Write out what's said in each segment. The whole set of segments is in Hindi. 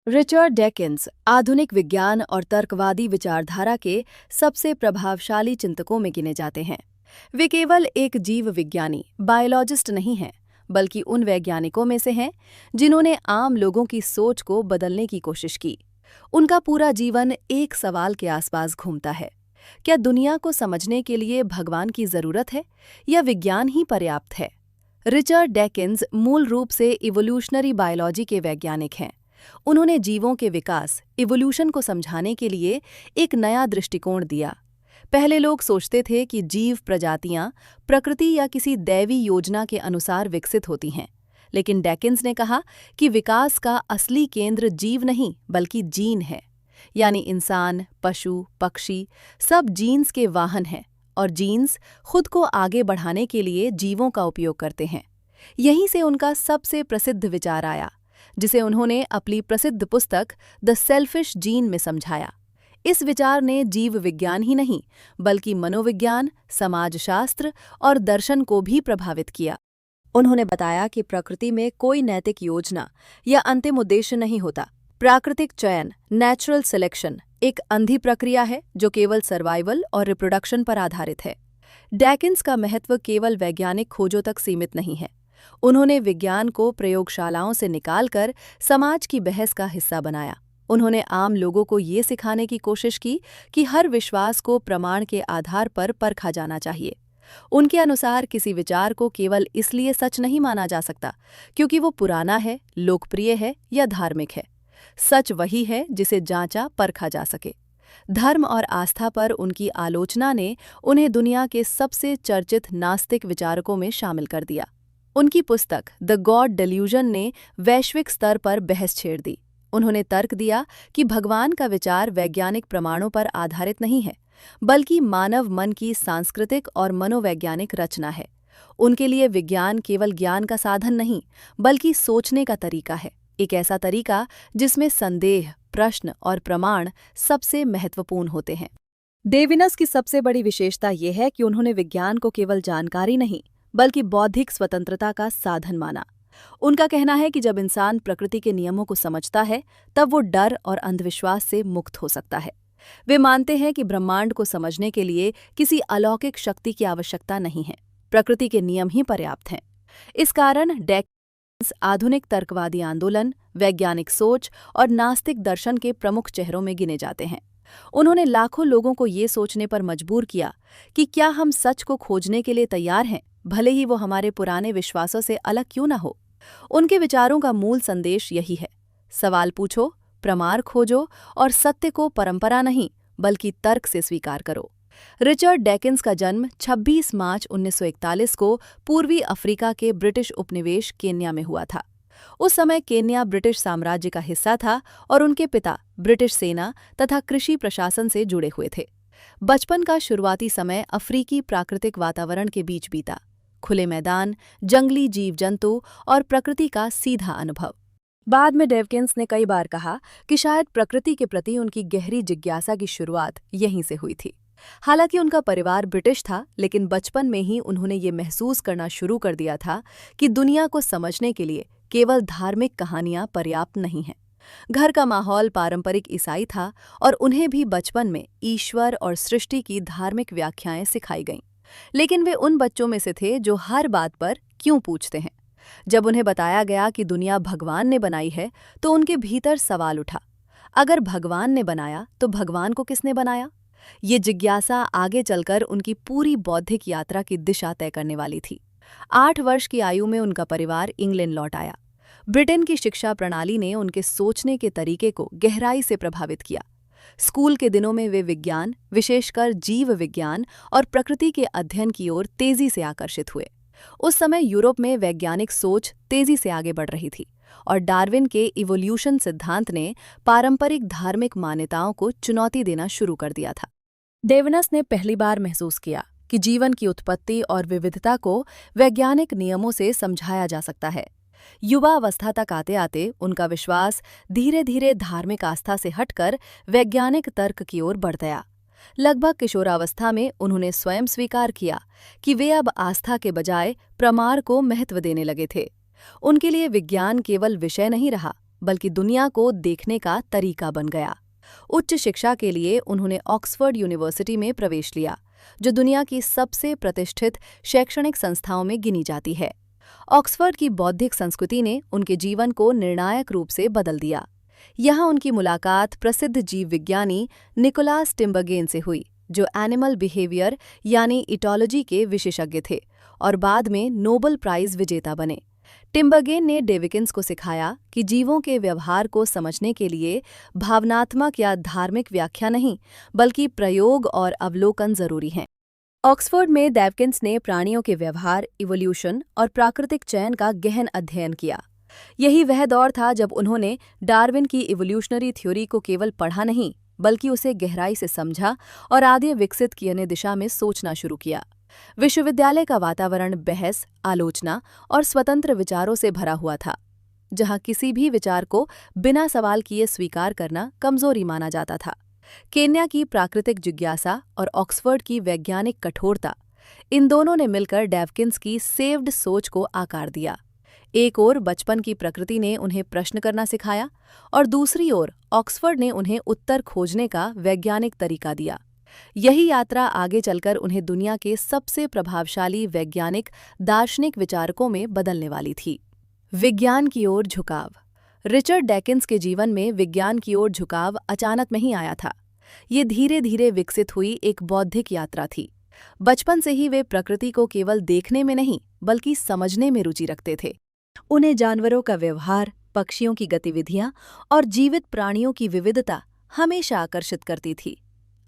रिचर्ड डॉकिन्स आधुनिक विज्ञान और तर्कवादी विचारधारा के सबसे प्रभावशाली चिंतकों में गिने जाते हैं। वे केवल एक जीव विज्ञानी बायोलॉजिस्ट नहीं हैं, बल्कि उन वैज्ञानिकों में से हैं जिन्होंने आम लोगों की सोच को बदलने की कोशिश की। उनका पूरा जीवन एक सवाल के आसपास घूमता है: क्या दुनिया को समझने के लिए भगवान की जरूरत है या विज्ञान ही पर्याप्त है? रिचर्ड डॉकिन्स मूल रूप से इवोल्यूशनरी बायोलॉजी के वैज्ञानिक हैं। उन्होंने जीवों के विकास इवोल्यूशन को समझाने के लिए एक नया दृष्टिकोण दिया। पहले लोग सोचते थे कि जीव प्रजातियां प्रकृति या किसी दैवी योजना के अनुसार विकसित होती हैं, लेकिन डॉकिन्स ने कहा कि विकास का असली केंद्र जीव नहीं बल्कि जीन है। यानी इंसान, पशु, पक्षी सब जीन्स के वाहन हैं और जीन्स खुद को आगे बढ़ाने के लिए जीवों का उपयोग करते हैं। यहीं से उनका सबसे प्रसिद्ध विचार आया, जिसे उन्होंने अपनी प्रसिद्ध पुस्तक द सेल्फिश जीन में समझाया। इस विचार ने जीव विज्ञान ही नहीं बल्कि मनोविज्ञान, समाजशास्त्र और दर्शन को भी प्रभावित किया। उन्होंने बताया कि प्रकृति में कोई नैतिक योजना या अंतिम उद्देश्य नहीं होता। प्राकृतिक चयन, नेचुरल सिलेक्शन, एक अंधी प्रक्रिया है जो केवल सर्वाइवल और रिप्रोडक्शन पर आधारित है। डॉकिन्स का महत्व केवल वैज्ञानिक खोजों तक सीमित नहीं है। उन्होंने विज्ञान को प्रयोगशालाओं से निकालकर समाज की बहस का हिस्सा बनाया। उन्होंने आम लोगों को ये सिखाने की कोशिश की कि हर विश्वास को प्रमाण के आधार पर परखा जाना चाहिए। उनके अनुसार किसी विचार को केवल इसलिए सच नहीं माना जा सकता क्योंकि वो पुराना है, लोकप्रिय है या धार्मिक है। सच वही है जिसे जांचा परखा जा सके। धर्म और आस्था पर उनकी आलोचना ने उन्हें दुनिया के सबसे चर्चित नास्तिक विचारकों में शामिल कर दिया। उनकी पुस्तक द गॉड डेल्यूजन ने वैश्विक स्तर पर बहस छेड़ दी। उन्होंने तर्क दिया कि भगवान का विचार वैज्ञानिक प्रमाणों पर आधारित नहीं है, बल्कि मानव मन की सांस्कृतिक और मनोवैज्ञानिक रचना है। उनके लिए विज्ञान केवल ज्ञान का साधन नहीं, बल्कि सोचने का तरीका है, एक ऐसा तरीका जिसमें संदेह, प्रश्न और प्रमाण सबसे महत्वपूर्ण होते हैं। डॉकिन्स की सबसे बड़ी विशेषता यह है कि उन्होंने विज्ञान को केवल जानकारी नहीं बल्कि बौद्धिक स्वतंत्रता का साधन माना। उनका कहना है कि जब इंसान प्रकृति के नियमों को समझता है, तब वो डर और अंधविश्वास से मुक्त हो सकता है। वे मानते हैं कि ब्रह्मांड को समझने के लिए किसी अलौकिक शक्ति की आवश्यकता नहीं है, प्रकृति के नियम ही पर्याप्त हैं। इस कारण डॉकिन्स आधुनिक तर्कवादी आंदोलन, वैज्ञानिक सोच और नास्तिक दर्शन के प्रमुख चेहरों में गिने जाते हैं। उन्होंने लाखों लोगों को ये सोचने पर मजबूर किया कि क्या हम सच को खोजने के लिए तैयार हैं, भले ही वो हमारे पुराने विश्वासों से अलग क्यों न हो। उनके विचारों का मूल संदेश यही है: सवाल पूछो, प्रमाण खोजो और सत्य को परंपरा नहीं बल्कि तर्क से स्वीकार करो। रिचर्ड डॉकिन्स का जन्म 26 मार्च 1941 को पूर्वी अफ्रीका के ब्रिटिश उपनिवेश केन्या में हुआ था। उस समय केन्या ब्रिटिश साम्राज्य का हिस्सा था और उनके पिता ब्रिटिश सेना तथा कृषि प्रशासन से जुड़े हुए थे। बचपन का शुरुआती समय अफ्रीकी प्राकृतिक वातावरण के बीच बीता। खुले मैदान, जंगली जीव जंतु और प्रकृति का सीधा अनुभव। बाद में डॉकिन्स ने कई बार कहा कि शायद प्रकृति के प्रति उनकी गहरी जिज्ञासा की शुरुआत यहीं से हुई थी। हालांकि उनका परिवार ब्रिटिश था, लेकिन बचपन में ही उन्होंने ये महसूस करना शुरू कर दिया था कि दुनिया को समझने के लिए केवल धार्मिक कहानियां पर्याप्त नहीं हैं। घर का माहौल पारंपरिक ईसाई था और उन्हें भी बचपन में ईश्वर और सृष्टि की धार्मिक व्याख्याएं सिखाई गईं। लेकिन वे उन बच्चों में से थे जो हर बात पर क्यों पूछते हैं। जब उन्हें बताया गया कि दुनिया भगवान ने बनाई है, तो उनके भीतर सवाल उठा: अगर भगवान ने बनाया तो भगवान को किसने बनाया? ये जिज्ञासा आगे चलकर उनकी पूरी बौद्धिक यात्रा की दिशा तय करने वाली थी। 8 वर्ष की आयु में उनका परिवार इंग्लैंड लौट आया। ब्रिटेन की शिक्षा प्रणाली ने उनके सोचने के तरीके को गहराई से प्रभावित किया। स्कूल के दिनों में वे विज्ञान, विशेषकर जीव विज्ञान और प्रकृति के अध्ययन की ओर तेजी से आकर्षित हुए। उस समय यूरोप में वैज्ञानिक सोच तेजी से आगे बढ़ रही थी और डार्विन के इवोल्यूशन सिद्धांत ने पारंपरिक धार्मिक मान्यताओं को चुनौती देना शुरू कर दिया था। डॉकिन्स ने पहली बार महसूस किया कि जीवन की उत्पत्ति और विविधता को वैज्ञानिक नियमों से समझाया जा सकता है। युवा अवस्था तक आते आते उनका विश्वास धीरे धीरे धार्मिक आस्था से हटकर वैज्ञानिक तर्क की ओर बढ़ गया। लगभग किशोरावस्था में उन्होंने स्वयं स्वीकार किया कि वे अब आस्था के बजाय प्रमाण को महत्व देने लगे थे। उनके लिए विज्ञान केवल विषय नहीं रहा, बल्कि दुनिया को देखने का तरीका बन गया। उच्च शिक्षा के लिए उन्होंने ऑक्सफोर्ड यूनिवर्सिटी में प्रवेश लिया, जो दुनिया की सबसे प्रतिष्ठित शैक्षणिक संस्थाओं में गिनी जाती है। ऑक्सफोर्ड की बौद्धिक संस्कृति ने उनके जीवन को निर्णायक रूप से बदल दिया। यहाँ उनकी मुलाकात प्रसिद्ध जीव विज्ञानी निकोलास टिम्बरगेन से हुई, जो एनिमल बिहेवियर यानी इटोलॉजी के विशेषज्ञ थे और बाद में नोबेल प्राइज विजेता बने। टिम्बरगेन ने डेविकिंस को सिखाया कि जीवों के व्यवहार को समझने के लिए भावनात्मक या धार्मिक व्याख्या नहीं, बल्कि प्रयोग और अवलोकन जरूरी हैं। ऑक्सफोर्ड में डेविकिंस ने प्राणियों के व्यवहार, इवोल्यूशन और प्राकृतिक चयन का गहन अध्ययन किया। यही वह दौर था जब उन्होंने डार्विन की इवोल्यूशनरी थ्योरी को केवल पढ़ा नहीं, बल्कि उसे गहराई से समझा और आगे विकसित किए दिशा में सोचना शुरू किया। विश्वविद्यालय का वातावरण बहस, आलोचना और स्वतंत्र विचारों से भरा हुआ था, जहां किसी भी विचार को बिना सवाल किए स्वीकार करना कमजोरी माना जाता था। केन्या की प्राकृतिक जिज्ञासा और ऑक्सफोर्ड की वैज्ञानिक कठोरता, इन दोनों ने मिलकर डेविकिंस की सेव्ड सोच को आकार दिया। एक ओर बचपन की प्रकृति ने उन्हें प्रश्न करना सिखाया और दूसरी ओर ऑक्सफोर्ड ने उन्हें उत्तर खोजने का वैज्ञानिक तरीका दिया। यही यात्रा आगे चलकर उन्हें दुनिया के सबसे प्रभावशाली वैज्ञानिक, दार्शनिक विचारकों में बदलने वाली थी। विज्ञान की ओर झुकाव। रिचर्ड डैकिंस के जीवन में विज्ञान की ओर झुकाव अचानक नहीं आया था। ये धीरे धीरे विकसित हुई एक बौद्धिक यात्रा थी। बचपन से ही वे प्रकृति को केवल देखने में नहीं, बल्कि समझने में रुचि रखते थे। उन्हें जानवरों का व्यवहार, पक्षियों की गतिविधियां और जीवित प्राणियों की विविधता हमेशा आकर्षित करती थी।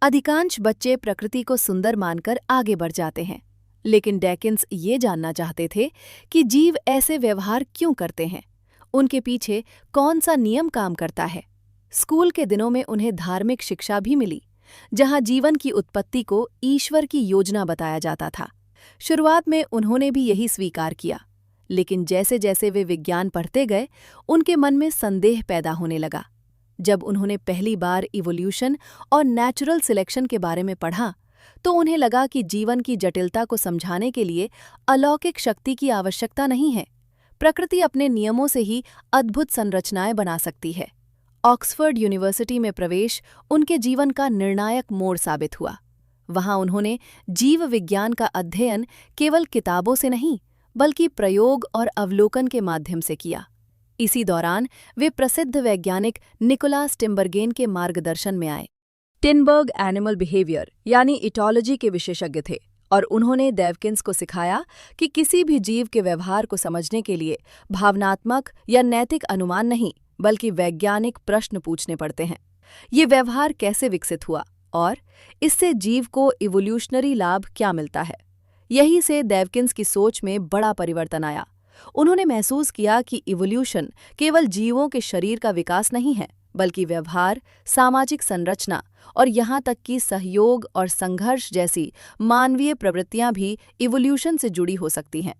अधिकांश बच्चे प्रकृति को सुंदर मानकर आगे बढ़ जाते हैं, लेकिन डैकिंस ये जानना चाहते थे कि जीव ऐसे व्यवहार क्यों करते हैं, उनके पीछे कौन सा नियम काम करता है। स्कूल के दिनों में उन्हें धार्मिक शिक्षा भी मिली, जहां जीवन की उत्पत्ति को ईश्वर की योजना बताया जाता था। शुरुआत में उन्होंने भी यही स्वीकार किया, लेकिन जैसे जैसे वे विज्ञान पढ़ते गए, उनके मन में संदेह पैदा होने लगा। जब उन्होंने पहली बार इवोल्यूशन और नेचुरल सिलेक्शन के बारे में पढ़ा, तो उन्हें लगा कि जीवन की जटिलता को समझाने के लिए अलौकिक शक्ति की आवश्यकता नहीं है। प्रकृति अपने नियमों से ही अद्भुत संरचनाएं बना सकती है। ऑक्सफोर्ड यूनिवर्सिटी में प्रवेश उनके जीवन का निर्णायक मोड़ साबित हुआ। वहां उन्होंने जीव विज्ञान का अध्ययन केवल किताबों से नहीं, बल्कि प्रयोग और अवलोकन के माध्यम से किया। इसी दौरान वे प्रसिद्ध वैज्ञानिक निकोलास टिम्बरगेन के मार्गदर्शन में आए। टिम्बर्ग एनिमल बिहेवियर यानी इटोलॉजी के विशेषज्ञ थे और उन्होंने डेविकिंस को सिखाया कि किसी भी जीव के व्यवहार को समझने के लिए भावनात्मक या नैतिक अनुमान नहीं, बल्कि वैज्ञानिक प्रश्न पूछने पड़ते हैं। ये व्यवहार कैसे विकसित हुआ और इससे जीव को इवोल्यूशनरी लाभ क्या मिलता है। यही से डेविकिंस की सोच में बड़ा परिवर्तन आया। उन्होंने महसूस किया कि इवोल्यूशन केवल जीवों के शरीर का विकास नहीं है, बल्कि व्यवहार, सामाजिक संरचना और यहाँ तक कि सहयोग और संघर्ष जैसी मानवीय प्रवृत्तियां भी इवोल्यूशन से जुड़ी हो सकती हैं।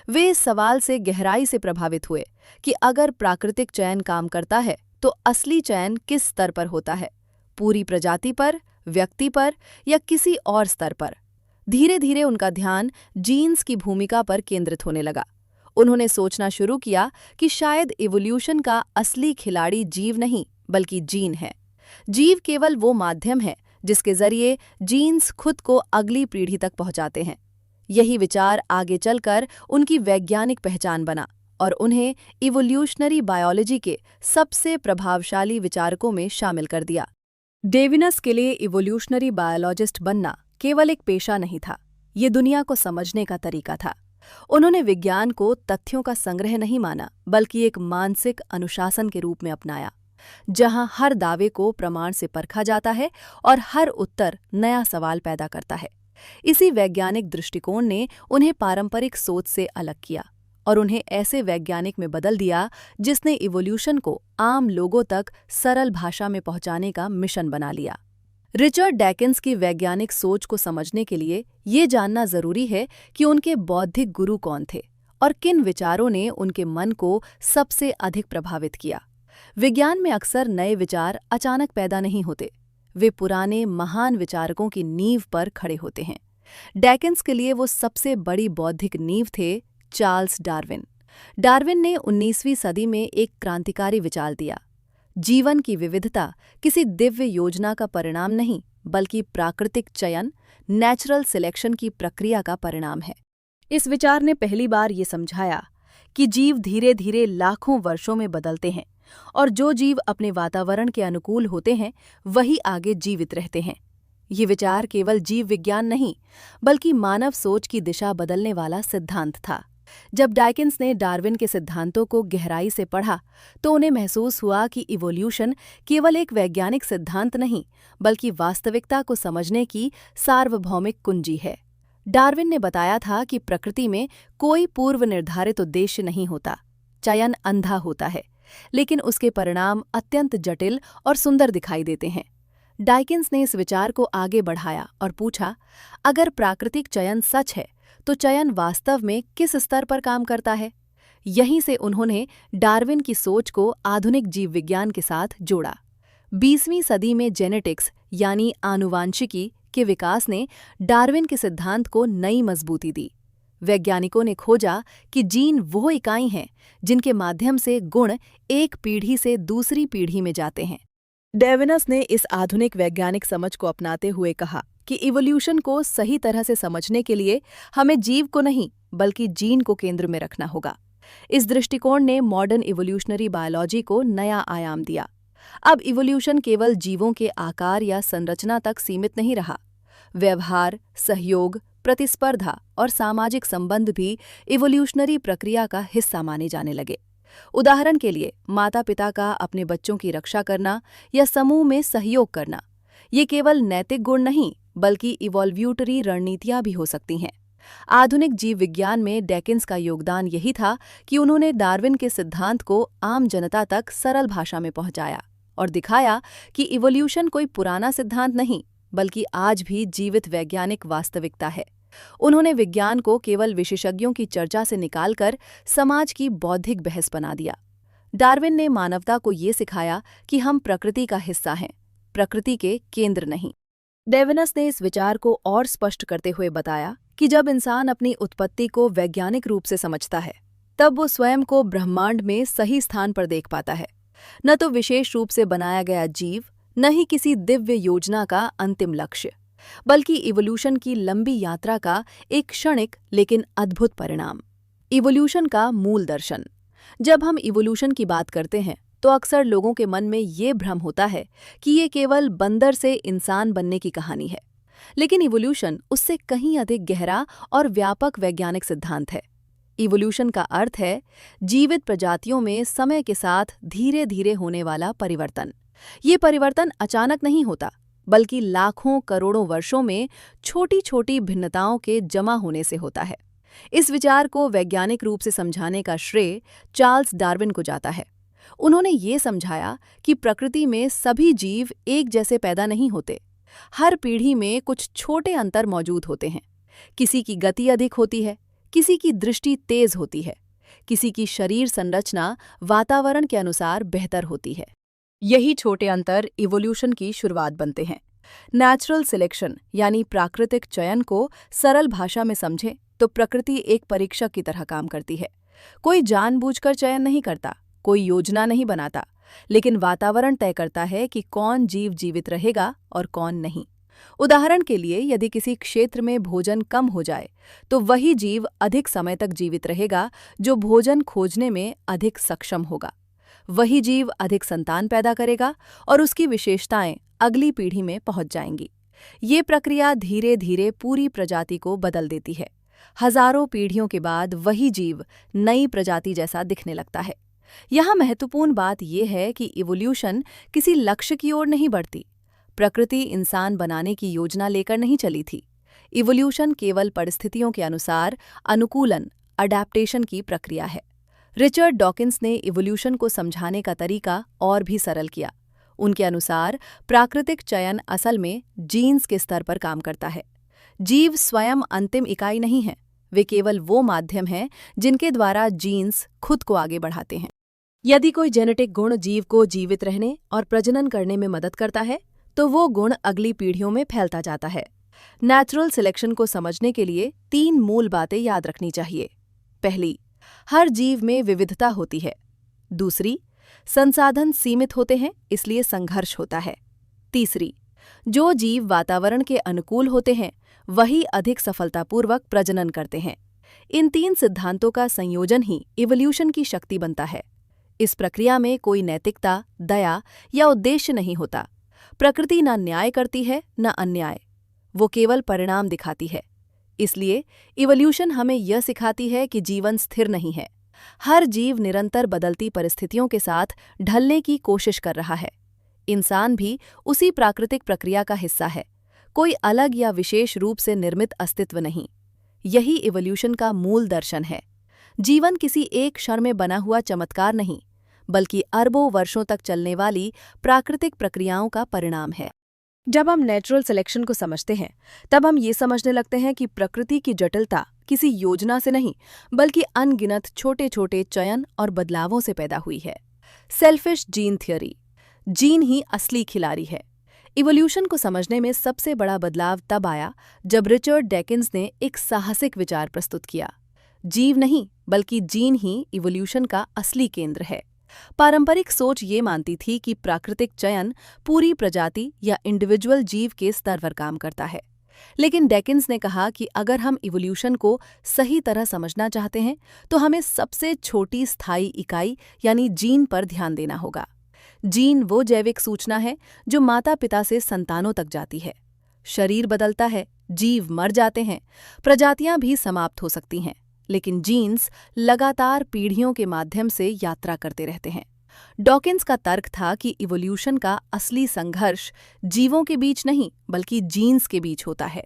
वे इस सवाल से गहराई से प्रभावित हुए कि अगर प्राकृतिक चयन काम करता है, तो असली चयन किस स्तर पर होता है, पूरी प्रजाति पर, व्यक्ति पर या किसी और स्तर पर। धीरे धीरे उनका ध्यान जीन्स की भूमिका पर केंद्रित होने लगा। उन्होंने सोचना शुरू किया कि शायद इवोल्यूशन का असली खिलाड़ी जीव नहीं, बल्कि जीन है। जीव केवल वो माध्यम है जिसके जरिए जीन्स खुद को अगली पीढ़ी तक पहुंचाते हैं। यही विचार आगे चलकर उनकी वैज्ञानिक पहचान बना और उन्हें इवोल्यूशनरी बायोलॉजी के सबसे प्रभावशाली विचारकों में शामिल कर दिया। डेविकिंस के लिए इवोल्यूशनरी बायोलॉजिस्ट बनना केवल एक पेशा नहीं था, ये दुनिया को समझने का तरीका था। उन्होंने विज्ञान को तथ्यों का संग्रह नहीं माना, बल्कि एक मानसिक अनुशासन के रूप में अपनाया, जहां हर दावे को प्रमाण से परखा जाता है और हर उत्तर नया सवाल पैदा करता है। इसी वैज्ञानिक दृष्टिकोण ने उन्हें पारंपरिक सोच से अलग किया और उन्हें ऐसे वैज्ञानिक में बदल दिया जिसने इवोल्यूशन को आम लोगों तक सरल भाषा में पहुंचाने का मिशन बना लिया। रिचर्ड डैकिंस की वैज्ञानिक सोच को समझने के लिए ये जानना जरूरी है कि उनके बौद्धिक गुरु कौन थे और किन विचारों ने उनके मन को सबसे अधिक प्रभावित किया। विज्ञान में अक्सर नए विचार अचानक पैदा नहीं होते, वे पुराने महान विचारकों की नींव पर खड़े होते हैं। डैकिंस के लिए वो सबसे बड़ी बौद्धिक नींव थे चार्ल्स डार्विन। डार्विन ने 19वीं सदी में एक क्रांतिकारी विचार दिया। जीवन की विविधता किसी दिव्य योजना का परिणाम नहीं, बल्कि प्राकृतिक चयन, नेचुरल सिलेक्शन की प्रक्रिया का परिणाम है। इस विचार ने पहली बार ये समझाया कि जीव धीरे धीरे लाखों वर्षों में बदलते हैं और जो जीव अपने वातावरण के अनुकूल होते हैं वही आगे जीवित रहते हैं। ये विचार केवल जीव विज्ञान नहीं, बल्कि मानव सोच की दिशा बदलने वाला सिद्धांत था। जब डाकिन्स ने डार्विन के सिद्धांतों को गहराई से पढ़ा तो उन्हें महसूस हुआ कि इवोल्यूशन केवल एक वैज्ञानिक सिद्धांत नहीं, बल्कि वास्तविकता को समझने की सार्वभौमिक कुंजी है। डार्विन ने बताया था कि प्रकृति में कोई पूर्व निर्धारित उद्देश्य नहीं होता, चयन अंधा होता है, लेकिन उसके परिणाम अत्यंत जटिल और सुंदर दिखाई देते हैं। डाकिन्स ने इस विचार को आगे बढ़ाया और पूछा, अगर प्राकृतिक चयन सच है तो चयन वास्तव में किस स्तर पर काम करता है? यहीं से उन्होंने डार्विन की सोच को आधुनिक जीव विज्ञान के साथ जोड़ा। 20वीं सदी में जेनेटिक्स यानी आनुवांशिकी के विकास ने डार्विन के सिद्धांत को नई मजबूती दी। वैज्ञानिकों ने खोजा कि जीन वो इकाई हैं जिनके माध्यम से गुण एक पीढ़ी से दूसरी पीढ़ी में जाते हैं। डार्विनस ने इस आधुनिक वैज्ञानिक समझ को अपनाते हुए कहा कि इवोल्यूशन को सही तरह से समझने के लिए हमें जीव को नहीं, बल्कि जीन को केंद्र में रखना होगा। इस दृष्टिकोण ने मॉडर्न इवोल्यूशनरी बायोलॉजी को नया आयाम दिया। अब इवोल्यूशन केवल जीवों के आकार या संरचना तक सीमित नहीं रहा। व्यवहार, सहयोग, प्रतिस्पर्धा और सामाजिक संबंध भी इवोल्यूशनरी प्रक्रिया का हिस्सा माने जाने लगे। उदाहरण के लिए, माता-पिता का अपने बच्चों की रक्षा करना या समूह में सहयोग करना, ये केवल नैतिक गुण नहीं, बल्कि इवोल्यूटरी रणनीतियां भी हो सकती हैं। आधुनिक जीव विज्ञान में डाकिन्स का योगदान यही था कि उन्होंने डार्विन के सिद्धांत को आम जनता तक सरल भाषा में पहुंचाया और दिखाया कि इवोल्यूशन कोई पुराना सिद्धांत नहीं, बल्कि आज भी जीवित वैज्ञानिक वास्तविकता है। उन्होंने विज्ञान को केवल विशेषज्ञों की चर्चा से निकालकर समाज की बौद्धिक बहस बना दिया। डार्विन ने मानवता को ये सिखाया कि हम प्रकृति का हिस्सा हैं, प्रकृति के केंद्र नहीं। डार्विनस ने इस विचार को और स्पष्ट करते हुए बताया कि जब इंसान अपनी उत्पत्ति को वैज्ञानिक रूप से समझता है, तब वो स्वयं को ब्रह्मांड में सही स्थान पर देख पाता है। न तो विशेष रूप से बनाया गया जीव, न ही किसी दिव्य योजना का अंतिम लक्ष्य, बल्कि इवोल्यूशन की लंबी यात्रा का एक क्षणिक लेकिन अद्भुत परिणाम। इवोल्यूशन का मूल दर्शन। जब हम इवोल्यूशन की बात करते हैं तो अक्सर लोगों के मन में ये भ्रम होता है कि ये केवल बंदर से इंसान बनने की कहानी है, लेकिन इवोल्यूशन उससे कहीं अधिक गहरा और व्यापक वैज्ञानिक सिद्धांत है। इवोल्यूशन का अर्थ है जीवित प्रजातियों में समय के साथ धीरे धीरे होने वाला परिवर्तन। ये परिवर्तन अचानक नहीं होता, बल्कि लाखों करोड़ों वर्षों में छोटी छोटी भिन्नताओं के जमा होने से होता है। इस विचार को वैज्ञानिक रूप से समझाने का श्रेय चार्ल्स डार्विन को जाता है। उन्होंने ये समझाया कि प्रकृति में सभी जीव एक जैसे पैदा नहीं होते। हर पीढ़ी में कुछ छोटे अंतर मौजूद होते हैं। किसी की गति अधिक होती है, किसी की दृष्टि तेज होती है, किसी की शरीर संरचना वातावरण के अनुसार बेहतर होती है। यही छोटे अंतर इवोल्यूशन की शुरुआत बनते हैं। नेचुरल सिलेक्शन यानी प्राकृतिक चयन को सरल भाषा में समझें तो प्रकृति एक परीक्षक की तरह काम करती है। कोई जानबूझकर चयन नहीं करता, कोई योजना नहीं बनाता, लेकिन वातावरण तय करता है कि कौन जीव जीवित रहेगा और कौन नहीं। उदाहरण के लिए, यदि किसी क्षेत्र में भोजन कम हो जाए तो वही जीव अधिक समय तक जीवित रहेगा जो भोजन खोजने में अधिक सक्षम होगा। वही जीव अधिक संतान पैदा करेगा और उसकी विशेषताएं अगली पीढ़ी में पहुंच जाएंगी। ये प्रक्रिया धीरे धीरे पूरी प्रजाति को बदल देती है। हजारों पीढ़ियों के बाद वही जीव नई प्रजाति जैसा दिखने लगता है। यहाँ महत्वपूर्ण बात यह है कि इवोल्यूशन किसी लक्ष्य की ओर नहीं बढ़ती। प्रकृति इंसान बनाने की योजना लेकर नहीं चली थी। इवोल्यूशन केवल परिस्थितियों के अनुसार अनुकूलन, अडैप्टेशन की प्रक्रिया है। रिचर्ड डॉकिन्स ने इवोल्यूशन को समझाने का तरीका और भी सरल किया। उनके अनुसार प्राकृतिक चयन असल में जीन्स के स्तर पर काम करता है। जीव स्वयं अंतिम इकाई नहीं है, वे केवल वो माध्यम हैं जिनके द्वारा जीन्स खुद को आगे बढ़ाते हैं। यदि कोई जेनेटिक गुण जीव को जीवित रहने और प्रजनन करने में मदद करता है, तो वो गुण अगली पीढ़ियों में फैलता जाता है। नेचुरल सिलेक्शन को समझने के लिए 3 मूल बातें याद रखनी चाहिए। पहली, हर जीव में विविधता होती है। दूसरी, संसाधन सीमित होते हैं, इसलिए संघर्ष होता है। तीसरी, जो जीव वातावरण के अनुकूल होते हैं वही अधिक सफलतापूर्वक प्रजनन करते हैं। इन 3 सिद्धांतों का संयोजन ही इवोल्यूशन की शक्ति बनता है। इस प्रक्रिया में कोई नैतिकता, दया या उद्देश्य नहीं होता। प्रकृति न न्याय करती है न अन्याय, वो केवल परिणाम दिखाती है। इसलिए इवोल्यूशन हमें यह सिखाती है कि जीवन स्थिर नहीं है। हर जीव निरंतर बदलती परिस्थितियों के साथ ढलने की कोशिश कर रहा है। इंसान भी उसी प्राकृतिक प्रक्रिया का हिस्सा है, कोई अलग या विशेष रूप से निर्मित अस्तित्व नहीं। यही इवोल्यूशन का मूल दर्शन है। जीवन किसी एक क्षण में बना हुआ चमत्कार नहीं, बल्कि अरबों वर्षों तक चलने वाली प्राकृतिक प्रक्रियाओं का परिणाम है। जब हम नेचुरल सिलेक्शन को समझते हैं, तब हम ये समझने लगते हैं कि प्रकृति की जटिलता किसी योजना से नहीं, बल्कि अनगिनत छोटे छोटे चयन और बदलावों से पैदा हुई है। Selfish gene theory. जीन ही असली खिलाड़ी है। इवोल्यूशन को समझने में सबसे बड़ा बदलाव तब आया जब रिचर्ड डॉकिंस ने एक साहसिक विचार प्रस्तुत किया। जीव नहीं, बल्कि जीन ही इवोल्यूशन का असली केंद्र है। पारंपरिक सोच ये मानती थी कि प्राकृतिक चयन पूरी प्रजाति या इंडिविजुअल जीव के स्तर पर काम करता है। लेकिन डॉकिंस ने कहा कि अगर हम इवोल्यूशन को सही तरह समझना चाहते हैं तो हमें सबसे छोटी स्थायी इकाई यानी जीन पर ध्यान देना होगा। जीन वो जैविक सूचना है जो माता पिता से संतानों तक जाती है। शरीर बदलता है, जीव मर जाते हैं, प्रजातियां भी समाप्त हो सकती हैं, लेकिन जीन्स लगातार पीढ़ियों के माध्यम से यात्रा करते रहते हैं। डॉकिंस का तर्क था कि इवोल्यूशन का असली संघर्ष जीवों के बीच नहीं, बल्कि जीन्स के बीच होता है।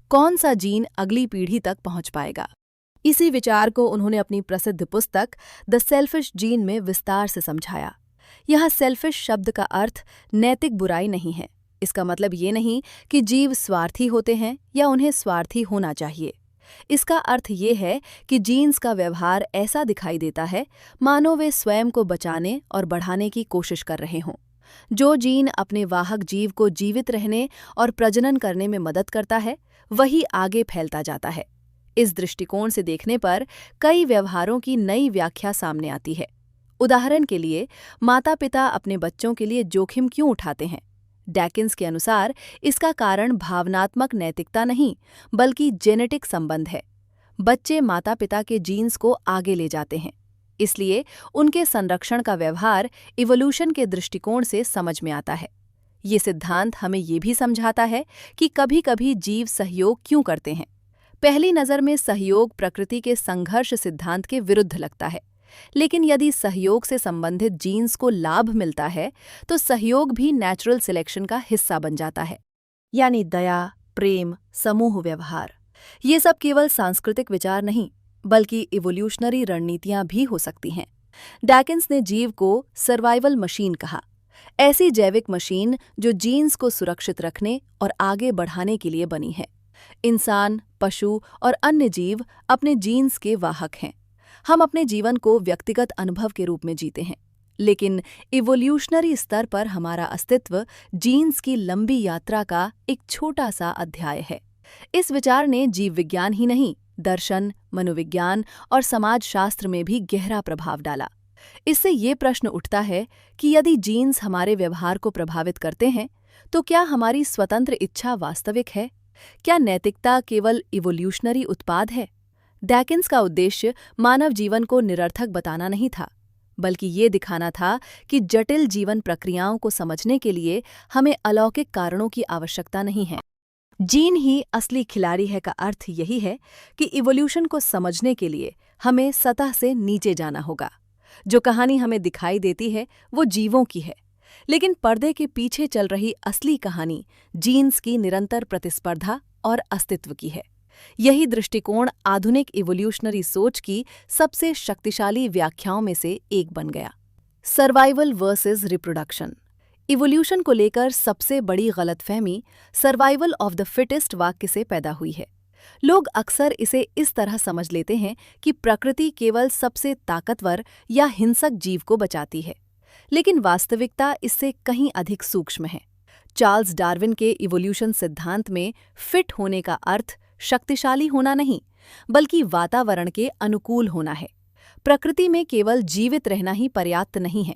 कौन सा जीन अगली पीढ़ी तक पहुंच पाएगा? इसी विचार को उन्होंने अपनी प्रसिद्ध पुस्तक द सेल्फिश जीन में विस्तार से समझाया। यहाँ सेल्फिश शब्द का अर्थ नैतिक बुराई नहीं है। इसका मतलब ये नहीं कि जीव स्वार्थी होते हैं या उन्हें स्वार्थी होना चाहिए। इसका अर्थ ये है कि जीन्स का व्यवहार ऐसा दिखाई देता है मानो वे स्वयं को बचाने और बढ़ाने की कोशिश कर रहे हों। जो जीन अपने वाहक जीव को जीवित रहने और प्रजनन करने में मदद करता है, वही आगे फैलता जाता है। इस दृष्टिकोण से देखने पर कई व्यवहारों की नई व्याख्या सामने आती है। उदाहरण के लिए, माता-पिता अपने बच्चों के लिए जोखिम क्यों उठाते हैं? डॉकिंस के अनुसार इसका कारण भावनात्मक नैतिकता नहीं, बल्कि जेनेटिक संबंध है। बच्चे माता-पिता के जीन्स को आगे ले जाते हैं, इसलिए उनके संरक्षण का व्यवहार इवोल्यूशन के दृष्टिकोण से समझ में आता है। ये सिद्धांत हमें ये भी समझाता है कि कभी-कभी जीव सहयोग क्यों करते हैं। पहली नज़र में सहयोग प्रकृति के संघर्ष सिद्धांत के विरुद्ध लगता है, लेकिन यदि सहयोग से संबंधित जीन्स को लाभ मिलता है तो सहयोग भी नेचुरल सिलेक्शन का हिस्सा बन जाता है। यानी दया, प्रेम, समूह व्यवहार, ये सब केवल सांस्कृतिक विचार नहीं, बल्कि इवोल्यूशनरी रणनीतियां भी हो सकती हैं। डॉकिंस ने जीव को सर्वाइवल मशीन कहा, ऐसी जैविक मशीन जो जीन्स को सुरक्षित रखने और आगे बढ़ाने के लिए बनी है। इंसान, पशु और अन्य जीव अपने जीन्स के वाहक हैं। हम अपने जीवन को व्यक्तिगत अनुभव के रूप में जीते हैं, लेकिन इवोल्यूशनरी स्तर पर हमारा अस्तित्व जीन्स की लंबी यात्रा का एक छोटा सा अध्याय है। इस विचार ने जीव विज्ञान ही नहीं, दर्शन, मनोविज्ञान और समाजशास्त्र में भी गहरा प्रभाव डाला। इससे ये प्रश्न उठता है कि यदि जीन्स हमारे व्यवहार को प्रभावित करते हैं, तो क्या हमारी स्वतंत्र इच्छा वास्तविक है? क्या नैतिकता केवल इवोल्यूशनरी उत्पाद है? डॉकिंस का उद्देश्य मानव जीवन को निरर्थक बताना नहीं था, बल्कि ये दिखाना था कि जटिल जीवन प्रक्रियाओं को समझने के लिए हमें अलौकिक कारणों की आवश्यकता नहीं है। जीन ही असली खिलाड़ी है का अर्थ यही है कि इवोल्यूशन को समझने के लिए हमें सतह से नीचे जाना होगा। जो कहानी हमें दिखाई देती है वो जीवों की है, लेकिन पर्दे के पीछे चल रही असली कहानी जीन्स की निरंतर प्रतिस्पर्धा और अस्तित्व की है। यही दृष्टिकोण आधुनिक इवोल्यूशनरी सोच की सबसे शक्तिशाली व्याख्याओं में से एक बन गया। Survival versus reproduction. इवोल्यूशन को लेकर सबसे बड़ी गलतफहमी सर्वाइवल ऑफ द फिटेस्ट वाक्य से पैदा हुई है। लोग अक्सर इसे इस तरह समझ लेते हैं कि प्रकृति केवल सबसे ताकतवर या हिंसक जीव को बचाती है, लेकिन वास्तविकता इससे कहीं अधिक सूक्ष्म है। चार्ल्स डार्विन के इवोल्यूशन सिद्धांत में फिट होने का अर्थ शक्तिशाली होना नहीं, बल्कि वातावरण के अनुकूल होना है। प्रकृति में केवल जीवित रहना ही पर्याप्त नहीं है।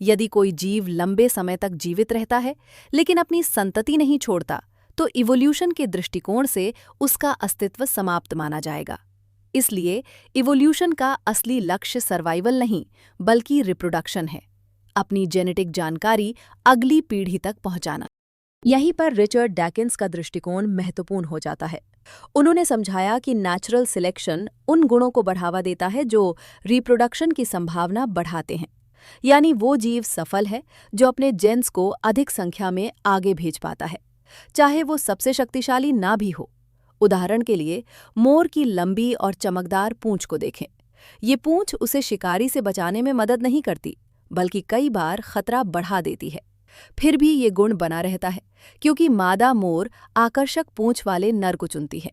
यदि कोई जीव लंबे समय तक जीवित रहता है लेकिन अपनी संतति नहीं छोड़ता, तो इवोल्यूशन के दृष्टिकोण से उसका अस्तित्व समाप्त माना जाएगा। इसलिए इवोल्यूशन का असली लक्ष्य सर्वाइवल नहीं, बल्कि रिप्रोडक्शन है, अपनी जेनेटिक जानकारी अगली पीढ़ी तक पहुंचाना। यहीं पर रिचर्ड डैकिंस का दृष्टिकोण महत्वपूर्ण हो जाता है। उन्होंने समझाया कि नेचुरल सिलेक्शन उन गुणों को बढ़ावा देता है जो रिप्रोडक्शन की संभावना बढ़ाते हैं। यानी वो जीव सफल है जो अपने जेन्स को अधिक संख्या में आगे भेज पाता है, चाहे वो सबसे शक्तिशाली ना भी हो। उदाहरण के लिए मोर की लंबी और चमकदार पूंछ को देखें। ये पूंछ उसे शिकारी से बचाने में मदद नहीं करती, बल्कि कई बार खतरा बढ़ा देती है। फिर भी ये गुण बना रहता है क्योंकि मादा मोर आकर्षक पूंछ वाले नर को चुनती है।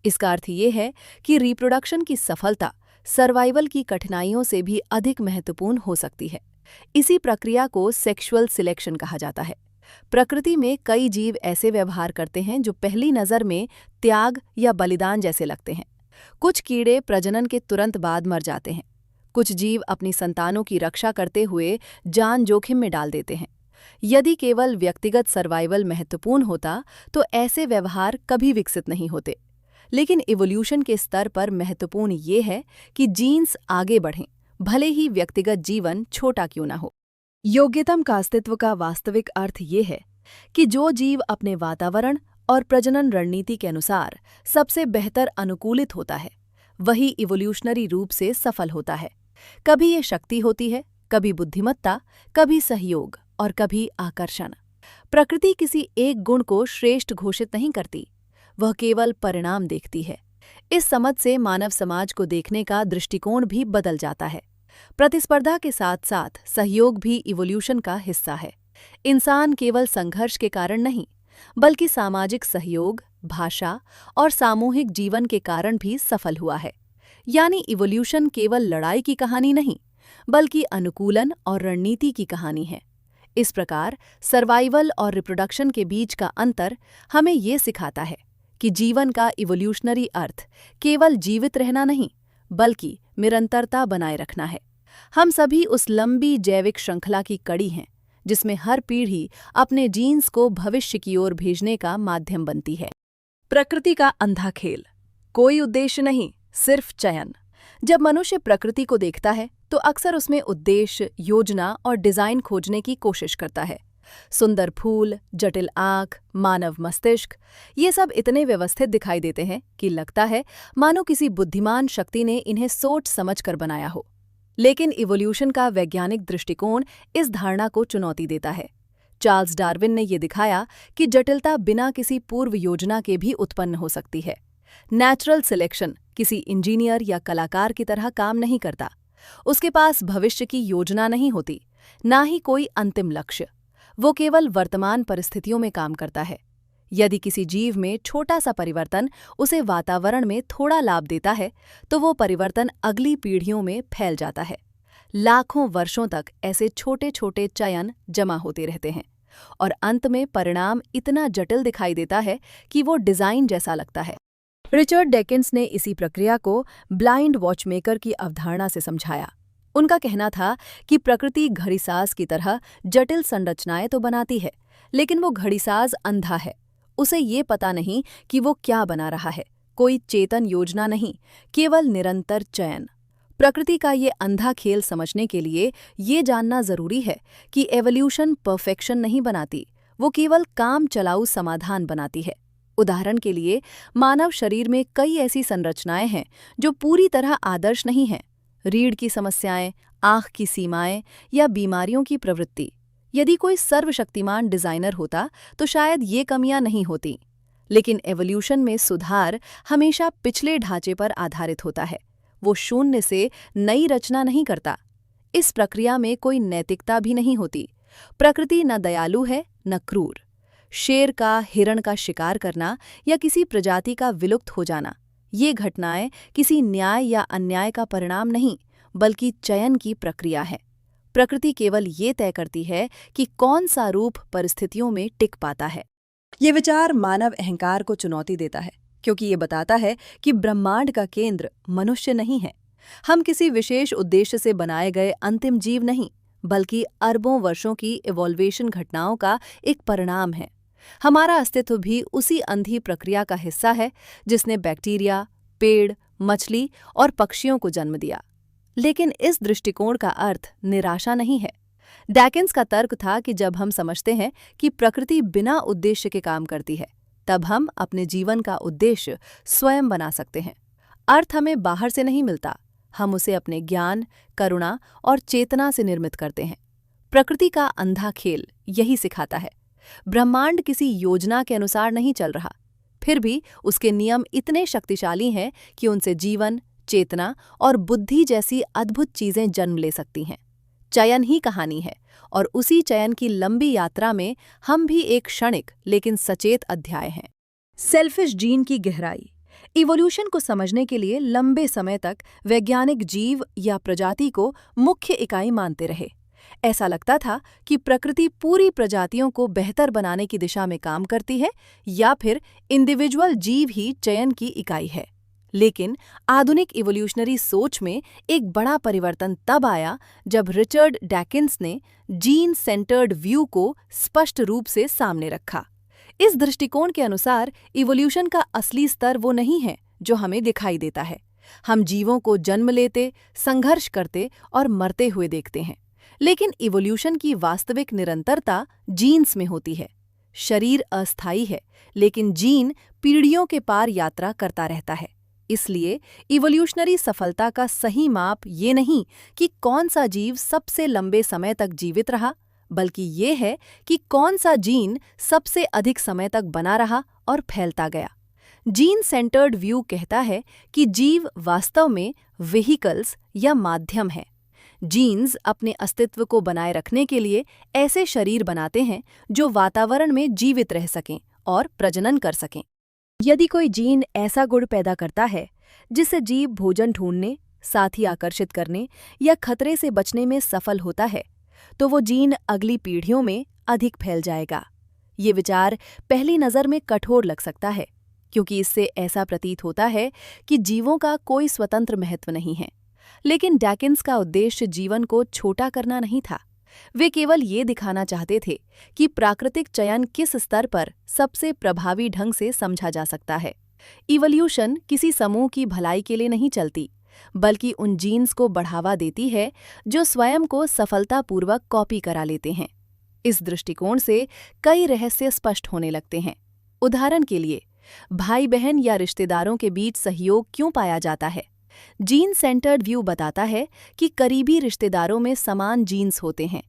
इसका अर्थ ये है कि रिप्रोडक्शन की सफलता सर्वाइवल की कठिनाइयों से भी अधिक महत्वपूर्ण हो सकती है। इसी प्रक्रिया को सेक्सुअल सिलेक्शन कहा जाता है। प्रकृति में कई जीव ऐसे व्यवहार करते हैं जो पहली नज़र में त्याग या बलिदान जैसे लगते हैं। कुछ कीड़े प्रजनन के तुरंत बाद मर जाते हैं। कुछ जीव अपनी संतानों की रक्षा करते हुए जान जोखिम में डाल देते हैं। यदि केवल व्यक्तिगत सर्वाइवल महत्वपूर्ण होता तो ऐसे व्यवहार कभी विकसित नहीं होते। लेकिन इवोल्यूशन के स्तर पर महत्वपूर्ण ये है कि जीन्स आगे बढ़ें, भले ही व्यक्तिगत जीवन छोटा क्यों ना हो। योग्यतम का अस्तित्व का वास्तविक अर्थ ये है कि जो जीव अपने वातावरण और प्रजनन रणनीति के अनुसार सबसे बेहतर अनुकूलित होता है, वही इवोल्यूशनरी रूप से सफल होता है। कभी ये शक्ति होती है, कभी बुद्धिमत्ता, कभी सहयोग और कभी आकर्षण। प्रकृति किसी एक गुण को श्रेष्ठ घोषित नहीं करती, वह केवल परिणाम देखती है। इस समझ से मानव समाज को देखने का दृष्टिकोण भी बदल जाता है। प्रतिस्पर्धा के साथ साथ सहयोग भी इवोल्यूशन का हिस्सा है। इंसान केवल संघर्ष के कारण नहीं, बल्कि सामाजिक सहयोग, भाषा और सामूहिक जीवन के कारण भी सफल हुआ है। यानी इवोल्यूशन केवल लड़ाई की कहानी नहीं, बल्कि अनुकूलन और रणनीति की कहानी है। इस प्रकार सर्वाइवल और रिप्रोडक्शन के बीच का अंतर हमें ये सिखाता है कि जीवन का इवोल्यूशनरी अर्थ केवल जीवित रहना नहीं, बल्कि निरंतरता बनाए रखना है। हम सभी उस लंबी जैविक श्रृंखला की कड़ी हैं, जिसमें हर पीढ़ी अपने जीन्स को भविष्य की ओर भेजने का माध्यम बनती है। प्रकृति का अंधा खेल, कोई उद्देश्य नहीं, सिर्फ चयन। जब मनुष्य प्रकृति को देखता है तो अक्सर उसमें उद्देश्य, योजना और डिजाइन खोजने की कोशिश करता है। सुंदर फूल, जटिल आंख, मानव मस्तिष्क, ये सब इतने व्यवस्थित दिखाई देते हैं कि लगता है मानो किसी बुद्धिमान शक्ति ने इन्हें सोच समझ कर बनाया हो। लेकिन इवोल्यूशन का वैज्ञानिक दृष्टिकोण इस धारणा को चुनौती देता है। चार्ल्स डार्विन ने यह दिखाया कि जटिलता बिना किसी पूर्व योजना के भी उत्पन्न हो सकती है। नेचुरल सिलेक्शन किसी इंजीनियर या कलाकार की तरह काम नहीं करता। उसके पास भविष्य की योजना नहीं होती, ना ही कोई अंतिम लक्ष्य। वो केवल वर्तमान परिस्थितियों में काम करता है। यदि किसी जीव में छोटा सा परिवर्तन उसे वातावरण में थोड़ा लाभ देता है, तो वो परिवर्तन अगली पीढ़ियों में फैल जाता है। लाखों वर्षों तक ऐसे छोटे छोटे चयन जमा होते रहते हैं और अंत में परिणाम इतना जटिल दिखाई देता है कि वो डिजाइन जैसा लगता है। रिचर्ड डैकिंस ने इसी प्रक्रिया को ब्लाइंड वॉचमेकर की अवधारणा से समझाया। उनका कहना था कि प्रकृति घड़ीसाज की तरह जटिल संरचनाएं तो बनाती है, लेकिन वो घड़ीसाज अंधा है। उसे ये पता नहीं कि वो क्या बना रहा है, कोई चेतन योजना नहीं, केवल निरंतर चयन। प्रकृति का ये अंधा खेल समझने के लिए ये जानना जरूरी है कि एवोल्यूशन परफेक्शन नहीं बनाती, वो केवल काम चलाऊ समाधान बनाती है। उदाहरण के लिए मानव शरीर में कई ऐसी संरचनाएं हैं जो पूरी तरह आदर्श नहीं हैं। रीढ़ की समस्याएं, आंख की सीमाएं या बीमारियों की प्रवृत्ति। यदि कोई सर्वशक्तिमान डिजाइनर होता तो शायद ये कमियां नहीं होती। लेकिन एवोल्यूशन में सुधार हमेशा पिछले ढांचे पर आधारित होता है। वो शून्य से नई रचना नहीं करता। इस प्रक्रिया में कोई नैतिकता भी नहीं होती। प्रकृति न दयालु है न क्रूर। शेर का हिरण का शिकार करना या किसी प्रजाति का विलुप्त हो जाना, ये घटनाएं किसी न्याय या अन्याय का परिणाम नहीं, बल्कि चयन की प्रक्रिया है। प्रकृति केवल ये तय करती है कि कौन सा रूप परिस्थितियों में टिक पाता है। ये विचार मानव अहंकार को चुनौती देता है, क्योंकि ये बताता है कि ब्रह्मांड का केंद्र मनुष्य नहीं है। हम किसी विशेष उद्देश्य से बनाए गए अंतिम जीव नहीं, बल्कि अरबों वर्षों की इवॉल्वेशन घटनाओं का एक परिणाम है। हमारा अस्तित्व भी उसी अंधी प्रक्रिया का हिस्सा है जिसने बैक्टीरिया, पेड़, मछली और पक्षियों को जन्म दिया। लेकिन इस दृष्टिकोण का अर्थ निराशा नहीं है। डैकिन्स का तर्क था कि जब हम समझते हैं कि प्रकृति बिना उद्देश्य के काम करती है, तब हम अपने जीवन का उद्देश्य स्वयं बना सकते हैं। अर्थ हमें बाहर से नहीं मिलता, हम उसे अपने ज्ञान, करुणा और चेतना से निर्मित करते हैं। प्रकृति का अंधा खेल यही सिखाता है। ब्रह्मांड किसी योजना के अनुसार नहीं चल रहा, फिर भी उसके नियम इतने शक्तिशाली हैं कि उनसे जीवन, चेतना और बुद्धि जैसी अद्भुत चीजें जन्म ले सकती हैं। चयन ही कहानी है, और उसी चयन की लंबी यात्रा में हम भी एक क्षणिक लेकिन सचेत अध्याय हैं। सेल्फिश जीन की गहराई। इवोल्यूशन को समझने के लिए लंबे समय तक वैज्ञानिक जीव या प्रजाति को मुख्य इकाई मानते रहे। ऐसा लगता था कि प्रकृति पूरी प्रजातियों को बेहतर बनाने की दिशा में काम करती है, या फिर इंडिविजुअल जीव ही चयन की इकाई है। लेकिन आधुनिक इवोल्यूशनरी सोच में एक बड़ा परिवर्तन तब आया जब रिचर्ड डैकिन्स ने जीन सेंटर्ड व्यू को स्पष्ट रूप से सामने रखा। इस दृष्टिकोण के अनुसार इवोल्यूशन का असली स्तर वो नहीं है जो हमें दिखाई देता है। हम जीवों को जन्म लेते, संघर्ष करते और मरते हुए देखते हैं, लेकिन इवोल्यूशन की वास्तविक निरंतरता जीन्स में होती है। शरीर अस्थायी है, लेकिन जीन पीढ़ियों के पार यात्रा करता रहता है। इसलिए इवोल्यूशनरी सफलता का सही माप ये नहीं कि कौन सा जीव सबसे लंबे समय तक जीवित रहा, बल्कि ये है कि कौन सा जीन सबसे अधिक समय तक बना रहा और फैलता गया। जीन सेंटर्ड व्यू कहता है कि जीव वास्तव में व्हीकल्स या माध्यम है। जीन्स अपने अस्तित्व को बनाए रखने के लिए ऐसे शरीर बनाते हैं जो वातावरण में जीवित रह सकें और प्रजनन कर सकें। यदि कोई जीन ऐसा गुण पैदा करता है जिससे जीव भोजन ढूंढने, साथी आकर्षित करने या खतरे से बचने में सफल होता है, तो वो जीन अगली पीढ़ियों में अधिक फैल जाएगा। ये विचार पहली नज़र में कठोर लग सकता है, क्योंकि इससे ऐसा प्रतीत होता है कि जीवों का कोई स्वतंत्र महत्व नहीं है। लेकिन डैकिन्स का उद्देश्य जीवन को छोटा करना नहीं था। वे केवल ये दिखाना चाहते थे कि प्राकृतिक चयन किस स्तर पर सबसे प्रभावी ढंग से समझा जा सकता है। इवोल्यूशन किसी समूह की भलाई के लिए नहीं चलती, बल्कि उन जीन्स को बढ़ावा देती है जो स्वयं को सफलतापूर्वक कॉपी करा लेते हैं। इस दृष्टिकोण से कई रहस्य स्पष्ट होने लगते हैं। उदाहरण के लिए, भाई बहन या रिश्तेदारों के बीच सहयोग क्यों पाया जाता है? जीन सेंटर्ड व्यू बताता है कि करीबी रिश्तेदारों में समान जीन्स होते हैं।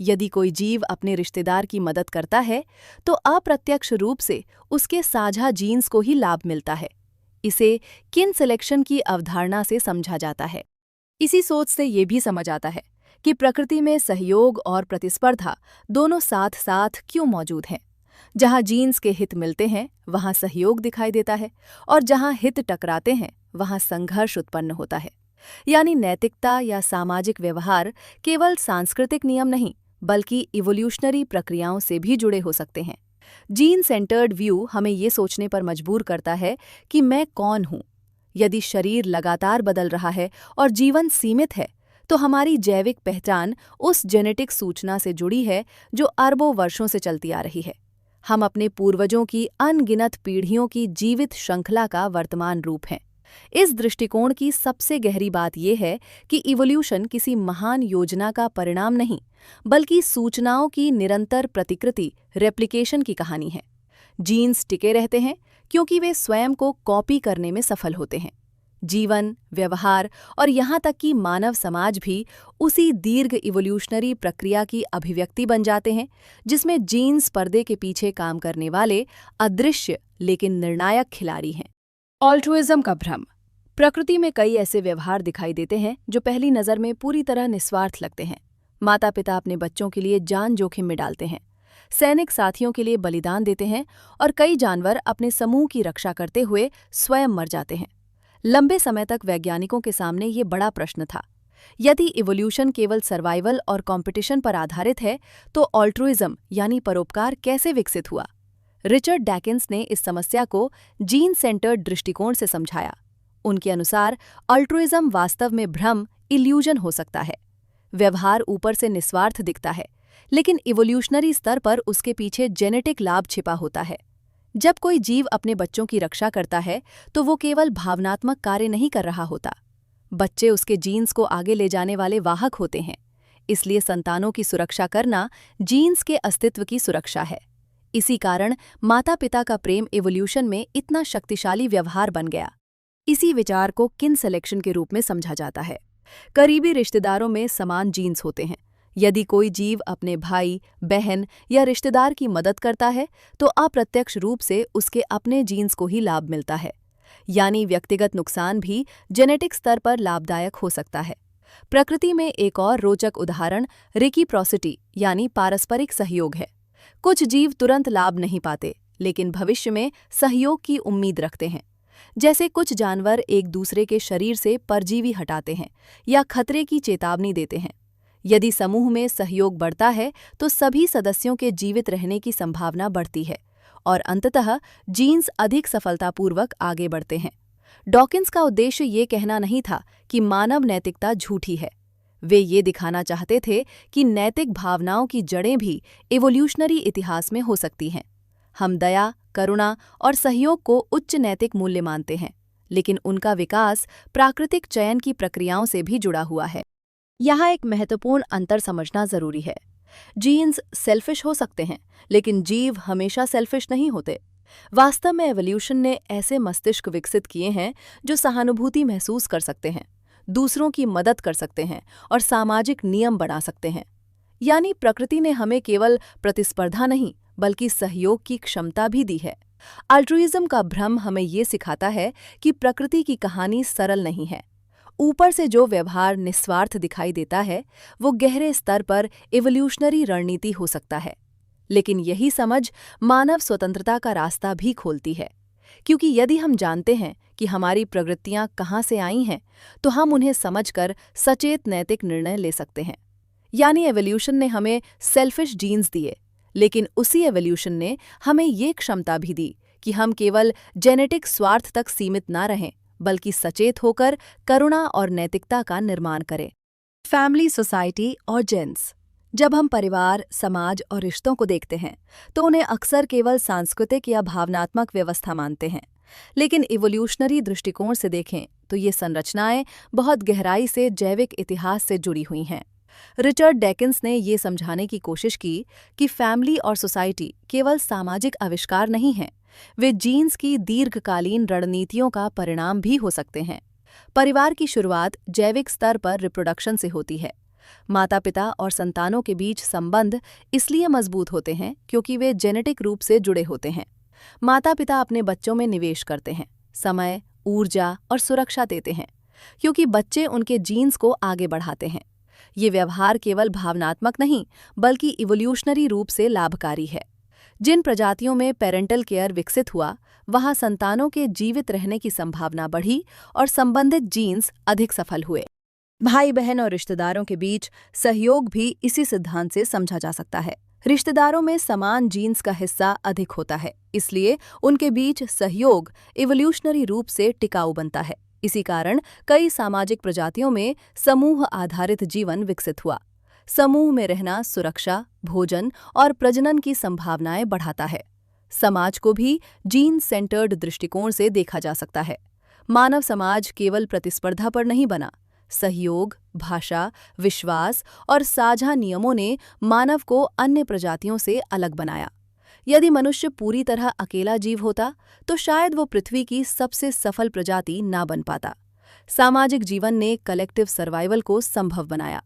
यदि कोई जीव अपने रिश्तेदार की मदद करता है, तो अप्रत्यक्ष रूप से उसके साझा जीन्स को ही लाभ मिलता है। इसे किन सिलेक्शन की अवधारणा से समझा जाता है। इसी सोच से ये भी समझ आता है कि प्रकृति में सहयोग और प्रतिस्पर्धा दोनों साथ साथ क्यों मौजूद हैं। जहाँ जीन्स के हित मिलते हैं, वहाँ सहयोग दिखाई देता है, और जहाँ हित टकराते हैं, वहाँ संघर्ष उत्पन्न होता है। यानी नैतिकता या सामाजिक व्यवहार केवल सांस्कृतिक नियम नहीं, बल्कि इवोल्यूशनरी प्रक्रियाओं से भी जुड़े हो सकते हैं। जीन सेंटर्ड व्यू हमें ये सोचने पर मजबूर करता है कि मैं कौन हूँ। यदि शरीर लगातार बदल रहा है और जीवन सीमित है, तो हमारी जैविक पहचान उस जेनेटिक सूचना से जुड़ी है जो अरबों वर्षों से चलती आ रही है। हम अपने पूर्वजों की अनगिनत पीढ़ियों की जीवित श्रृंखला का वर्तमान रूप हैं। इस दृष्टिकोण की सबसे गहरी बात यह है कि इवोल्यूशन किसी महान योजना का परिणाम नहीं, बल्कि सूचनाओं की निरंतर प्रतिकृति, रेप्लिकेशन की कहानी है। जीन्स टिके रहते हैं क्योंकि वे स्वयं को कॉपी करने में सफल होते हैं। जीवन, व्यवहार और यहाँ तक कि मानव समाज भी उसी दीर्घ इवोल्यूशनरी प्रक्रिया की अभिव्यक्ति बन जाते हैं, जिसमें जीन्स पर्दे के पीछे काम करने वाले अदृश्य लेकिन निर्णायक खिलाड़ी हैं। ऑल्ट्रुइज्म का भ्रम। प्रकृति में कई ऐसे व्यवहार दिखाई देते हैं जो पहली नज़र में पूरी तरह निस्वार्थ लगते हैं। माता पिता अपने बच्चों के लिए जान जोखिम में डालते हैं, सैनिक साथियों के लिए बलिदान देते हैं, और कई जानवर अपने समूह की रक्षा करते हुए स्वयं मर जाते हैं। लंबे समय तक वैज्ञानिकों के सामने ये बड़ा प्रश्न था, यदि इवोल्यूशन केवल सर्वाइवल और कंपटीशन पर आधारित है, तो ऑल्ट्रुइज्म यानी परोपकार कैसे विकसित हुआ? रिचर्ड डैकिन्स ने इस समस्या को जीन सेंटर्ड दृष्टिकोण से समझाया। उनके अनुसार अल्ट्रुइज्म वास्तव में भ्रम, इल्यूजन हो सकता है। व्यवहार ऊपर से निस्वार्थ दिखता है, लेकिन इवोल्यूशनरी स्तर पर उसके पीछे जेनेटिक लाभ छिपा होता है। जब कोई जीव अपने बच्चों की रक्षा करता है तो वो केवल भावनात्मक कार्य नहीं कर रहा होता। बच्चे उसके जीन्स को आगे ले जाने वाले वाहक होते हैं। इसलिए संतानों की सुरक्षा करना जीन्स के अस्तित्व की सुरक्षा है। इसी कारण माता पिता का प्रेम इवोल्यूशन में इतना शक्तिशाली व्यवहार बन गया। इसी विचार को किन सिलेक्शन के रूप में समझा जाता है। करीबी रिश्तेदारों में समान जीन्स होते हैं। यदि कोई जीव अपने भाई, बहन या रिश्तेदार की मदद करता है तो अप्रत्यक्ष रूप से उसके अपने जीन्स को ही लाभ मिलता है। यानी व्यक्तिगत नुकसान भी जेनेटिक स्तर पर लाभदायक हो सकता है। प्रकृति में एक और रोचक उदाहरण रेसिप्रोसिटी यानी पारस्परिक सहयोग है। कुछ जीव तुरंत लाभ नहीं पाते, लेकिन भविष्य में सहयोग की उम्मीद रखते हैं। जैसे कुछ जानवर एक दूसरे के शरीर से परजीवी हटाते हैं या खतरे की चेतावनी देते हैं। यदि समूह में सहयोग बढ़ता है तो सभी सदस्यों के जीवित रहने की संभावना बढ़ती है और अंततः जीन्स अधिक सफलतापूर्वक आगे बढ़ते हैं। डॉकिंस का उद्देश्य ये कहना नहीं था कि मानव नैतिकता झूठी है। वे ये दिखाना चाहते थे कि नैतिक भावनाओं की जड़ें भी इवोल्यूशनरी इतिहास में हो सकती हैं। हम दया, करुणा और सहयोग को उच्च नैतिक मूल्य मानते हैं, लेकिन उनका विकास प्राकृतिक चयन की प्रक्रियाओं से भी जुड़ा हुआ है। यहाँ एक महत्वपूर्ण अंतर समझना जरूरी है। जीन्स सेल्फिश हो सकते हैं, लेकिन जीव हमेशा सेल्फिश नहीं होते। वास्तव में एवोल्यूशन ने ऐसे मस्तिष्क विकसित किए हैं जो सहानुभूति महसूस कर सकते हैं, दूसरों की मदद कर सकते हैं और सामाजिक नियम बना सकते हैं। यानी प्रकृति ने हमें केवल प्रतिस्पर्धा नहीं बल्कि सहयोग की क्षमता भी दी है। अल्ट्रुइज्म का भ्रम हमें ये सिखाता है कि प्रकृति की कहानी सरल नहीं है। ऊपर से जो व्यवहार निस्वार्थ दिखाई देता है वो गहरे स्तर पर इवोल्यूशनरी रणनीति हो सकता है। लेकिन यही समझ मानव स्वतंत्रता का रास्ता भी खोलती है, क्योंकि यदि हम जानते हैं कि हमारी प्रवृत्तियां कहाँ से आई हैं तो हम उन्हें समझकर सचेत नैतिक निर्णय ले सकते हैं। यानी एवोल्यूशन ने हमें सेल्फिश जीन्स दिए, लेकिन उसी एवोल्यूशन ने हमें ये क्षमता भी दी कि हम केवल जेनेटिक स्वार्थ तक सीमित ना रहें, बल्कि सचेत होकर करुणा और नैतिकता का निर्माण करें। फैमिली, सोसाइटी और जेन्स। जब हम परिवार, समाज और रिश्तों को देखते हैं तो उन्हें अक्सर केवल सांस्कृतिक या भावनात्मक व्यवस्था मानते हैं। लेकिन इवोल्यूशनरी दृष्टिकोण से देखें तो ये संरचनाएं बहुत गहराई से जैविक इतिहास से जुड़ी हुई हैं। रिचर्ड डॉकिंस ने ये समझाने की कोशिश की कि फैमिली और सोसाइटी केवल सामाजिक आविष्कार नहीं हैं, वे जीन्स की दीर्घकालीन रणनीतियों का परिणाम भी हो सकते हैं। परिवार की शुरुआत जैविक स्तर पर रिप्रोडक्शन से होती है। माता पिता और संतानों के बीच संबंध इसलिए मजबूत होते हैं क्योंकि वे जेनेटिक रूप से जुड़े होते हैं। माता पिता अपने बच्चों में निवेश करते हैं, समय, ऊर्जा और सुरक्षा देते हैं, क्योंकि बच्चे उनके जीन्स को आगे बढ़ाते हैं। ये व्यवहार केवल भावनात्मक नहीं बल्कि इवोल्यूशनरी रूप से लाभकारी है। जिन प्रजातियों में पेरेंटल केयर विकसित हुआ वहां संतानों के जीवित रहने की संभावना बढ़ी और संबंधित जीन्स अधिक सफल हुए। भाई बहन और रिश्तेदारों के बीच सहयोग भी इसी सिद्धांत से समझा जा सकता है। रिश्तेदारों में समान जीन्स का हिस्सा अधिक होता है, इसलिए उनके बीच सहयोग इवोल्यूशनरी रूप से टिकाऊ बनता है। इसी कारण कई सामाजिक प्रजातियों में समूह आधारित जीवन विकसित हुआ। समूह में रहना सुरक्षा, भोजन और प्रजनन की संभावनाएं बढ़ाता है। समाज को भी जीन सेंटर्ड दृष्टिकोण से देखा जा सकता है। मानव समाज केवल प्रतिस्पर्धा पर नहीं बना। सहयोग, भाषा, विश्वास और साझा नियमों ने मानव को अन्य प्रजातियों से अलग बनाया। यदि मनुष्य पूरी तरह अकेला जीव होता तो शायद वो पृथ्वी की सबसे सफल प्रजाति ना बन पाता। सामाजिक जीवन ने कलेक्टिव सर्वाइवल को संभव बनाया।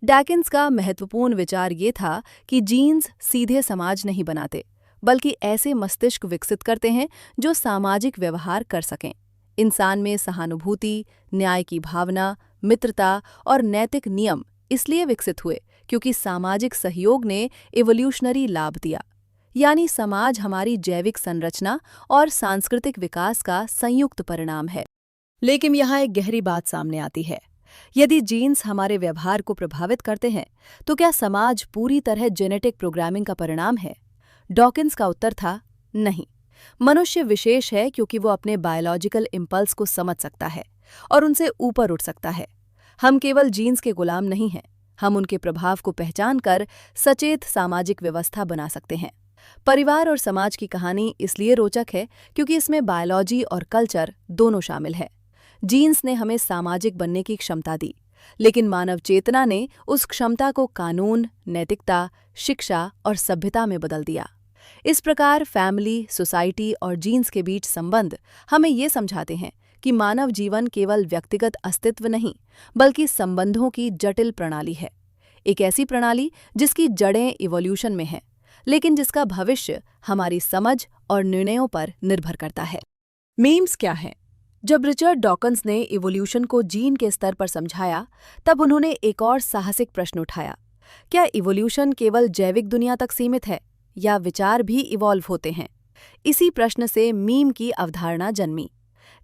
डॉकिंस का महत्वपूर्ण विचार ये था कि जीन्स सीधे समाज नहीं बनाते, बल्कि ऐसे मस्तिष्क विकसित करते हैं जो सामाजिक व्यवहार कर सकें। इंसान में सहानुभूति, न्याय की भावना, मित्रता और नैतिक नियम इसलिए विकसित हुए क्योंकि सामाजिक सहयोग ने इवोल्यूशनरी लाभ दिया। यानी समाज हमारी जैविक संरचना और सांस्कृतिक विकास का संयुक्त परिणाम है। लेकिन यहाँ एक गहरी बात सामने आती है। यदि जीन्स हमारे व्यवहार को प्रभावित करते हैं तो क्या समाज पूरी तरह जेनेटिक प्रोग्रामिंग का परिणाम है? डॉकिंस का उत्तर था नहीं। मनुष्य विशेष है क्योंकि वो अपने बायोलॉजिकल इम्पल्स को समझ सकता है और उनसे ऊपर उठ सकता है। हम केवल जीन्स के गुलाम नहीं हैं, हम उनके प्रभाव को पहचान कर सचेत सामाजिक व्यवस्था बना सकते हैं। परिवार और समाज की कहानी इसलिए रोचक है क्योंकि इसमें बायोलॉजी और कल्चर दोनों शामिल है। जीन्स ने हमें सामाजिक बनने की क्षमता दी, लेकिन मानव चेतना ने उस क्षमता को कानून, नैतिकता, शिक्षा और सभ्यता में बदल दिया। इस प्रकार फैमिली, सोसाइटी और जीन्स के बीच संबंध हमें ये समझाते हैं कि मानव जीवन केवल व्यक्तिगत अस्तित्व नहीं, बल्कि संबंधों की जटिल प्रणाली है। एक ऐसी प्रणाली जिसकी जड़ें इवोल्यूशन में हैं, लेकिन जिसका भविष्य हमारी समझ और निर्णयों पर निर्भर करता है। मीम्स क्या हैं? जब रिचर्ड डॉकिंस ने इवोल्यूशन को जीन के स्तर पर समझाया, तब उन्होंने एक और साहसिक प्रश्न उठाया। क्या इवोल्यूशन केवल जैविक दुनिया तक सीमित है या विचार भी इवॉल्व होते हैं? इसी प्रश्न से मीम की अवधारणा जन्मी।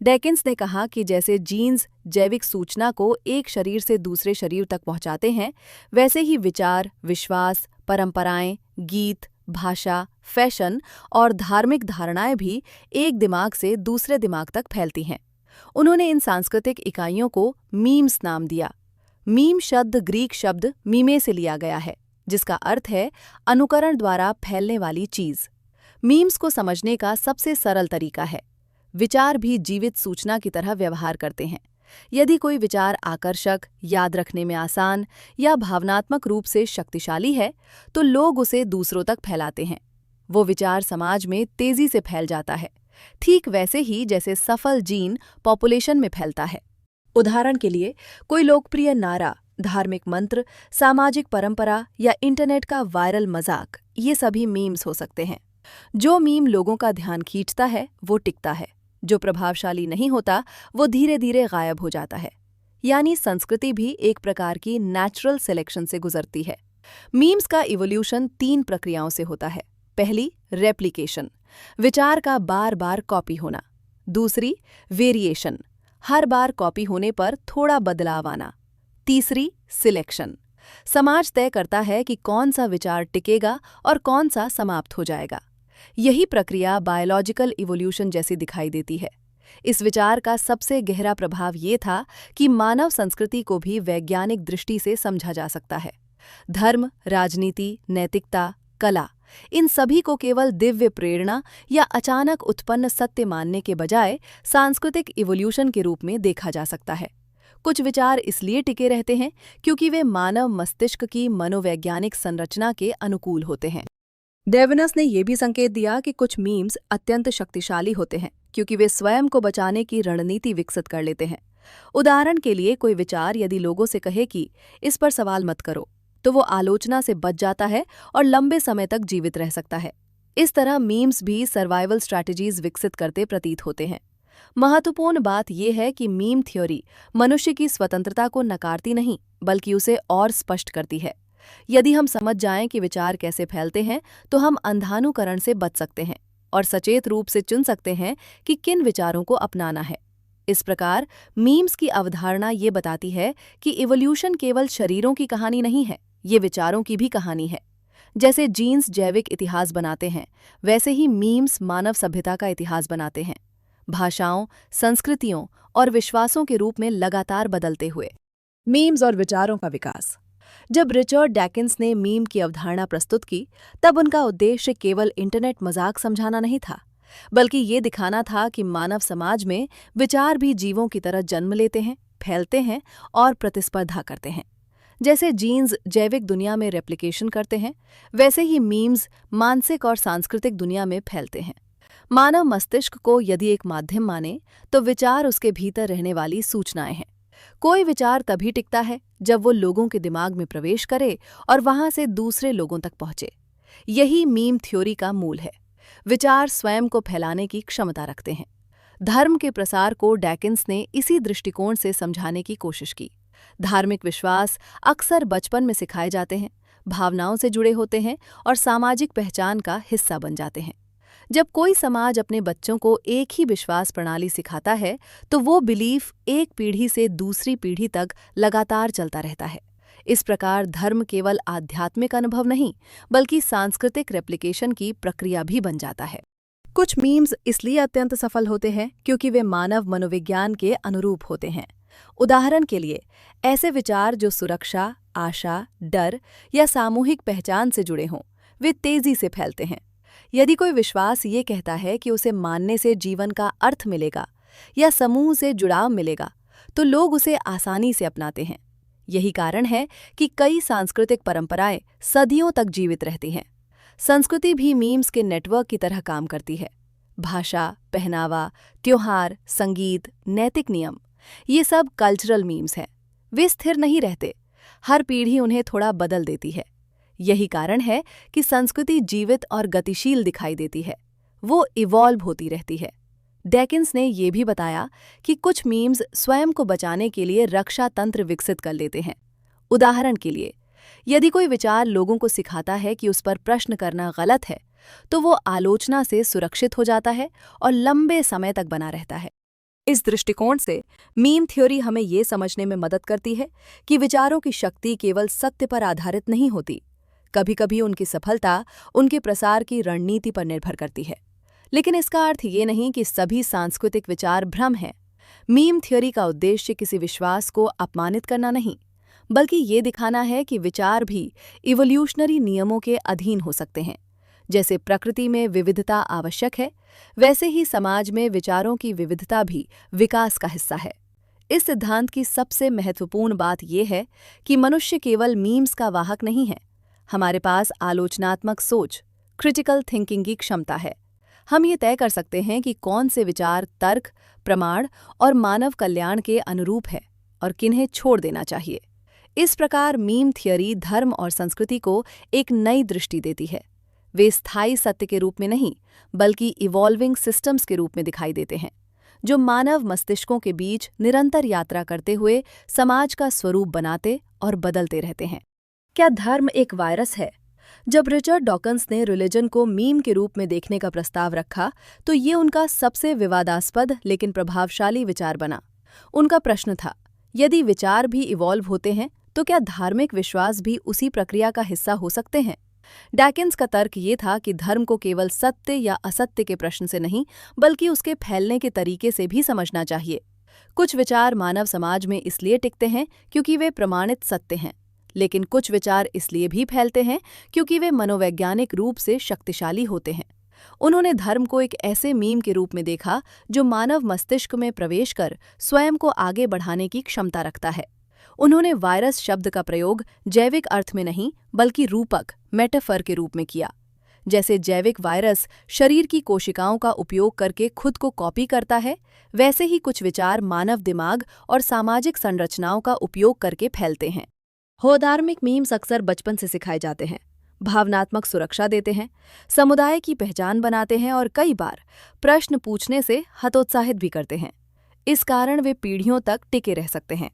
डॉकिंस ने कहा कि जैसे जीन्स जैविक सूचना को एक शरीर से दूसरे शरीर तक पहुंचाते हैं, वैसे ही विचार, विश्वास, परंपराएं, गीत, भाषा, फैशन और धार्मिक धारणाएं भी एक दिमाग से दूसरे दिमाग तक फैलती हैं। उन्होंने इन सांस्कृतिक इकाइयों को मीम्स नाम दिया। मीम शब्द ग्रीक शब्द मीमे से लिया गया है, जिसका अर्थ है अनुकरण द्वारा फैलने वाली चीज। मीम्स को समझने का सबसे सरल तरीका है, विचार भी जीवित सूचना की तरह व्यवहार करते हैं। यदि कोई विचार आकर्षक, याद रखने में आसान या भावनात्मक रूप से शक्तिशाली है, तो लोग उसे दूसरों तक फैलाते हैं। वो विचार समाज में तेजी से फैल जाता है, ठीक वैसे ही जैसे सफल जीन पॉपुलेशन में फैलता है। उदाहरण के लिए, कोई लोकप्रिय नारा, धार्मिक मंत्र, सामाजिक परंपरा या इंटरनेट का वायरल मजाक, ये सभी मीम्स हो सकते हैं। जो मीम लोगों का ध्यान खींचता है, वो टिकता है। जो प्रभावशाली नहीं होता, वो धीरे धीरे गायब हो जाता है। यानी संस्कृति भी एक प्रकार की नेचुरल सिलेक्शन से गुजरती है। मीम्स का इवोल्यूशन 3 प्रक्रियाओं से होता है। पहली, रेप्लिकेशन, विचार का बार बार कॉपी होना। दूसरी, वेरिएशन, हर बार कॉपी होने पर थोड़ा बदलाव आना। तीसरी, सिलेक्शन, समाज तय करता है कि कौन सा विचार टिकेगा और कौन सा समाप्त हो जाएगा। यही प्रक्रिया बायोलॉजिकल इवोल्यूशन जैसी दिखाई देती है। इस विचार का सबसे गहरा प्रभाव ये था कि मानव संस्कृति को भी वैज्ञानिक दृष्टि से समझा जा सकता है। धर्म, राजनीति, नैतिकता, कला, इन सभी को केवल दिव्य प्रेरणा या अचानक उत्पन्न सत्य मानने के बजाय सांस्कृतिक इवोल्यूशन के रूप में देखा जा सकता है। कुछ विचार इसलिए टिके रहते हैं क्योंकि वे मानव मस्तिष्क की मनोवैज्ञानिक संरचना के अनुकूल होते हैं। डेवनस ने यह भी संकेत दिया कि कुछ मीम्स अत्यंत शक्तिशाली होते हैं क्योंकि वे स्वयं को बचाने की रणनीति विकसित कर लेते हैं। उदाहरण के लिए, कोई विचार यदि लोगों से कहे कि इस पर सवाल मत करो, तो वो आलोचना से बच जाता है और लंबे समय तक जीवित रह सकता है। इस तरह मीम्स भी सर्वाइवल स्ट्रैटेजीज विकसित करते प्रतीत होते हैं। महत्वपूर्ण बात यह है कि मीम थ्योरी मनुष्य की स्वतंत्रता को नकारती नहीं, बल्कि उसे और स्पष्ट करती है। यदि हम समझ जाएं कि विचार कैसे फैलते हैं, तो हम अंधानुकरण से बच सकते हैं और सचेत रूप से चुन सकते हैं कि किन विचारों को अपनाना है। इस प्रकार मीम्स की अवधारणा ये बताती है कि इवोल्यूशन केवल शरीरों की कहानी नहीं है, ये विचारों की भी कहानी है। जैसे जीन्स जैविक इतिहास बनाते हैं, वैसे ही मीम्स मानव सभ्यता का इतिहास बनाते हैं, भाषाओं, संस्कृतियों और विश्वासों के रूप में लगातार बदलते हुए। मीम्स और विचारों का विकास। जब रिचर्ड डॉकिंस ने मीम की अवधारणा प्रस्तुत की, तब उनका उद्देश्य केवल इंटरनेट मजाक समझाना नहीं था, बल्कि ये दिखाना था कि मानव समाज में विचार भी जीवों की तरह जन्म लेते हैं, फैलते हैं और प्रतिस्पर्धा करते हैं। जैसे जीन्स जैविक दुनिया में रेप्लिकेशन करते हैं, वैसे ही मीम्स मानसिक और सांस्कृतिक दुनिया में फैलते हैं। मानव मस्तिष्क को यदि एक माध्यम माने, तो विचार उसके भीतर रहने वाली सूचनाएं हैं। कोई विचार तभी टिकता है जब वो लोगों के दिमाग में प्रवेश करे और वहां से दूसरे लोगों तक पहुंचे। यही मीम थ्योरी का मूल है। विचार स्वयं को फैलाने की क्षमता रखते हैं। धर्म के प्रसार को डॉकिंस ने इसी दृष्टिकोण से समझाने की कोशिश की। धार्मिक विश्वास अक्सर बचपन में सिखाए जाते हैं, भावनाओं से जुड़े होते हैं और सामाजिक पहचान का हिस्सा बन जाते हैं। जब कोई समाज अपने बच्चों को एक ही विश्वास प्रणाली सिखाता है, तो वो बिलीफ एक पीढ़ी से दूसरी पीढ़ी तक लगातार चलता रहता है। इस प्रकार धर्म केवल आध्यात्मिक अनुभव नहीं, बल्कि सांस्कृतिक रेप्लिकेशन की प्रक्रिया भी बन जाता है। कुछ मीम्स इसलिए अत्यंत सफल होते हैं क्योंकि वे मानव मनोविज्ञान के अनुरूप होते हैं। उदाहरण के लिए, ऐसे विचार जो सुरक्षा, आशा, डर या सामूहिक पहचान से जुड़े हों, वे तेजी से फैलते हैं। यदि कोई विश्वास ये कहता है कि उसे मानने से जीवन का अर्थ मिलेगा या समूह से जुड़ाव मिलेगा, तो लोग उसे आसानी से अपनाते हैं। यही कारण है कि कई सांस्कृतिक परंपराएं सदियों तक जीवित रहती हैं। संस्कृति भी मीम्स के नेटवर्क की तरह काम करती है। भाषा, पहनावा, त्योहार, संगीत, नैतिक नियम, ये सब कल्चरल मीम्स हैं। वे स्थिर नहीं रहते, हर पीढ़ी उन्हें थोड़ा बदल देती है। यही कारण है कि संस्कृति जीवित और गतिशील दिखाई देती है, वो इवॉल्व होती रहती है। डैकिन्स ने यह भी बताया कि कुछ मीम्स स्वयं को बचाने के लिए रक्षा तंत्र विकसित कर लेते हैं। उदाहरण के लिए, यदि कोई विचार लोगों को सिखाता है कि उस पर प्रश्न करना गलत है, तो वो आलोचना से सुरक्षित हो जाता है और लंबे समय तक बना रहता है। इस दृष्टिकोण से मीम थ्योरी हमें ये समझने में मदद करती है कि विचारों की शक्ति केवल सत्य पर आधारित नहीं होती। कभी-कभी उनकी सफलता उनके प्रसार की रणनीति पर निर्भर करती है। लेकिन इसका अर्थ ये नहीं कि सभी सांस्कृतिक विचार भ्रम हैं। मीम थ्योरी का उद्देश्य किसी विश्वास को अपमानित करना नहीं, बल्कि ये दिखाना है कि विचार भी इवोल्यूशनरी नियमों के अधीन हो सकते हैं। जैसे प्रकृति में विविधता आवश्यक है, वैसे ही समाज में विचारों की विविधता भी विकास का हिस्सा है। इस सिद्धांत की सबसे महत्वपूर्ण बात यह है कि मनुष्य केवल मीम्स का वाहक नहीं है। हमारे पास आलोचनात्मक सोच, क्रिटिकल थिंकिंग की क्षमता है। हम ये तय कर सकते हैं कि कौन से विचार तर्क, प्रमाण और मानव कल्याण के अनुरूप है और किन्हें छोड़ देना चाहिए। इस प्रकार मीम थियरी धर्म और संस्कृति को एक नई दृष्टि देती है। वे स्थायी सत्य के रूप में नहीं, बल्कि इवॉल्विंग सिस्टम्स के रूप में दिखाई देते हैं, जो मानव मस्तिष्कों के बीच निरंतर यात्रा करते हुए समाज का स्वरूप बनाते और बदलते रहते हैं। क्या धर्म एक वायरस है? जब रिचर्ड डॉकिन्स ने रिलीजन को मीम के रूप में देखने का प्रस्ताव रखा, तो ये उनका सबसे विवादास्पद लेकिन प्रभावशाली विचार बना। उनका प्रश्न था, यदि विचार भी इवॉल्व होते हैं, तो क्या धार्मिक विश्वास भी उसी प्रक्रिया का हिस्सा हो सकते हैं? डैकिन्स का तर्क ये था कि धर्म को केवल सत्य या असत्य के प्रश्न से नहीं, बल्कि उसके फैलने के तरीके से भी समझना चाहिए। कुछ विचार मानव समाज में इसलिए टिकते हैं क्योंकि वे प्रमाणित सत्य हैं, लेकिन कुछ विचार इसलिए भी फैलते हैं क्योंकि वे मनोवैज्ञानिक रूप से शक्तिशाली होते हैं। उन्होंने धर्म को एक ऐसे मीम के रूप में देखा जो मानव मस्तिष्क में प्रवेश कर स्वयं को आगे बढ़ाने की क्षमता रखता है। उन्होंने वायरस शब्द का प्रयोग जैविक अर्थ में नहीं, बल्कि रूपक, मेटाफर के रूप में किया। जैसे जैविक वायरस शरीर की कोशिकाओं का उपयोग करके खुद को कॉपी करता है, वैसे ही कुछ विचार मानव दिमाग और सामाजिक संरचनाओं का उपयोग करके फैलते हैं। धार्मिक मीम्स अक्सर बचपन से सिखाए जाते हैं, भावनात्मक सुरक्षा देते हैं, समुदाय की पहचान बनाते हैं और कई बार प्रश्न पूछने से हतोत्साहित भी करते हैं। इस कारण वे पीढ़ियों तक टिके रह सकते हैं।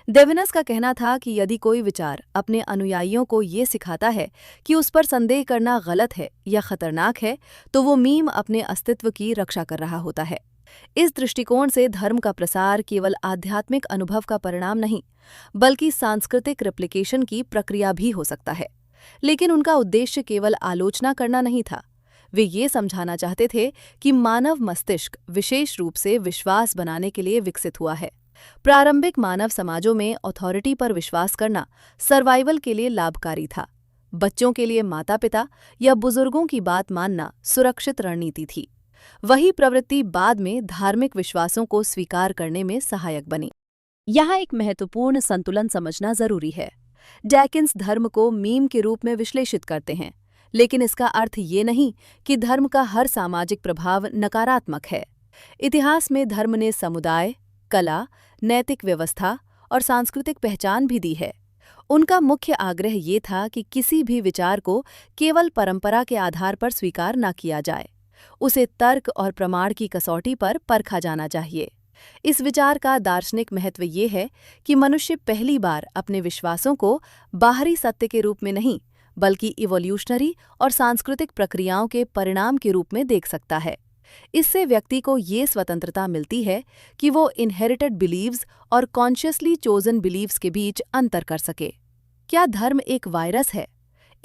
डेविनस का कहना था कि यदि कोई विचार अपने अनुयायियों को ये सिखाता है कि उस पर संदेह करना गलत है या खतरनाक है, तो वो मीम अपने अस्तित्व की रक्षा कर रहा होता है। इस दृष्टिकोण से धर्म का प्रसार केवल आध्यात्मिक अनुभव का परिणाम नहीं, बल्कि सांस्कृतिक रेप्लिकेशन की प्रक्रिया भी हो सकता है। लेकिन उनका उद्देश्य केवल आलोचना करना नहीं था। वे ये समझाना चाहते थे कि मानव मस्तिष्क विशेष रूप से विश्वास बनाने के लिए विकसित हुआ है। प्रारंभिक मानव समाजों में अथॉरिटी पर विश्वास करना सर्वाइवल के लिए लाभकारी था। बच्चों के लिए माता-पिता या बुजुर्गों की बात मानना सुरक्षित रणनीति थी। वही प्रवृत्ति बाद में धार्मिक विश्वासों को स्वीकार करने में सहायक बनी। यहाँ एक महत्वपूर्ण संतुलन समझना जरूरी है। डैकिन्स धर्म को मीम के रूप में विश्लेषित करते हैं, लेकिन इसका अर्थ ये नहीं कि धर्म का हर सामाजिक प्रभाव नकारात्मक है। इतिहास में धर्म ने समुदाय, कला, नैतिक व्यवस्था और सांस्कृतिक पहचान भी दी है। उनका मुख्य आग्रह ये था कि किसी भी विचार को केवल परंपरा के आधार पर स्वीकार न किया जाए, उसे तर्क और प्रमाण की कसौटी पर परखा जाना चाहिए। इस विचार का दार्शनिक महत्व ये है कि मनुष्य पहली बार अपने विश्वासों को बाहरी सत्य के रूप में नहीं, बल्कि इवोल्यूशनरी और सांस्कृतिक प्रक्रियाओं के परिणाम के रूप में देख सकता है। इससे व्यक्ति को ये स्वतंत्रता मिलती है कि वो इनहेरिटेड बिलीव्स और कॉन्शियसली चोजन बिलीव्स के बीच अंतर कर सके। क्या धर्म एक वायरस है?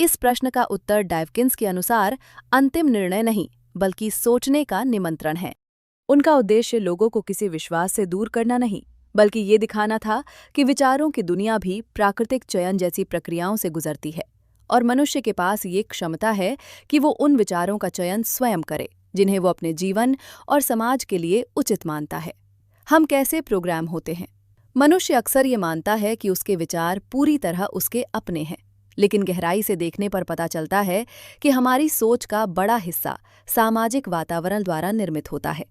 इस प्रश्न का उत्तर डैकिन्स के अनुसार अंतिम निर्णय नहीं, बल्कि सोचने का निमंत्रण है। उनका उद्देश्य लोगों को किसी विश्वास से दूर करना नहीं, बल्कि ये दिखाना था कि विचारों की दुनिया भी प्राकृतिक चयन जैसी प्रक्रियाओं से गुजरती है और मनुष्य के पास ये क्षमता है कि वो उन विचारों का चयन स्वयं करे जिन्हें वो अपने जीवन और समाज के लिए उचित मानता है। हम कैसे प्रोग्राम होते हैं? मनुष्य अक्सर ये मानता है कि उसके विचार पूरी तरह उसके अपने हैं, लेकिन गहराई से देखने पर पता चलता है कि हमारी सोच का बड़ा हिस्सा सामाजिक वातावरण द्वारा निर्मित होता है।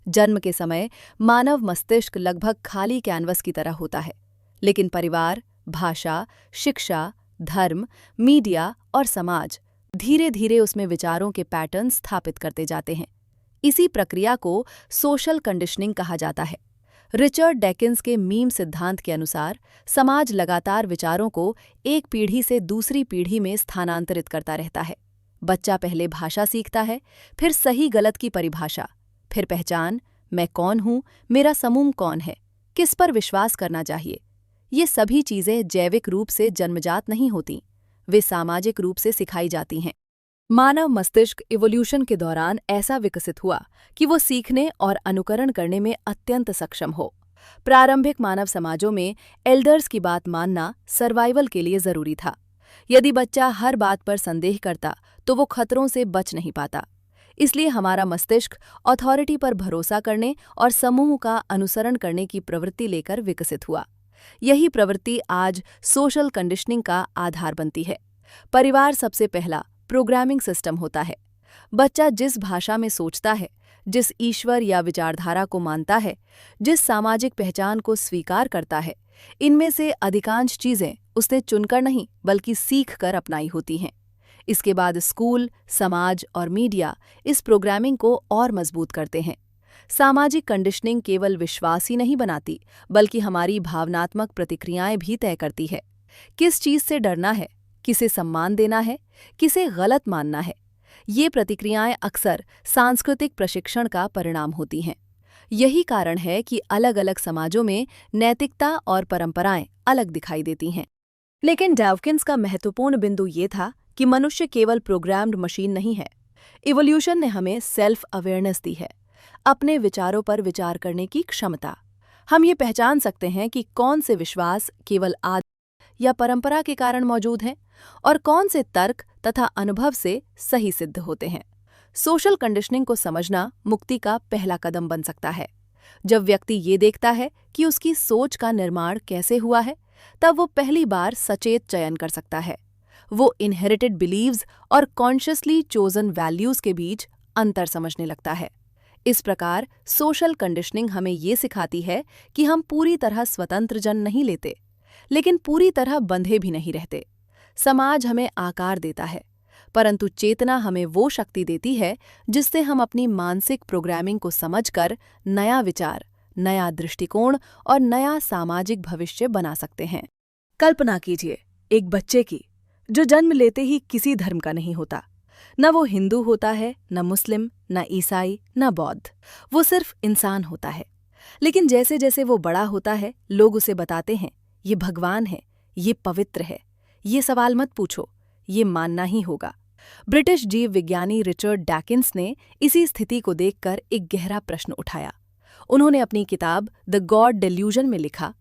जन्म के समय मानव मस्तिष्क लगभग खाली कैनवस की तरह होता है, लेकिन परिवार, भाषा, शिक्षा, धर्म, मीडिया और समाज धीरे धीरे उसमें विचारों के पैटर्न स्थापित करते जाते हैं। इसी प्रक्रिया को सोशल कंडीशनिंग कहा जाता है। रिचर्ड डैकिंस के मीम सिद्धांत के अनुसार समाज लगातार विचारों को एक पीढ़ी से दूसरी पीढ़ी में स्थानांतरित करता रहता है। बच्चा पहले भाषा सीखता है, फिर सही गलत की परिभाषा, फिर पहचान, मैं कौन हूँ, मेरा समूह कौन है, किस पर विश्वास करना चाहिए। ये सभी चीज़ें जैविक रूप से जन्मजात नहीं होती, वे सामाजिक रूप से सिखाई जाती हैं। मानव मस्तिष्क इवोल्यूशन के दौरान ऐसा विकसित हुआ कि वो सीखने और अनुकरण करने में अत्यंत सक्षम हो। प्रारंभिक मानव समाजों में एल्डर्स की बात मानना सर्वाइवल के लिए जरूरी था। यदि बच्चा हर बात पर संदेह करता तो वो खतरों से बच नहीं पाता। इसलिए हमारा मस्तिष्क अथॉरिटी पर भरोसा करने और समूह का अनुसरण करने की प्रवृत्ति लेकर विकसित हुआ। यही प्रवृत्ति आज सोशल कंडीशनिंग का आधार बनती है। परिवार सबसे पहला प्रोग्रामिंग सिस्टम होता है। बच्चा जिस भाषा में सोचता है, जिस ईश्वर या विचारधारा को मानता है, जिस सामाजिक पहचान को स्वीकार करता है, इनमें से अधिकांश चीजें उसने चुनकर नहीं बल्कि सीख कर अपनाई होती हैं। इसके बाद स्कूल, समाज और मीडिया इस प्रोग्रामिंग को और मजबूत करते हैं। सामाजिक कंडीशनिंग केवल विश्वास ही नहीं बनाती, बल्कि हमारी भावनात्मक प्रतिक्रियाएं भी तय करती है। किस चीज से डरना है, किसे सम्मान देना है, किसे गलत मानना है, ये प्रतिक्रियाएं अक्सर सांस्कृतिक प्रशिक्षण का परिणाम होती हैं। यही कारण है कि अलग अलग समाजों में नैतिकता और परंपराएं अलग दिखाई देती हैं। लेकिन डैवकिन्स का महत्वपूर्ण बिंदु ये था कि मनुष्य केवल प्रोग्राम्ड मशीन नहीं है। इवोल्यूशन ने हमें सेल्फ अवेयरनेस दी है, अपने विचारों पर विचार करने की क्षमता। हम ये पहचान सकते हैं कि कौन से विश्वास केवल आदत या परंपरा के कारण मौजूद हैं और कौन से तर्क तथा अनुभव से सही सिद्ध होते हैं। सोशल कंडीशनिंग को समझना मुक्ति का पहला कदम बन सकता है। जब व्यक्ति ये देखता है कि उसकी सोच का निर्माण कैसे हुआ है, तब वो पहली बार सचेत चयन कर सकता है। वो इनहेरिटेड बिलीव्स और कॉन्शियसली चोजन वैल्यूज के बीच अंतर समझने लगता है। इस प्रकार सोशल कंडीशनिंग हमें ये सिखाती है कि हम पूरी तरह स्वतंत्र जन्म नहीं लेते, लेकिन पूरी तरह बंधे भी नहीं रहते। समाज हमें आकार देता है, परंतु चेतना हमें वो शक्ति देती है जिससे हम अपनी मानसिक प्रोग्रामिंग को समझकर नया विचार, नया दृष्टिकोण और नया सामाजिक भविष्य बना सकते हैं। कल्पना कीजिए एक बच्चे की जो जन्म लेते ही किसी धर्म का नहीं होता। न वो हिंदू होता है, न मुस्लिम, न ईसाई, न बौद्ध। वो सिर्फ इंसान होता है। लेकिन जैसे जैसे वो बड़ा होता है, लोग उसे बताते हैं, ये भगवान है, ये पवित्र है, ये सवाल मत पूछो, ये मानना ही होगा। ब्रिटिश जीव विज्ञानी रिचर्ड डैकिंस ने इसी स्थिति को देखकर एक गहरा प्रश्न उठाया। उन्होंने अपनी किताब द गॉड डेल्यूजन में लिखा,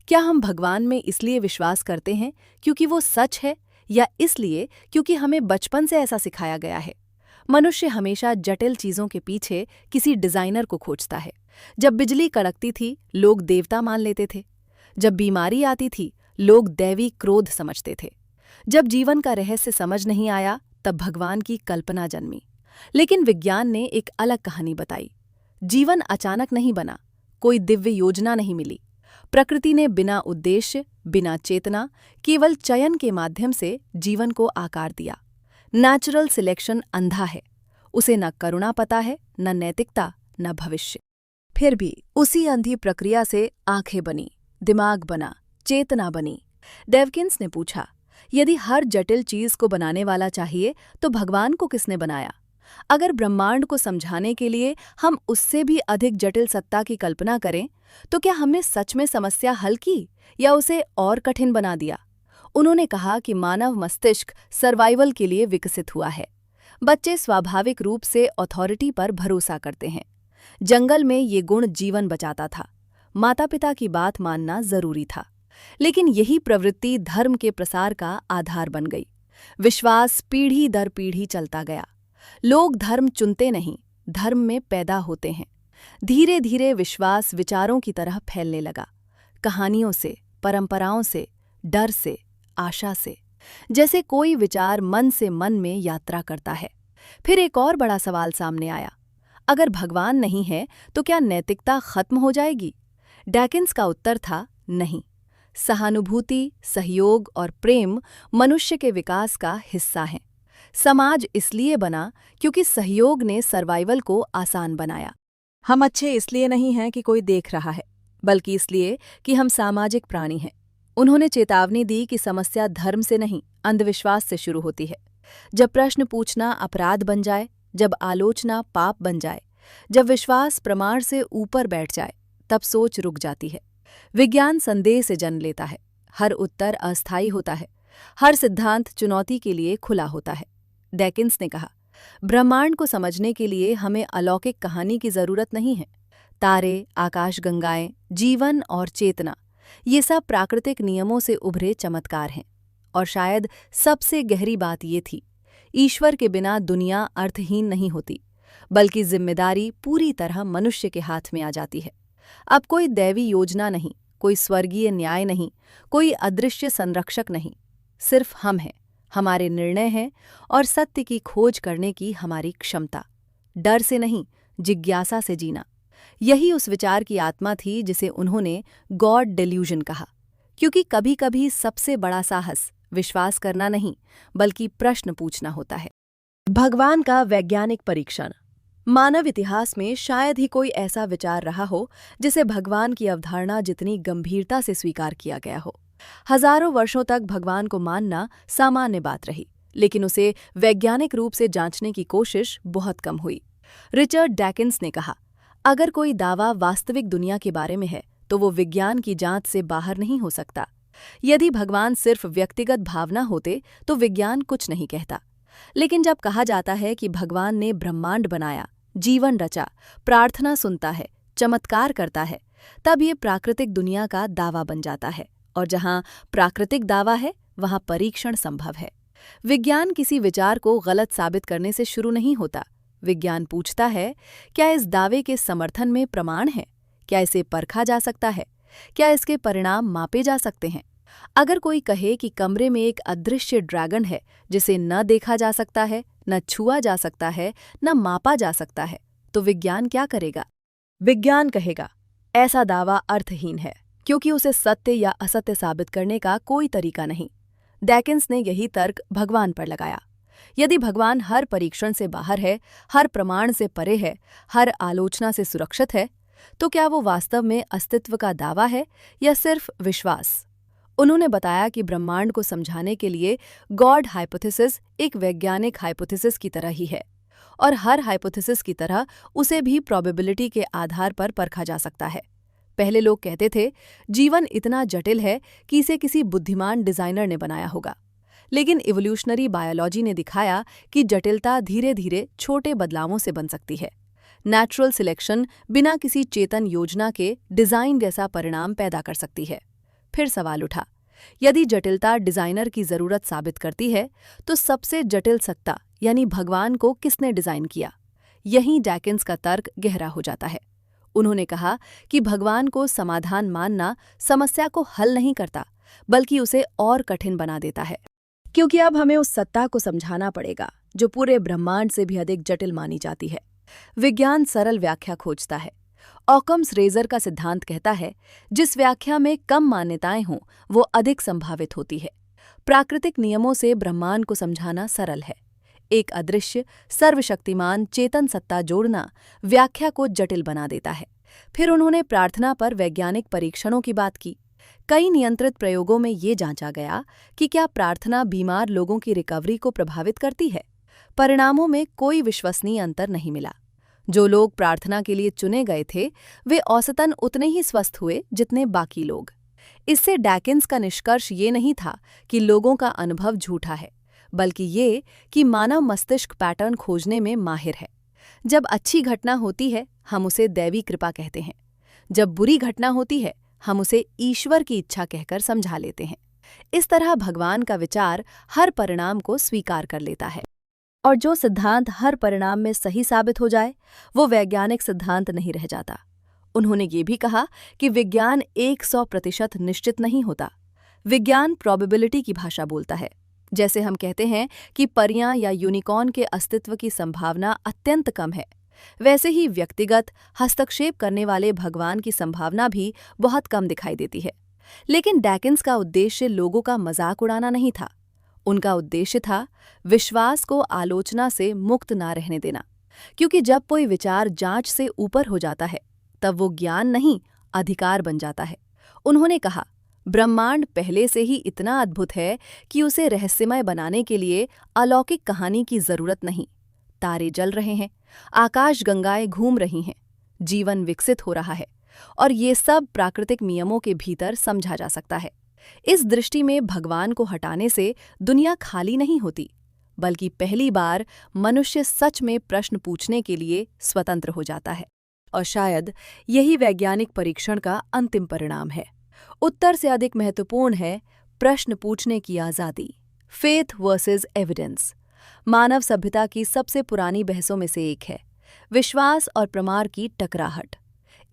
क्या हम भगवान में इसलिए विश्वास करते हैं क्योंकि वो सच है, या इसलिए क्योंकि हमें बचपन से ऐसा सिखाया गया है? मनुष्य हमेशा जटिल चीजों के पीछे किसी डिजाइनर को खोजता है। जब बिजली कड़कती थी, लोग देवता मान लेते थे। जब बीमारी आती थी, लोग दैवी क्रोध समझते थे। जब जीवन का रहस्य समझ नहीं आया, तब भगवान की कल्पना जन्मी। लेकिन विज्ञान ने एक अलग कहानी बताई। जीवन अचानक नहीं बना, कोई दिव्य योजना नहीं मिली। प्रकृति ने बिना उद्देश्य, बिना चेतना, केवल चयन के माध्यम से जीवन को आकार दिया। नेचुरल सिलेक्शन अंधा है, उसे न करुणा पता है, न नैतिकता, न भविष्य। फिर भी उसी अंधी प्रक्रिया से आंखें बनी, दिमाग बना, चेतना बनी। डैवकिन्स ने पूछा, यदि हर जटिल चीज को बनाने वाला चाहिए तो भगवान को किसने बनाया? अगर ब्रह्मांड को समझाने के लिए हम उससे भी अधिक जटिल सत्ता की कल्पना करें, तो क्या हमने सच में समस्या हल की या उसे और कठिन बना दिया? उन्होंने कहा कि मानव मस्तिष्क सर्वाइवल के लिए विकसित हुआ है। बच्चे स्वाभाविक रूप से अथॉरिटी पर भरोसा करते हैं। जंगल में ये गुण जीवन बचाता था। माता पिता की बात मानना जरूरी था। लेकिन यही प्रवृत्ति धर्म के प्रसार का आधार बन गई। विश्वास पीढ़ी दर पीढ़ी चलता गया। लोग धर्म चुनते नहीं, धर्म में पैदा होते हैं। धीरे धीरे विश्वास विचारों की तरह फैलने लगा, कहानियों से, परंपराओं से, डर से, आशा से। जैसे कोई विचार मन से मन में यात्रा करता है। फिर एक और बड़ा सवाल सामने आया, अगर भगवान नहीं है तो क्या नैतिकता खत्म हो जाएगी? डैकिन्स का उत्तर था नहीं। सहानुभूति, सहयोग और प्रेम मनुष्य के विकास का हिस्सा हैं। समाज इसलिए बना क्योंकि सहयोग ने सर्वाइवल को आसान बनाया। हम अच्छे इसलिए नहीं हैं कि कोई देख रहा है, बल्कि इसलिए कि हम सामाजिक प्राणी हैं। उन्होंने चेतावनी दी कि समस्या धर्म से नहीं, अंधविश्वास से शुरू होती है। जब प्रश्न पूछना अपराध बन जाए, जब आलोचना पाप बन जाए, जब विश्वास प्रमाण से ऊपर बैठ जाए, तब सोच रुक जाती है। विज्ञान संदेह से जन्म लेता है। हर उत्तर अस्थायी होता है। हर सिद्धांत चुनौती के लिए खुला होता है। डैकिन्स ने कहा, ब्रह्मांड को समझने के लिए हमें अलौकिक कहानी की जरूरत नहीं है। तारे, आकाशगंगाएं, जीवन और चेतना, ये सब प्राकृतिक नियमों से उभरे चमत्कार हैं। और शायद सबसे गहरी बात ये थी, ईश्वर के बिना दुनिया अर्थहीन नहीं होती, बल्कि जिम्मेदारी पूरी तरह मनुष्य के हाथ में आ जाती है। अब कोई दैवी योजना नहीं, कोई स्वर्गीय न्याय नहीं, कोई अदृश्य संरक्षक नहीं। सिर्फ हम हैं, हमारे निर्णय हैं और सत्य की खोज करने की हमारी क्षमता। डर से नहीं, जिज्ञासा से जीना, यही उस विचार की आत्मा थी जिसे उन्होंने गॉड डेल्यूजन कहा। क्योंकि कभी कभी सबसे बड़ा साहस विश्वास करना नहीं, बल्कि प्रश्न पूछना होता है। भगवान का वैज्ञानिक परीक्षण। मानव इतिहास में शायद ही कोई ऐसा विचार रहा हो जिसे भगवान की अवधारणा जितनी गंभीरता से स्वीकार किया गया हो। हजारों वर्षों तक भगवान को मानना सामान्य बात रही, लेकिन उसे वैज्ञानिक रूप से जांचने की कोशिश बहुत कम हुई। रिचर्ड डैकिन्स ने कहा, अगर कोई दावा वास्तविक दुनिया के बारे में है तो वो विज्ञान की जांच से बाहर नहीं हो सकता। यदि भगवान सिर्फ व्यक्तिगत भावना होते तो विज्ञान कुछ नहीं कहता। लेकिन जब कहा जाता है कि भगवान ने ब्रह्मांड बनाया, जीवन रचा, प्रार्थना सुनता है, चमत्कार करता है, तब ये प्राकृतिक दुनिया का दावा बन जाता है। और जहां प्राकृतिक दावा है, वहां परीक्षण संभव है। विज्ञान किसी विचार को गलत साबित करने से शुरू नहीं होता। विज्ञान पूछता है, क्या इस दावे के समर्थन में प्रमाण है? क्या इसे परखा जा सकता है? क्या इसके परिणाम मापे जा सकते हैं? अगर कोई कहे कि कमरे में एक अदृश्य ड्रैगन है जिसे न देखा जा सकता है, न छुआ जा सकता है, न मापा जा सकता है, तो विज्ञान क्या करेगा? विज्ञान कहेगा, ऐसा दावा अर्थहीन है, क्योंकि उसे सत्य या असत्य साबित करने का कोई तरीका नहीं। डैकिन्स ने यही तर्क भगवान पर लगाया। यदि भगवान हर परीक्षण से बाहर है, हर प्रमाण से परे है, हर आलोचना से सुरक्षित है, तो क्या वो वास्तव में अस्तित्व का दावा है या सिर्फ विश्वास? उन्होंने बताया कि ब्रह्मांड को समझाने के लिए गॉड हाइपोथेसिस एक वैज्ञानिक हाइपोथेसिस की तरह ही है, और हर हाइपोथेसिस की तरह उसे भी प्रोबेबिलिटी के आधार पर परखा जा सकता है। पहले लोग कहते थे, जीवन इतना जटिल है कि इसे किसी बुद्धिमान डिजाइनर ने बनाया होगा। लेकिन इवोल्यूशनरी बायोलॉजी ने दिखाया कि जटिलता धीरे धीरे छोटे बदलावों से बन सकती है। नेचुरल सिलेक्शन बिना किसी चेतन योजना के डिजाइन जैसा परिणाम पैदा कर सकती है। फिर सवाल उठा, यदि जटिलता डिजाइनर की जरूरत साबित करती है, तो सबसे जटिल सत्ता यानी भगवान को किसने डिजाइन किया? यहीं डैकिन्स का तर्क गहरा हो जाता है। उन्होंने कहा कि भगवान को समाधान मानना समस्या को हल नहीं करता, बल्कि उसे और कठिन बना देता है। क्योंकि अब हमें उस सत्ता को समझाना पड़ेगा जो पूरे ब्रह्मांड से भी अधिक जटिल मानी जाती है। विज्ञान सरल व्याख्या खोजता है। ऑकम्स रेजर का सिद्धांत कहता है, जिस व्याख्या में कम मान्यताएं हों वो अधिक संभावित होती है। प्राकृतिक नियमों से ब्रह्मांड को समझाना सरल है। एक अदृश्य सर्वशक्तिमान चेतन सत्ता जोड़ना व्याख्या को जटिल बना देता है। फिर उन्होंने प्रार्थना पर वैज्ञानिक परीक्षणों की बात की। कई नियंत्रित प्रयोगों में ये जांचा गया कि क्या प्रार्थना बीमार लोगों की रिकवरी को प्रभावित करती है। परिणामों में कोई विश्वसनीय अंतर नहीं मिला। जो लोग प्रार्थना के लिए चुने गए थे वे औसतन उतने ही स्वस्थ हुए जितने बाकी लोग। इससे डैकिन्स का निष्कर्ष ये नहीं था कि लोगों का अनुभव झूठा है, बल्कि ये कि मानव मस्तिष्क पैटर्न खोजने में माहिर है। जब अच्छी घटना होती है हम उसे दैवी कृपा कहते हैं, जब बुरी घटना होती है हम उसे ईश्वर की इच्छा कहकर समझा लेते हैं। इस तरह भगवान का विचार हर परिणाम को स्वीकार कर लेता है, और जो सिद्धांत हर परिणाम में सही साबित हो जाए वो वैज्ञानिक सिद्धांत नहीं रह जाता। उन्होंने ये भी कहा कि विज्ञान 100% निश्चित नहीं होता। विज्ञान प्रोबेबिलिटी की भाषा बोलता है। जैसे हम कहते हैं कि परियां या यूनिकॉर्न के अस्तित्व की संभावना अत्यंत कम है, वैसे ही व्यक्तिगत हस्तक्षेप करने वाले भगवान की संभावना भी बहुत कम दिखाई देती है। लेकिन डॉकिंस का उद्देश्य लोगों का मजाक उड़ाना नहीं था। उनका उद्देश्य था विश्वास को आलोचना से मुक्त ना रहने देना, क्योंकि जब कोई विचार जांच से ऊपर हो जाता है तब वो ज्ञान नहीं, अधिकार बन जाता है। उन्होंने कहा, ब्रह्मांड पहले से ही इतना अद्भुत है कि उसे रहस्यमय बनाने के लिए अलौकिक कहानी की जरूरत नहीं। तारे जल रहे हैं, आकाश गंगाएं घूम रही हैं, जीवन विकसित हो रहा है, और ये सब प्राकृतिक नियमों के भीतर समझा जा सकता है। इस दृष्टि में भगवान को हटाने से दुनिया खाली नहीं होती, बल्कि पहली बार मनुष्य सच में प्रश्न पूछने के लिए स्वतंत्र हो जाता है। और शायद यही वैज्ञानिक परीक्षण का अंतिम परिणाम है। उत्तर से अधिक महत्वपूर्ण है प्रश्न पूछने की आज़ादी। फेथ वर्सेस एविडेंस मानव सभ्यता की सबसे पुरानी बहसों में से एक है। विश्वास और प्रमाण की टकराहट।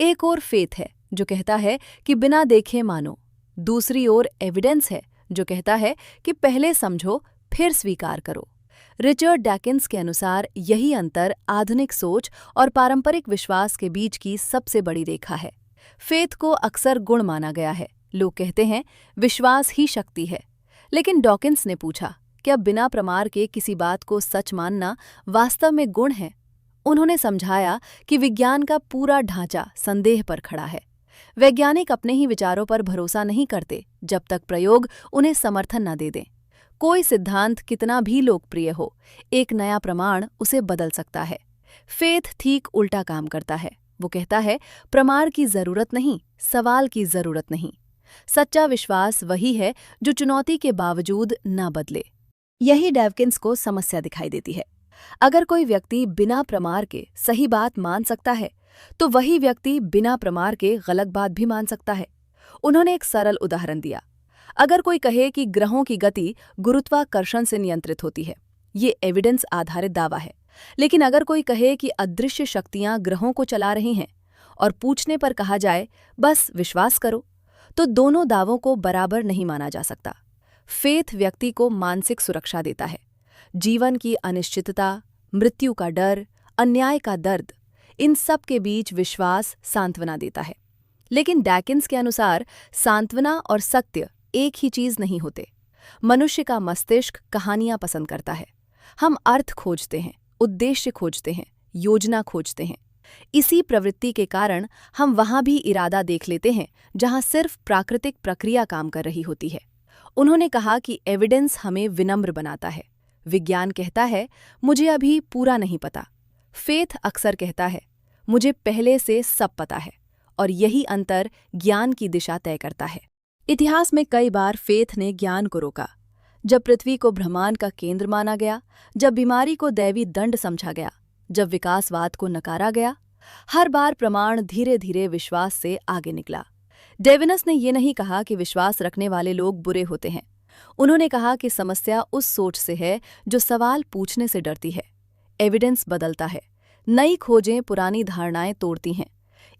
एक ओर फेथ है जो कहता है कि बिना देखे मानो, दूसरी ओर एविडेंस है जो कहता है कि पहले समझो फिर स्वीकार करो। रिचर्ड डॉकिंस के अनुसार यही अंतर आधुनिक सोच और पारंपरिक विश्वास के बीच की सबसे बड़ी रेखा है। फेथ को अक्सर गुण माना गया है। लोग कहते हैं विश्वास ही शक्ति है, लेकिन डॉकिंस ने पूछा, क्या बिना प्रमाण के किसी बात को सच मानना वास्तव में गुण है? उन्होंने समझाया कि विज्ञान का पूरा ढांचा संदेह पर खड़ा है। वैज्ञानिक अपने ही विचारों पर भरोसा नहीं करते जब तक प्रयोग उन्हें समर्थन न दे दें। कोई सिद्धांत कितना भी लोकप्रिय हो, एक नया प्रमाण उसे बदल सकता है। फेथ ठीक उल्टा काम करता है। वो कहता है प्रमाण की जरूरत नहीं, सवाल की जरूरत नहीं। सच्चा विश्वास वही है जो चुनौती के बावजूद न बदले। यही डॉकिंस को समस्या दिखाई देती है। अगर कोई व्यक्ति बिना प्रमाण के सही बात मान सकता है तो वही व्यक्ति बिना प्रमाण के गलत बात भी मान सकता है। उन्होंने एक सरल उदाहरण दिया। अगर कोई कहे कि ग्रहों की गति गुरुत्वाकर्षण से नियंत्रित होती है, ये एविडेंस आधारित दावा है। लेकिन अगर कोई कहे कि अदृश्य शक्तियां ग्रहों को चला रही हैं और पूछने पर कहा जाए बस विश्वास करो, तो दोनों दावों को बराबर नहीं माना जा सकता। फेथ व्यक्ति को मानसिक सुरक्षा देता है। जीवन की अनिश्चितता, मृत्यु का डर, अन्याय का दर्द, इन सब के बीच विश्वास सांत्वना देता है। लेकिन डॉकिंस के अनुसार सांत्वना और सत्य एक ही चीज नहीं होते। मनुष्य का मस्तिष्क कहानियां पसंद करता है। हम अर्थ खोजते हैं, उद्देश्य खोजते हैं, योजना खोजते हैं। इसी प्रवृत्ति के कारण हम वहां भी इरादा देख लेते हैं जहां सिर्फ प्राकृतिक प्रक्रिया काम कर रही होती है। उन्होंने कहा कि एविडेंस हमें विनम्र बनाता है। विज्ञान कहता है मुझे अभी पूरा नहीं पता। फेथ अक्सर कहता है मुझे पहले से सब पता है, और यही अंतर ज्ञान की दिशा तय करता है। इतिहास में कई बार फेथ ने ज्ञान को रोका। जब पृथ्वी को ब्रह्मांड का केंद्र माना गया, जब बीमारी को दैवी दंड समझा गया, जब विकासवाद को नकारा गया, हर बार प्रमाण धीरे धीरे विश्वास से आगे निकला। डेविनस ने ये नहीं कहा कि विश्वास रखने वाले लोग बुरे होते हैं। उन्होंने कहा कि समस्या उस सोच से है जो सवाल पूछने से डरती है। एविडेंस बदलता है, नई खोजें पुरानी धारणाएं तोड़ती हैं।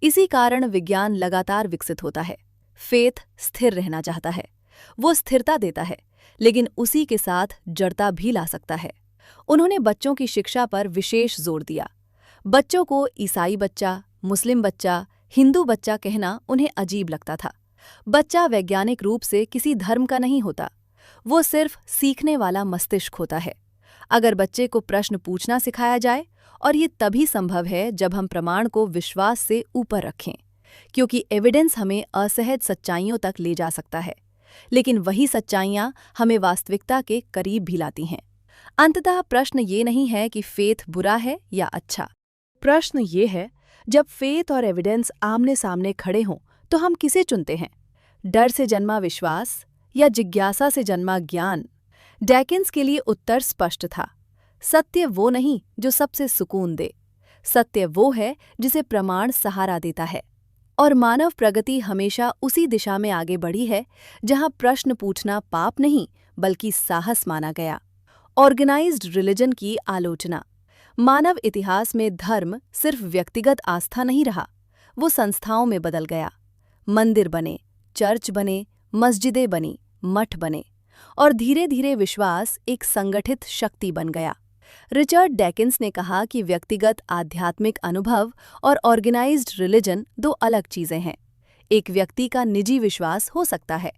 इसी कारण विज्ञान लगातार विकसित होता है। फेथ स्थिर रहना चाहता है। वो स्थिरता देता है, लेकिन उसी के साथ जड़ता भी ला सकता है। उन्होंने बच्चों की शिक्षा पर विशेष जोर दिया। बच्चों को ईसाई बच्चा, मुस्लिम बच्चा, हिंदू बच्चा कहना उन्हें अजीब लगता था। बच्चा वैज्ञानिक रूप से किसी धर्म का नहीं होता, वो सिर्फ सीखने वाला मस्तिष्क होता है। अगर बच्चे को प्रश्न पूछना सिखाया जाए, और ये तभी संभव है जब हम प्रमाण को विश्वास से ऊपर रखें, क्योंकि एविडेंस हमें असहज सच्चाइयों तक ले जा सकता है, लेकिन वही सच्चाइयां हमें वास्तविकता के करीब भी लाती हैं। अंततः प्रश्न ये नहीं है कि फेथ बुरा है या अच्छा। प्रश्न ये है, जब फेथ और एविडेंस आमने सामने खड़े हों तो हम किसे चुनते हैं? डर से जन्मा विश्वास या जिज्ञासा से जन्मा ज्ञान? डैकिन्स के लिए उत्तर स्पष्ट था। सत्य वो नहीं जो सबसे सुकून दे, सत्य वो है जिसे प्रमाण सहारा देता है। और मानव प्रगति हमेशा उसी दिशा में आगे बढ़ी है जहां प्रश्न पूछना पाप नहीं बल्कि साहस माना गया। ऑर्गेनाइज्ड रिलीजन की आलोचना। मानव इतिहास में धर्म सिर्फ व्यक्तिगत आस्था नहीं रहा, वो संस्थाओं में बदल गया। मंदिर बने, चर्च बने, मस्जिदें बनी, मठ बने, और धीरे धीरे विश्वास एक संगठित शक्ति बन गया। रिचर्ड डैकिन्स ने कहा कि व्यक्तिगत आध्यात्मिक अनुभव और ऑर्गेनाइज्ड रिलीजन दो अलग चीजें हैं। एक व्यक्ति का निजी विश्वास हो सकता है,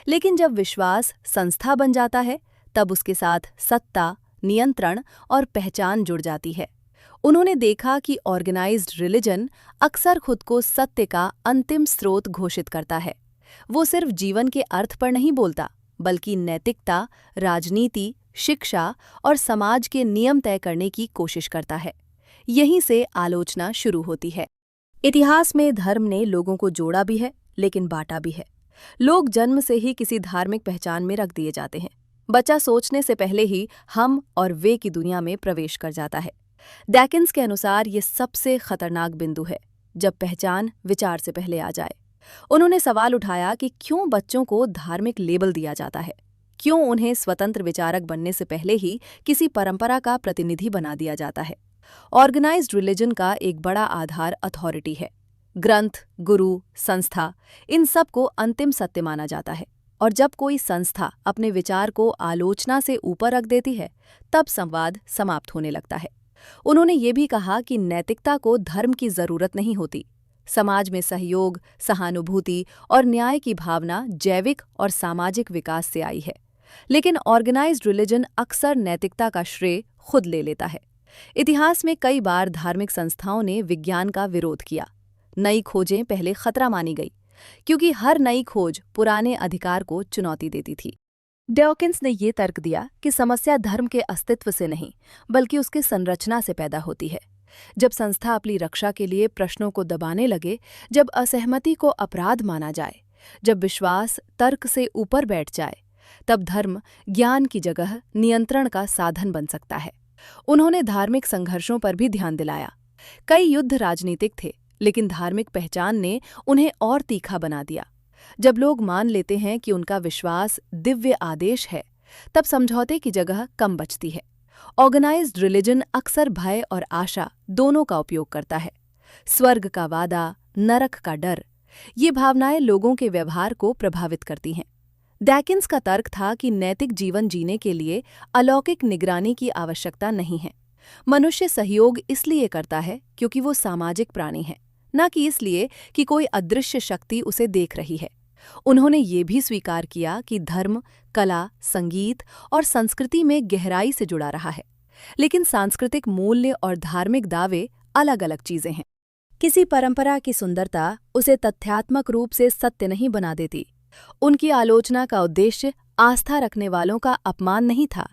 लेकिन जब विश्वास संस्था बन जाता है तब उसके साथ सत्ता, नियंत्रण और पहचान जुड़ जाती है। उन्होंने देखा कि ऑर्गेनाइज्ड रिलीजन अक्सर खुद को सत्य का अंतिम स्रोत घोषित करता है। वो सिर्फ जीवन के अर्थ पर नहीं बोलता, बल्कि नैतिकता, राजनीति, शिक्षा और समाज के नियम तय करने की कोशिश करता है। यहीं से आलोचना शुरू होती है। इतिहास में धर्म ने लोगों को जोड़ा भी है, लेकिन बांटा भी है। लोग जन्म से ही किसी धार्मिक पहचान में रख दिए जाते हैं। बच्चा सोचने से पहले ही हम और वे की दुनिया में प्रवेश कर जाता है। डैकिन्स के अनुसार ये सबसे खतरनाक बिंदु है, जब पहचान विचार से पहले आ जाए। उन्होंने सवाल उठाया कि क्यों बच्चों को धार्मिक लेबल दिया जाता है, क्यों उन्हें स्वतंत्र विचारक बनने से पहले ही किसी परंपरा का प्रतिनिधि बना दिया जाता है। ऑर्गेनाइज्ड रिलीजन का एक बड़ा आधार अथॉरिटी है। ग्रंथ, गुरु, संस्था, इन सब को अंतिम सत्य माना जाता है, और जब कोई संस्था अपने विचार को आलोचना से ऊपर रख देती है तब संवाद समाप्त होने लगता है। उन्होंने ये भी कहा कि नैतिकता को धर्म की जरूरत नहीं होती। समाज में सहयोग, सहानुभूति और न्याय की भावना जैविक और सामाजिक विकास से आई है। लेकिन ऑर्गेनाइज्ड रिलीजन अक्सर नैतिकता का श्रेय खुद ले लेता है। इतिहास में कई बार धार्मिक संस्थाओं ने विज्ञान का विरोध किया। नई खोजें पहले खतरा मानी गई, क्योंकि हर नई खोज पुराने अधिकार को चुनौती देती थी। डॉकिन्स ने ये तर्क दिया कि समस्या धर्म के अस्तित्व से नहीं, बल्कि उसके संरचना से पैदा होती है। जब संस्था अपनी रक्षा के लिए प्रश्नों को दबाने लगे, जब असहमति को अपराध माना जाए, जब विश्वास तर्क से ऊपर बैठ जाए, तब धर्म ज्ञान की जगह नियंत्रण का साधन बन सकता है। उन्होंने धार्मिक संघर्षों पर भी ध्यान दिलाया। कई युद्ध राजनीतिक थे, लेकिन धार्मिक पहचान ने उन्हें और तीखा बना दिया। जब लोग मान लेते हैं कि उनका विश्वास दिव्य आदेश है, तब समझौते की जगह कम बचती है। ऑर्गेनाइज्ड रिलीजन अक्सर भय और आशा दोनों का उपयोग करता है। स्वर्ग का वादा, नरक का डर, ये भावनाएं लोगों के व्यवहार को प्रभावित करती हैं। डैकिन्स का तर्क था कि नैतिक जीवन जीने के लिए अलौकिक निगरानी की आवश्यकता नहीं है। मनुष्य सहयोग इसलिए करता है क्योंकि वो सामाजिक प्राणी है, न कि इसलिए कि कोई अदृश्य शक्ति उसे देख रही है। उन्होंने ये भी स्वीकार किया कि धर्म, कला, संगीत और संस्कृति में गहराई से जुड़ा रहा है, लेकिन सांस्कृतिक मूल्य और धार्मिक दावे अलग अलग चीजें हैं। किसी परंपरा की सुंदरता उसे तथ्यात्मक रूप से सत्य नहीं बना देती। उनकी आलोचना का उद्देश्य आस्था रखने वालों का अपमान नहीं था।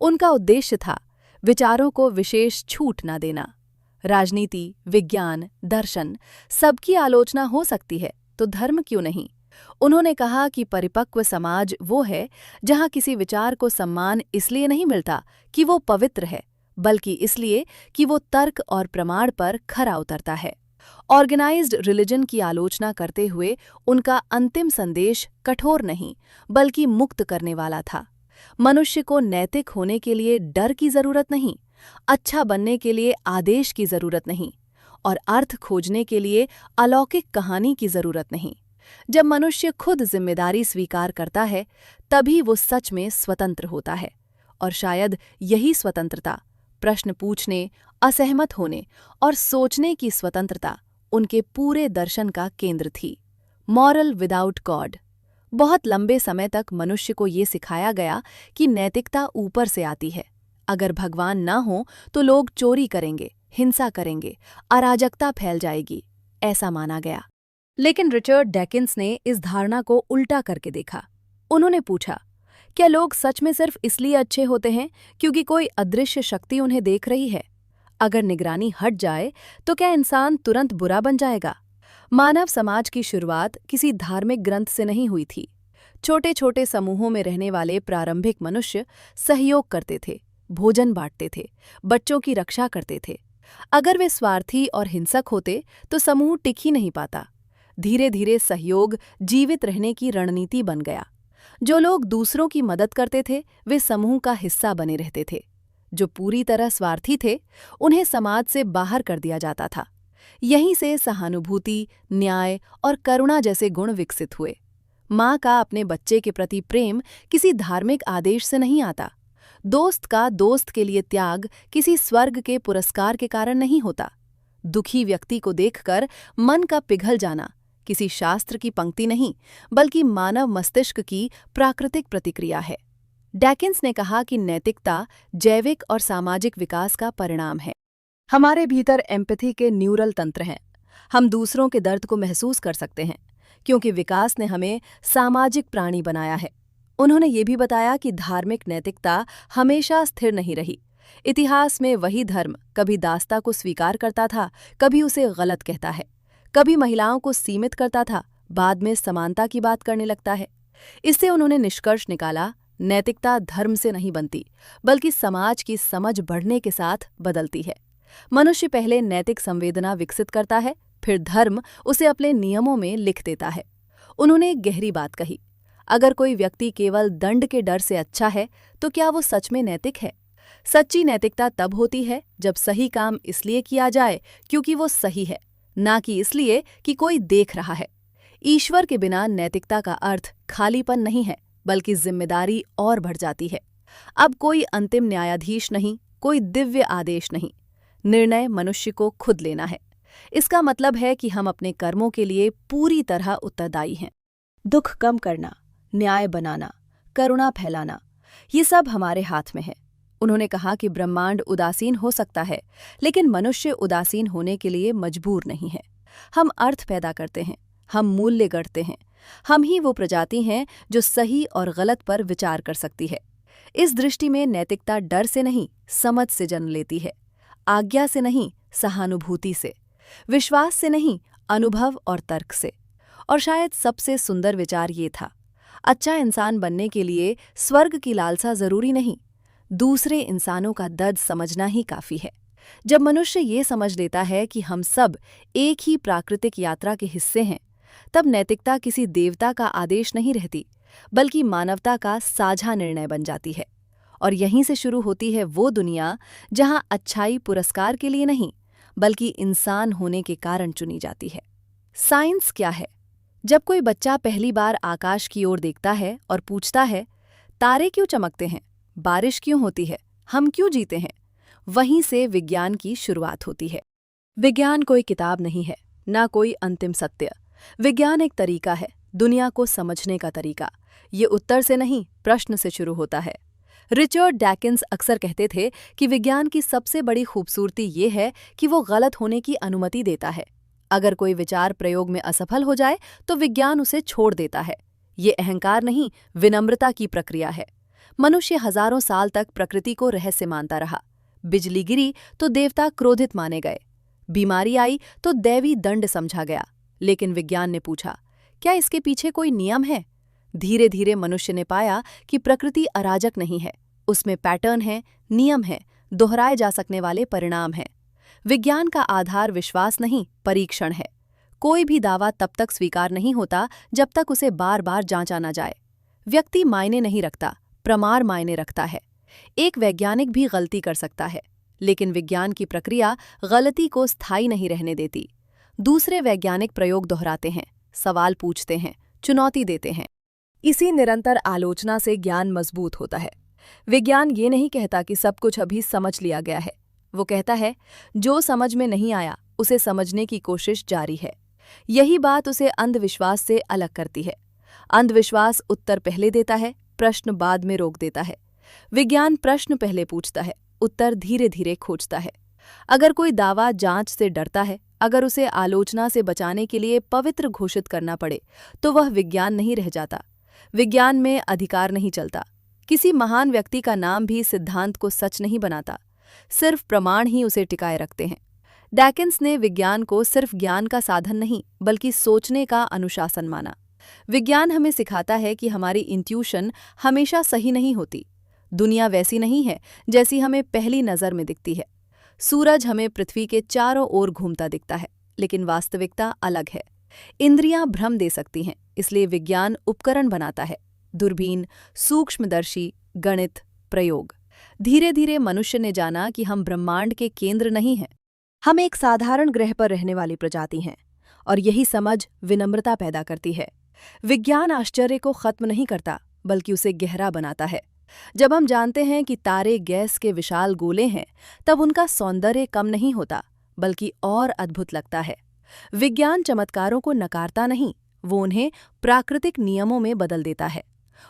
उनका उद्देश्य था विचारों को विशेष छूट न देना। राजनीति, विज्ञान, दर्शन, सबकी आलोचना हो सकती है, तो धर्म क्यों नहीं? उन्होंने कहा कि परिपक्व समाज वो है जहां किसी विचार को सम्मान इसलिए नहीं मिलता कि वो पवित्र है, बल्कि इसलिए कि वो तर्क और प्रमाण पर खरा उतरता है। ऑर्गेनाइज्ड रिलीजन की आलोचना करते हुए उनका अंतिम संदेश कठोर नहीं, बल्कि मुक्त करने वाला था। मनुष्य को नैतिक होने के लिए डर की जरूरत नहीं, अच्छा बनने के लिए आदेश की जरूरत नहीं, और अर्थ खोजने के लिए अलौकिक कहानी की जरूरत नहीं। जब मनुष्य खुद जिम्मेदारी स्वीकार करता है, तभी वो सच में स्वतंत्र होता है। और शायद यही स्वतंत्रता, प्रश्न पूछने, असहमत होने और सोचने की स्वतंत्रता, उनके पूरे दर्शन का केंद्र थी। Moral without God. बहुत लंबे समय तक मनुष्य को ये सिखाया गया कि नैतिकता ऊपर से आती है। अगर भगवान ना हो तो लोग चोरी करेंगे, हिंसा करेंगे, अराजकता फैल जाएगी, ऐसा माना गया। लेकिन रिचर्ड डैकिन्स ने इस धारणा को उल्टा करके देखा। उन्होंने पूछा, क्या लोग सच में सिर्फ इसलिए अच्छे होते हैं क्योंकि कोई अदृश्य शक्ति उन्हें देख रही है? अगर निगरानी हट जाए तो क्या इंसान तुरंत बुरा बन जाएगा? मानव समाज की शुरुआत किसी धार्मिक ग्रंथ से नहीं हुई थी। छोटे छोटे समूहों में रहने वाले प्रारंभिक मनुष्य सहयोग करते थे, भोजन बांटते थे, बच्चों की रक्षा करते थे। अगर वे स्वार्थी और हिंसक होते तो समूह टिक ही नहीं पाता। धीरे धीरे सहयोग जीवित रहने की रणनीति बन गया। जो लोग दूसरों की मदद करते थे वे समूह का हिस्सा बने रहते थे। जो पूरी तरह स्वार्थी थे उन्हें समाज से बाहर कर दिया जाता था। यहीं से सहानुभूति, न्याय और करुणा जैसे गुण विकसित हुए। माँ का अपने बच्चे के प्रति प्रेम किसी धार्मिक आदेश से नहीं आता। दोस्त का दोस्त के लिए त्याग किसी स्वर्ग के पुरस्कार के कारण नहीं होता। दुखी व्यक्ति को देखकर मन का पिघल जाना किसी शास्त्र की पंक्ति नहीं, बल्कि मानव मस्तिष्क की प्राकृतिक प्रतिक्रिया है। डैकिन्स ने कहा कि नैतिकता जैविक और सामाजिक विकास का परिणाम है। हमारे भीतर एम्पैथी के न्यूरल तंत्र हैं। हम दूसरों के दर्द को महसूस कर सकते हैं क्योंकि विकास ने हमें सामाजिक प्राणी बनाया है। उन्होंने ये भी बताया कि धार्मिक नैतिकता हमेशा स्थिर नहीं रही। इतिहास में वही धर्म कभी दास्ता को स्वीकार करता था, कभी उसे गलत कहता है, कभी महिलाओं को सीमित करता था, बाद में समानता की बात करने लगता है। इससे उन्होंने निष्कर्ष निकाला, नैतिकता धर्म से नहीं बनती, बल्कि समाज की समझ बढ़ने के साथ बदलती है। मनुष्य पहले नैतिक संवेदना विकसित करता है, फिर धर्म उसे अपने नियमों में लिख देता है। उन्होंने एक गहरी बात कही, अगर कोई व्यक्ति केवल दंड के डर से अच्छा है तो क्या वो सच में नैतिक है? सच्ची नैतिकता तब होती है जब सही काम इसलिए किया जाए क्योंकि वो सही है, ना कि इसलिए कि कोई देख रहा है। ईश्वर के बिना नैतिकता का अर्थ खालीपन नहीं है, बल्कि जिम्मेदारी और बढ़ जाती है। अब कोई अंतिम न्यायाधीश नहीं, कोई दिव्य आदेश नहीं। निर्णय मनुष्य को खुद लेना है। इसका मतलब है कि हम अपने कर्मों के लिए पूरी तरह उत्तरदायी हैं। दुख कम करना, न्याय बनाना, करुणा फैलाना, ये सब हमारे हाथ में है। उन्होंने कहा कि ब्रह्मांड उदासीन हो सकता है, लेकिन मनुष्य उदासीन होने के लिए मजबूर नहीं है। हम अर्थ पैदा करते हैं, हम मूल्य गढ़ते हैं। हम ही वो प्रजाति हैं जो सही और गलत पर विचार कर सकती है। इस दृष्टि में नैतिकता डर से नहीं, समझ से जन्म लेती है। आज्ञा से नहीं, सहानुभूति से। विश्वास से नहीं, अनुभव और तर्क से। और शायद सबसे सुंदर विचार ये था, अच्छा इंसान बनने के लिए स्वर्ग की लालसा जरूरी नहीं, दूसरे इंसानों का दर्द समझना ही काफी है। जब मनुष्य ये समझ लेता है कि हम सब एक ही प्राकृतिक यात्रा के हिस्से हैं, तब नैतिकता किसी देवता का आदेश नहीं रहती, बल्कि मानवता का साझा निर्णय बन जाती है। और यहीं से शुरू होती है वो दुनिया जहां अच्छाई पुरस्कार के लिए नहीं, बल्कि इंसान होने के कारण चुनी जाती है। साइंस क्या है? जब कोई बच्चा पहली बार आकाश की ओर देखता है और पूछता है, तारे क्यों चमकते हैं, बारिश क्यों होती है, हम क्यों जीते हैं, वहीं से विज्ञान की शुरुआत होती है। विज्ञान कोई किताब नहीं है, ना कोई अंतिम सत्य। विज्ञान एक तरीका है, दुनिया को समझने का तरीका। ये उत्तर से नहीं, प्रश्न से शुरू होता है। रिचर्ड डैकिन्स अक्सर कहते थे कि विज्ञान की सबसे बड़ी खूबसूरती ये है कि वो गलत होने की अनुमति देता है। अगर कोई विचार प्रयोग में असफल हो जाए तो विज्ञान उसे छोड़ देता है। ये अहंकार नहीं, विनम्रता की प्रक्रिया है। मनुष्य हजारों साल तक प्रकृति को रहस्य मानता रहा। बिजली गिरी तो देवता क्रोधित माने गए, बीमारी आई तो दैवी दंड समझा गया। लेकिन विज्ञान ने पूछा, क्या इसके पीछे कोई नियम है? धीरे धीरे मनुष्य ने पाया कि प्रकृति अराजक नहीं है, उसमें पैटर्न है, नियम है, दोहराए जा सकने वाले परिणाम हैं। विज्ञान का आधार विश्वास नहीं, परीक्षण है। कोई भी दावा तब तक स्वीकार नहीं होता जब तक उसे बार बार जांचा न जाए। व्यक्ति मायने नहीं रखता, प्रमाण मायने रखता है। एक वैज्ञानिक भी गलती कर सकता है, लेकिन विज्ञान की प्रक्रिया गलती को स्थायी नहीं रहने देती। दूसरे वैज्ञानिक प्रयोग दोहराते हैं, सवाल पूछते हैं, चुनौती देते हैं। इसी निरंतर आलोचना से ज्ञान मजबूत होता है। विज्ञान ये नहीं कहता कि सब कुछ अभी समझ लिया गया है। वो कहता है, जो समझ में नहीं आया उसे समझने की कोशिश जारी है। यही बात उसे अंधविश्वास से अलग करती है। अंधविश्वास उत्तर पहले देता है, प्रश्न बाद में रोक देता है। विज्ञान प्रश्न पहले पूछता है, उत्तर धीरे धीरे खोजता है। अगर कोई दावा जांच से डरता है, अगर उसे आलोचना से बचाने के लिए पवित्र घोषित करना पड़े, तो वह विज्ञान नहीं रह जाता। विज्ञान में अधिकार नहीं चलता। किसी महान व्यक्ति का नाम भी सिद्धांत को सच नहीं बनाता, सिर्फ प्रमाण ही उसे टिकाए रखते हैं। डैकिन्स ने विज्ञान को सिर्फ ज्ञान का साधन नहीं, बल्कि सोचने का अनुशासन माना। विज्ञान हमें सिखाता है कि हमारी इंट्यूशन हमेशा सही नहीं होती। दुनिया वैसी नहीं है जैसी हमें पहली नज़र में दिखती है। सूरज हमें पृथ्वी के चारों ओर घूमता दिखता है, लेकिन वास्तविकता अलग है। इंद्रियां भ्रम दे सकती हैं, इसलिए विज्ञान उपकरण बनाता है। दूरबीन, सूक्ष्मदर्शी, गणित, प्रयोग। धीरे धीरे मनुष्य ने जाना कि हम ब्रह्मांड के केंद्र नहीं हैं। हम एक साधारण ग्रह पर रहने वाली प्रजाति हैं, और यही समझ विनम्रता पैदा करती है। विज्ञान आश्चर्य को खत्म नहीं करता, बल्कि उसे गहरा बनाता है। जब हम जानते हैं कि तारे गैस के विशाल गोले हैं, तब उनका सौंदर्य कम नहीं होता, बल्कि और अद्भुत लगता है। विज्ञान चमत्कारों को नकारता नहीं, वो उन्हें प्राकृतिक नियमों में बदल देता है।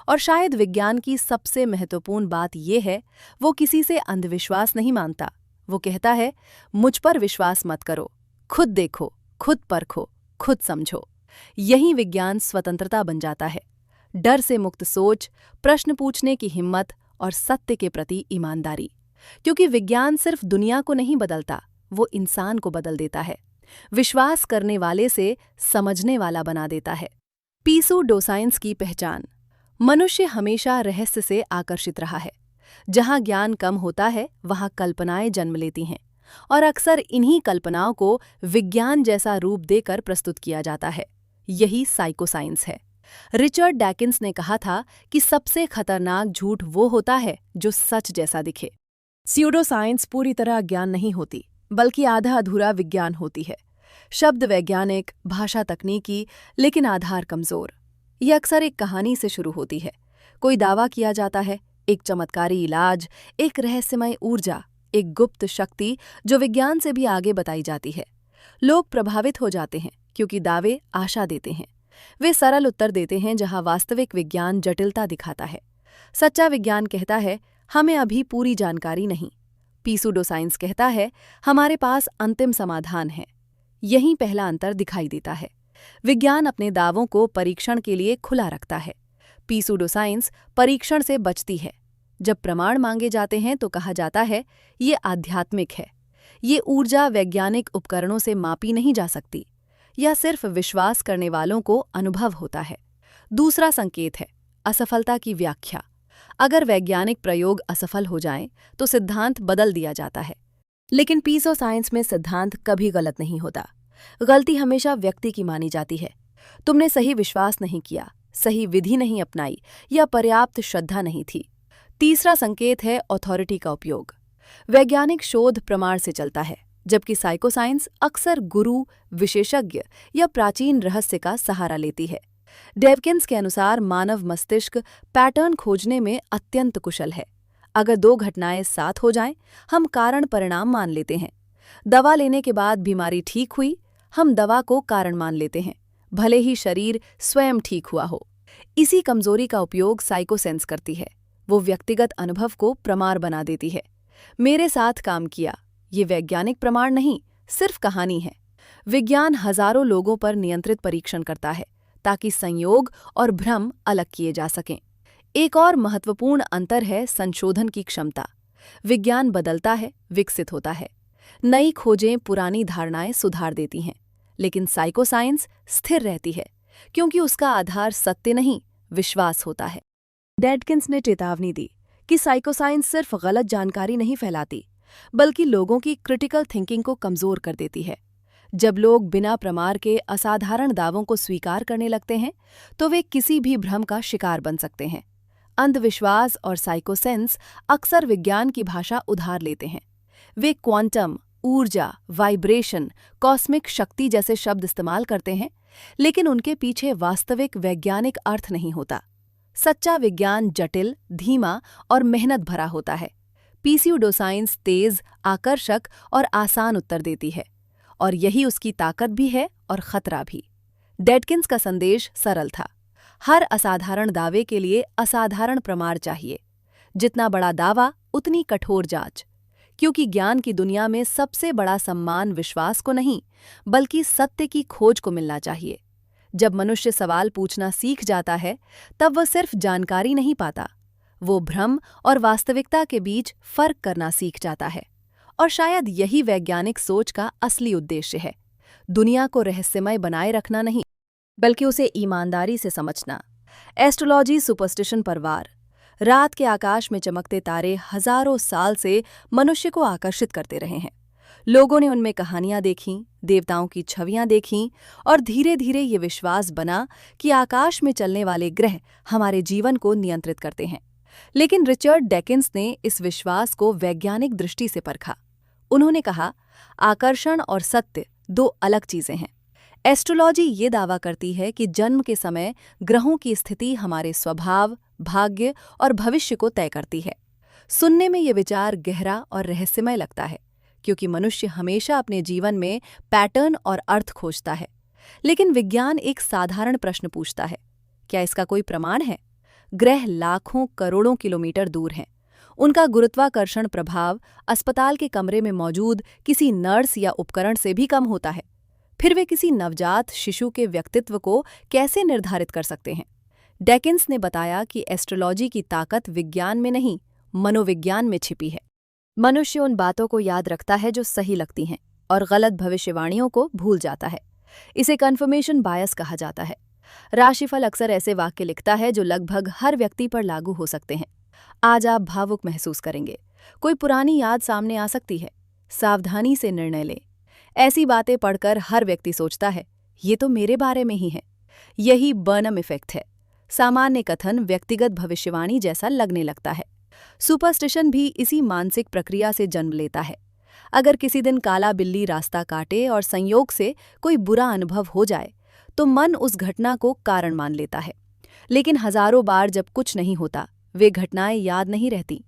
और शायद विज्ञान की सबसे महत्वपूर्ण बात यह है, वो किसी से अंधविश्वास नहीं मानता। वो कहता है, मुझ पर विश्वास मत करो, खुद देखो, खुद परखो, खुद समझो। यही विज्ञान स्वतंत्रता बन जाता है। डर से मुक्त सोच, प्रश्न पूछने की हिम्मत और सत्य के प्रति ईमानदारी। क्योंकि विज्ञान सिर्फ दुनिया को नहीं बदलता, वो इंसान को बदल देता है। विश्वास करने वाले से समझने वाला बना देता है। पीसूडोसाइंस की पहचान। मनुष्य हमेशा रहस्य से आकर्षित रहा है। जहां ज्ञान कम होता है, वहां कल्पनाएं जन्म लेती हैं, और अक्सर इन्हीं कल्पनाओं को विज्ञान जैसा रूप देकर प्रस्तुत किया जाता है। यही साइकोसाइंस है। रिचर्ड डॉकिंस ने कहा था कि सबसे खतरनाक झूठ वो होता है जो सच जैसा दिखे। स्यूडोसाइंस पूरी तरह ज्ञान नहीं होती, बल्कि आधा अधूरा विज्ञान होती है। शब्द वैज्ञानिक, भाषा तकनीकी, लेकिन आधार कमजोर। यह अक्सर एक कहानी से शुरू होती है। कोई दावा किया जाता है, एक चमत्कारी इलाज, एक रहस्यमय ऊर्जा, एक गुप्त शक्ति जो विज्ञान से भी आगे बताई जाती है। लोग प्रभावित हो जाते हैं क्योंकि दावे आशा देते हैं। वे सरल उत्तर देते हैं जहां वास्तविक विज्ञान जटिलता दिखाता है। सच्चा विज्ञान कहता है, हमें अभी पूरी जानकारी नहीं। पीसूडोसाइंस कहता है, हमारे पास अंतिम समाधान है। यहीं पहला अंतर दिखाई देता है। विज्ञान अपने दावों को परीक्षण के लिए खुला रखता है। पीसूडोसाइंस परीक्षण से बचती है। जब प्रमाण मांगे जाते हैं तो कहा जाता है, ये आध्यात्मिक है। ये ऊर्जा वैज्ञानिक उपकरणों से मापी नहीं जा सकती। यह सिर्फ विश्वास करने वालों को अनुभव होता है। दूसरा संकेत है असफलता की व्याख्या। अगर वैज्ञानिक प्रयोग असफल हो जाएं, तो सिद्धांत बदल दिया जाता है। लेकिन पीसूडोसाइंस में सिद्धांत कभी गलत नहीं होता। गलती हमेशा व्यक्ति की मानी जाती है। तुमने सही विश्वास नहीं किया, सही विधि नहीं अपनाई, या पर्याप्त श्रद्धा नहीं थी। तीसरा संकेत है अथॉरिटी का उपयोग। वैज्ञानिक शोध प्रमाण से चलता है, जबकि साइकोसाइंस अक्सर गुरु, विशेषज्ञ या प्राचीन रहस्य का सहारा लेती है। डेवकिंस के अनुसार मानव मस्तिष्क पैटर्न खोजने में अत्यंत कुशल है। अगर दो घटनाएं साथ हो जाएं, हम कारण परिणाम मान लेते हैं। दवा लेने के बाद बीमारी ठीक हुई, हम दवा को कारण मान लेते हैं, भले ही शरीर स्वयं ठीक हुआ हो। इसी कमजोरी का उपयोग साइकोसेंस करती है। वो व्यक्तिगत अनुभव को प्रमाण बना देती है। मेरे साथ काम किया, ये वैज्ञानिक प्रमाण नहीं, सिर्फ कहानी है। विज्ञान हजारों लोगों पर नियंत्रित परीक्षण करता है, ताकि संयोग और भ्रम अलग किए जा सकें। एक और महत्वपूर्ण अंतर है संशोधन की क्षमता। विज्ञान बदलता है, विकसित होता है। नई खोजें पुरानी धारणाएं सुधार देती हैं, लेकिन साइकोसाइंस स्थिर रहती है, क्योंकि उसका आधार सत्य नहीं, विश्वास होता है। डेडकिंस ने चेतावनी दी कि साइकोसाइंस सिर्फ गलत जानकारी नहीं फैलाती, बल्कि लोगों की क्रिटिकल थिंकिंग को कमजोर कर देती है। जब लोग बिना प्रमाण के असाधारण दावों को स्वीकार करने लगते हैं, तो वे किसी भी भ्रम का शिकार बन सकते हैं। अंधविश्वास और साइकोसेंस अक्सर विज्ञान की भाषा उधार लेते हैं। वे क्वांटम, ऊर्जा, वाइब्रेशन, कॉस्मिक शक्ति जैसे शब्द इस्तेमाल करते हैं, लेकिन उनके पीछे वास्तविक वैज्ञानिक अर्थ नहीं होता। सच्चा विज्ञान जटिल, धीमा और मेहनत भरा होता है। पीसूडोसाइंस तेज, आकर्षक और आसान उत्तर देती है, और यही उसकी ताकत भी है और खतरा भी। डेडकिंस का संदेश सरल था, हर असाधारण दावे के लिए असाधारण प्रमाण चाहिए। जितना बड़ा दावा, उतनी कठोर जांच। क्योंकि ज्ञान की दुनिया में सबसे बड़ा सम्मान विश्वास को नहीं, बल्कि सत्य की खोज को मिलना चाहिए। जब मनुष्य सवाल पूछना सीख जाता है, तब वह सिर्फ जानकारी नहीं पाता, वो भ्रम और वास्तविकता के बीच फर्क करना सीख जाता है। और शायद यही वैज्ञानिक सोच का असली उद्देश्य है, दुनिया को रहस्यमय बनाए रखना नहीं, बल्कि उसे ईमानदारी से समझना। एस्ट्रोलॉजी सुपरस्टिशन पर वार। रात के आकाश में चमकते तारे हजारों साल से मनुष्य को आकर्षित करते रहे हैं। लोगों ने उनमें कहानियां देखीं, देवताओं की छवियां देखीं और धीरे धीरे ये विश्वास बना कि आकाश में चलने वाले ग्रह हमारे जीवन को नियंत्रित करते हैं। लेकिन रिचर्ड डॉकिंस ने इस विश्वास को वैज्ञानिक दृष्टि से परखा। उन्होंने कहा, आकर्षण और सत्य दो अलग चीजें हैं। एस्ट्रोलॉजी ये दावा करती है कि जन्म के समय ग्रहों की स्थिति हमारे स्वभाव, भाग्य और भविष्य को तय करती है। सुनने में ये विचार गहरा और रहस्यमय लगता है, क्योंकि मनुष्य हमेशा अपने जीवन में पैटर्न और अर्थ खोजता है। लेकिन विज्ञान एक साधारण प्रश्न पूछता है, क्या इसका कोई प्रमाण है? ग्रह लाखों करोड़ों किलोमीटर दूर हैं। उनका गुरुत्वाकर्षण प्रभाव अस्पताल के कमरे में मौजूद किसी नर्स या उपकरण से भी कम होता है। फिर वे किसी नवजात शिशु के व्यक्तित्व को कैसे निर्धारित कर सकते हैं? डॉकिंस ने बताया कि एस्ट्रोलॉजी की ताकत विज्ञान में नहीं, मनोविज्ञान में छिपी है। मनुष्य उन बातों को याद रखता है जो सही लगती हैं और गलत भविष्यवाणियों को भूल जाता है। इसे कन्फर्मेशन बायस कहा जाता है। राशिफल अक्सर ऐसे वाक्य लिखता है जो लगभग हर व्यक्ति पर लागू हो सकते हैं। आज आप भावुक महसूस करेंगे, कोई पुरानी याद सामने आ सकती है, सावधानी से निर्णय लें। ऐसी बातें पढ़कर हर व्यक्ति सोचता है, ये तो मेरे बारे में ही है। यही बर्नम इफेक्ट है। सामान्य कथन व्यक्तिगत भविष्यवाणी जैसा लगने लगता है। सुपरस्टिशन भी इसी मानसिक प्रक्रिया से जन्म लेता है। अगर किसी दिन काला बिल्ली रास्ता काटे और संयोग से कोई बुरा अनुभव हो जाए, तो मन उस घटना को कारण मान लेता है। लेकिन हजारों बार जब कुछ नहीं होता, वे घटनाएं याद नहीं रहती।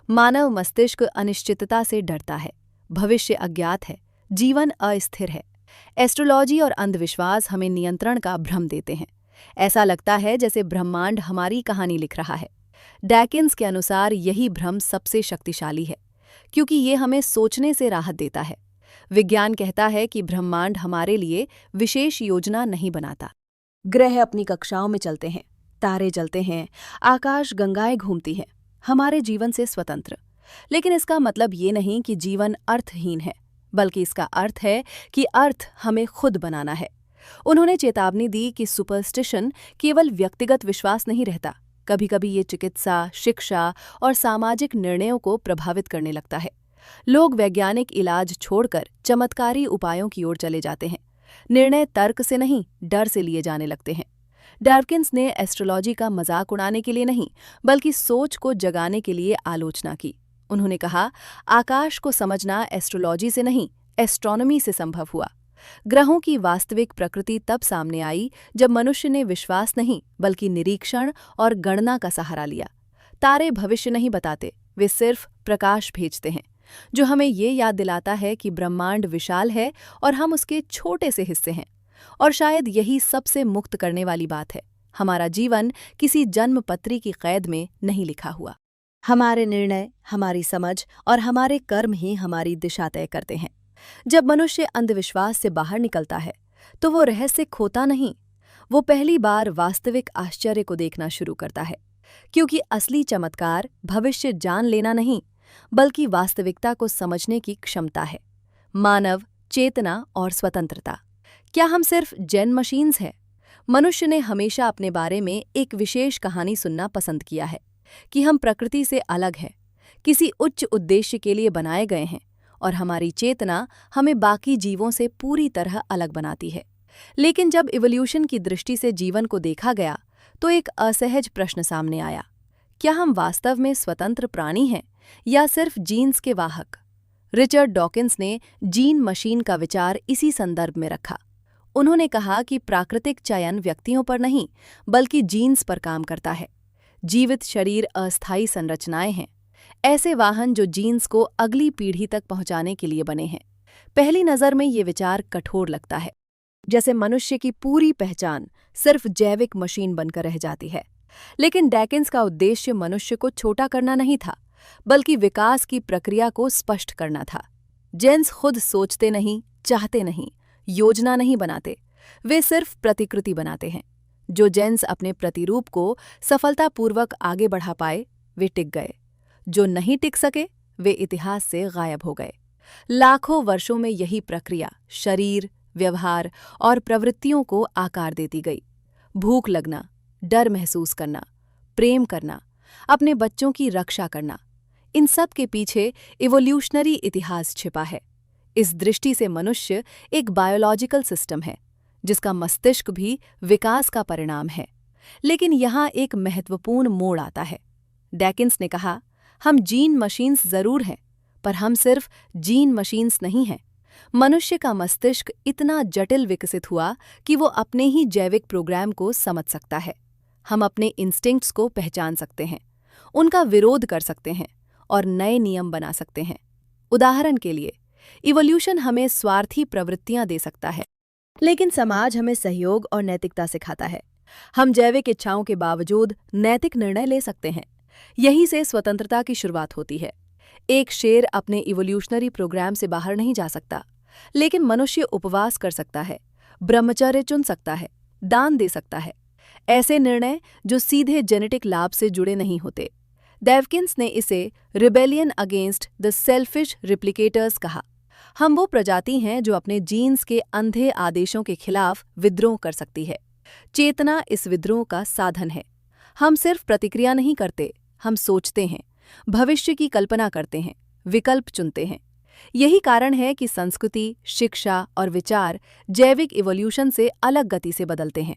मानव मस्तिष्क अनिश्चितता से डरता है। भविष्य अज्ञात है, जीवन अस्थिर है। एस्ट्रोलॉजी और अंधविश्वास हमें नियंत्रण का भ्रम देते हैं। ऐसा लगता है जैसे ब्रह्मांड हमारी कहानी लिख रहा है। डॉकिंस के अनुसार यही भ्रम सबसे शक्तिशाली है, क्योंकि ये हमें सोचने से राहत देता है। विज्ञान कहता है कि ब्रह्मांड हमारे लिए विशेष योजना नहीं बनाता। ग्रह अपनी कक्षाओं में चलते हैं, तारे जलते हैं, आकाश गंगाएं घूमती हैं, हमारे जीवन से स्वतंत्र। लेकिन इसका मतलब ये नहीं कि जीवन अर्थहीन है, बल्कि इसका अर्थ है कि अर्थ हमें खुद बनाना है। उन्होंने चेतावनी दी कि सुपरस्टिशन केवल व्यक्तिगत विश्वास नहीं रहता, कभी कभी ये चिकित्सा, शिक्षा और सामाजिक निर्णयों को प्रभावित करने लगता है। लोग वैज्ञानिक इलाज छोड़कर चमत्कारी उपायों की ओर चले जाते हैं। निर्णय तर्क से नहीं, डर से लिए जाने लगते हैं। डॉकिंस ने एस्ट्रोलॉजी का मजाक उड़ाने के लिए नहीं, बल्कि सोच को जगाने के लिए आलोचना की। उन्होंने कहा, आकाश को समझना एस्ट्रोलॉजी से नहीं, एस्ट्रोनॉमी से संभव हुआ। ग्रहों की वास्तविक प्रकृति तब सामने आई जब मनुष्य ने विश्वास नहीं, बल्कि निरीक्षण और गणना का सहारा लिया। तारे भविष्य नहीं बताते, वे सिर्फ प्रकाश भेजते हैं, जो हमें ये याद दिलाता है कि ब्रह्मांड विशाल है और हम उसके छोटे से हिस्से हैं। और शायद यही सबसे मुक्त करने वाली बात है। हमारा जीवन किसी जन्मपत्री की कैद में नहीं लिखा हुआ। हमारे निर्णय, हमारी समझ और हमारे कर्म ही हमारी दिशा तय करते हैं। जब मनुष्य अंधविश्वास से बाहर निकलता है, तो वो रहस्य खोता नहीं, वो पहली बार वास्तविक आश्चर्य को देखना शुरू करता है। क्योंकि असली चमत्कार भविष्य जान लेना नहीं, बल्कि वास्तविकता को समझने की क्षमता है। मानव, चेतना और स्वतंत्रता। क्या हम सिर्फ जेन मशीन्स हैं? मनुष्य ने हमेशा अपने बारे में एक विशेष कहानी सुनना पसंद किया है कि हम प्रकृति से अलग हैं, किसी उच्च उद्देश्य के लिए बनाए गए हैं, और हमारी चेतना हमें बाकी जीवों से पूरी तरह अलग बनाती है। लेकिन जब इवोल्यूशन की दृष्टि से जीवन को देखा गया, तो एक असहज प्रश्न सामने आया, क्या हम वास्तव में स्वतंत्र प्राणी हैं या सिर्फ जीन्स के वाहक? रिचर्ड डॉकिंस ने जीन मशीन का विचार इसी संदर्भ में रखा। उन्होंने कहा कि प्राकृतिक चयन व्यक्तियों पर नहीं, बल्कि जीन्स पर काम करता है। जीवित शरीर अस्थायी संरचनाएं हैं, ऐसे वाहन जो जीन्स को अगली पीढ़ी तक पहुंचाने के लिए बने हैं। पहली नज़र में ये विचार कठोर लगता है, जैसे मनुष्य की पूरी पहचान सिर्फ जैविक मशीन बनकर रह जाती है। लेकिन डॉकिंस का उद्देश्य मनुष्य को छोटा करना नहीं था, बल्कि विकास की प्रक्रिया को स्पष्ट करना था। जेन्स खुद सोचते नहीं, चाहते नहीं, योजना नहीं बनाते, वे सिर्फ प्रतिकृति बनाते हैं। जो जेन्स अपने प्रतिरूप को सफलतापूर्वक आगे बढ़ा पाए, वे टिक गए। जो नहीं टिक सके, वे इतिहास से गायब हो गए। लाखों वर्षों में यही प्रक्रिया शरीर, व्यवहार और प्रवृत्तियों को आकार देती गई। भूख लगना, डर महसूस करना, प्रेम करना, अपने बच्चों की रक्षा करना, इन सब के पीछे इवोल्यूशनरी इतिहास छिपा है। इस दृष्टि से मनुष्य एक बायोलॉजिकल सिस्टम है जिसका मस्तिष्क भी विकास का परिणाम है। लेकिन यहाँ एक महत्वपूर्ण मोड़ आता है। डैकिन्स ने कहा, हम जीन मशीन्स जरूर हैं, पर हम सिर्फ जीन मशीन्स नहीं हैं। मनुष्य का मस्तिष्क इतना जटिल विकसित हुआ कि वो अपने ही जैविक प्रोग्राम को समझ सकता है। हम अपने इंस्टिंक्ट्स को पहचान सकते हैं, उनका विरोध कर सकते हैं और नए नियम बना सकते हैं। उदाहरण के लिए, इवोल्यूशन हमें स्वार्थी प्रवृत्तियां दे सकता है, लेकिन समाज हमें सहयोग और नैतिकता सिखाता है। हम जैविक इच्छाओं के बावजूद नैतिक निर्णय ले सकते हैं। यहीं से स्वतंत्रता की शुरुआत होती है। एक शेर अपने इवोल्यूशनरी प्रोग्राम से बाहर नहीं जा सकता, लेकिन मनुष्य उपवास कर सकता है, ब्रह्मचर्य चुन सकता है, दान दे सकता है, ऐसे निर्णय जो सीधे जेनेटिक लाभ से जुड़े नहीं होते। डैकिन्स ने इसे रिबेलियन अगेंस्ट द सेल्फिश रिप्लिकेटर्स कहा। हम वो प्रजाति हैं जो अपने जीन्स के अंधे आदेशों के खिलाफ विद्रोह कर सकती है। चेतना इस विद्रोह का साधन है। हम सिर्फ प्रतिक्रिया नहीं करते, हम सोचते हैं, भविष्य की कल्पना करते हैं, विकल्प चुनते हैं। यही कारण है कि संस्कृति, शिक्षा और विचार जैविक इवोल्यूशन से अलग गति से बदलते हैं।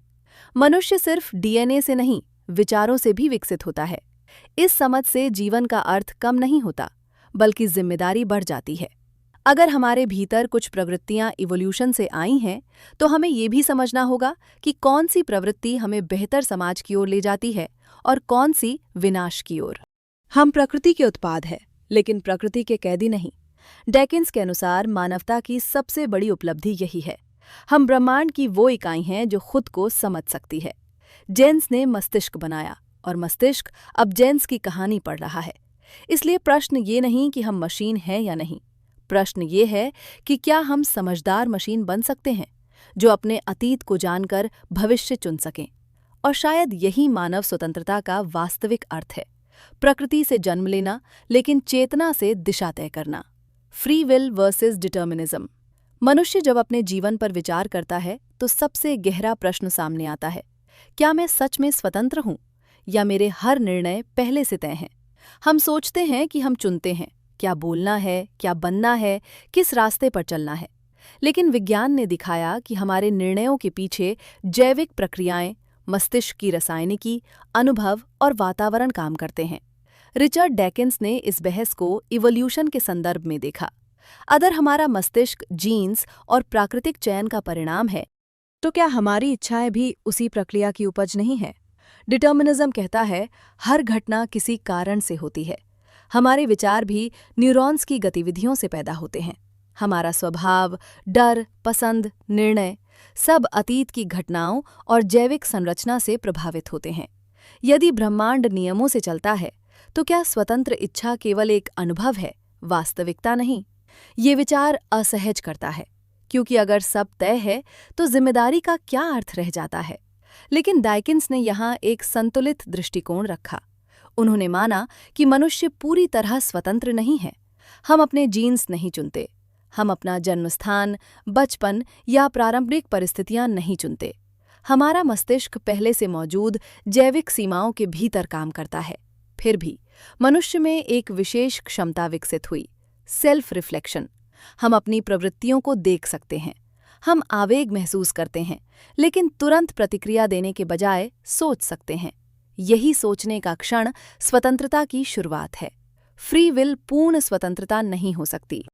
मनुष्य सिर्फ डीएनए से नहीं, विचारों से भी विकसित होता है। इस समझ से जीवन का अर्थ कम नहीं होता, बल्कि जिम्मेदारी बढ़ जाती है। अगर हमारे भीतर कुछ प्रवृत्तियां इवोल्यूशन से आई हैं, तो हमें ये भी समझना होगा कि कौन सी प्रवृत्ति हमें बेहतर समाज की ओर ले जाती है और कौन सी विनाश की ओर। हम प्रकृति के उत्पाद हैं, लेकिन प्रकृति के कैदी नहीं। डैकिन्स के अनुसार मानवता की सबसे बड़ी उपलब्धि यही है। हम ब्रह्मांड की वो इकाई हैं जो खुद को समझ सकती है। जेन्स ने मस्तिष्क बनाया और मस्तिष्क अब जेन्स की कहानी पढ़ रहा है। इसलिए प्रश्न ये नहीं कि हम मशीन हैं या नहीं, प्रश्न ये है कि क्या हम समझदार मशीन बन सकते हैं जो अपने अतीत को जानकर भविष्य चुन सकें। और शायद यही मानव स्वतंत्रता का वास्तविक अर्थ है। प्रकृति से जन्म लेना, लेकिन चेतना से दिशा तय करना। Free will versus determinism. मनुष्य जब अपने जीवन पर विचार करता है तो सबसे गहरा प्रश्न सामने आता है, क्या मैं सच में स्वतंत्र हूं या मेरे हर निर्णय पहले से तय हैं। हम सोचते हैं कि हम चुनते हैं क्या बोलना है, क्या बनना है, किस रास्ते पर चलना है। लेकिन विज्ञान ने दिखाया कि हमारे निर्णयों के पीछे जैविक प्रक्रियाएं, मस्तिष्क की रसायनिकी, अनुभव और वातावरण काम करते हैं। रिचर्ड डैकिन्स ने इस बहस को इवोल्यूशन के संदर्भ में देखा। अगर हमारा मस्तिष्क जीन्स और प्राकृतिक चयन का परिणाम है, तो क्या हमारी इच्छाएं भी उसी प्रक्रिया की उपज नहीं है? डिटर्मिनिज्म कहता है हर घटना किसी कारण से होती है। हमारे विचार भी न्यूरॉन्स की गतिविधियों से पैदा होते हैं। हमारा स्वभाव, डर, पसंद, निर्णय सब अतीत की घटनाओं और जैविक संरचना से प्रभावित होते हैं। यदि ब्रह्मांड नियमों से चलता है, तो क्या स्वतंत्र इच्छा केवल एक अनुभव है, वास्तविकता नहीं? ये विचार असहज करता है, क्योंकि अगर सब तय है तो जिम्मेदारी का क्या अर्थ रह जाता है। लेकिन डैकिन्स ने यहाँ एक संतुलित दृष्टिकोण रखा। उन्होंने माना कि मनुष्य पूरी तरह स्वतंत्र नहीं है। हम अपने जीन्स नहीं चुनते, हम अपना जन्मस्थान, बचपन या प्रारंभिक परिस्थितियां नहीं चुनते। हमारा मस्तिष्क पहले से मौजूद जैविक सीमाओं के भीतर काम करता है। फिर भी मनुष्य में एक विशेष क्षमता विकसित हुई, सेल्फ रिफ्लेक्शन। हम अपनी प्रवृत्तियों को देख सकते हैं, हम आवेग महसूस करते हैं, लेकिन तुरंत प्रतिक्रिया देने के बजाय सोच सकते हैं। यही सोचने का क्षण स्वतंत्रता की शुरुआत है। फ्री विल पूर्ण स्वतंत्रता नहीं हो सकती,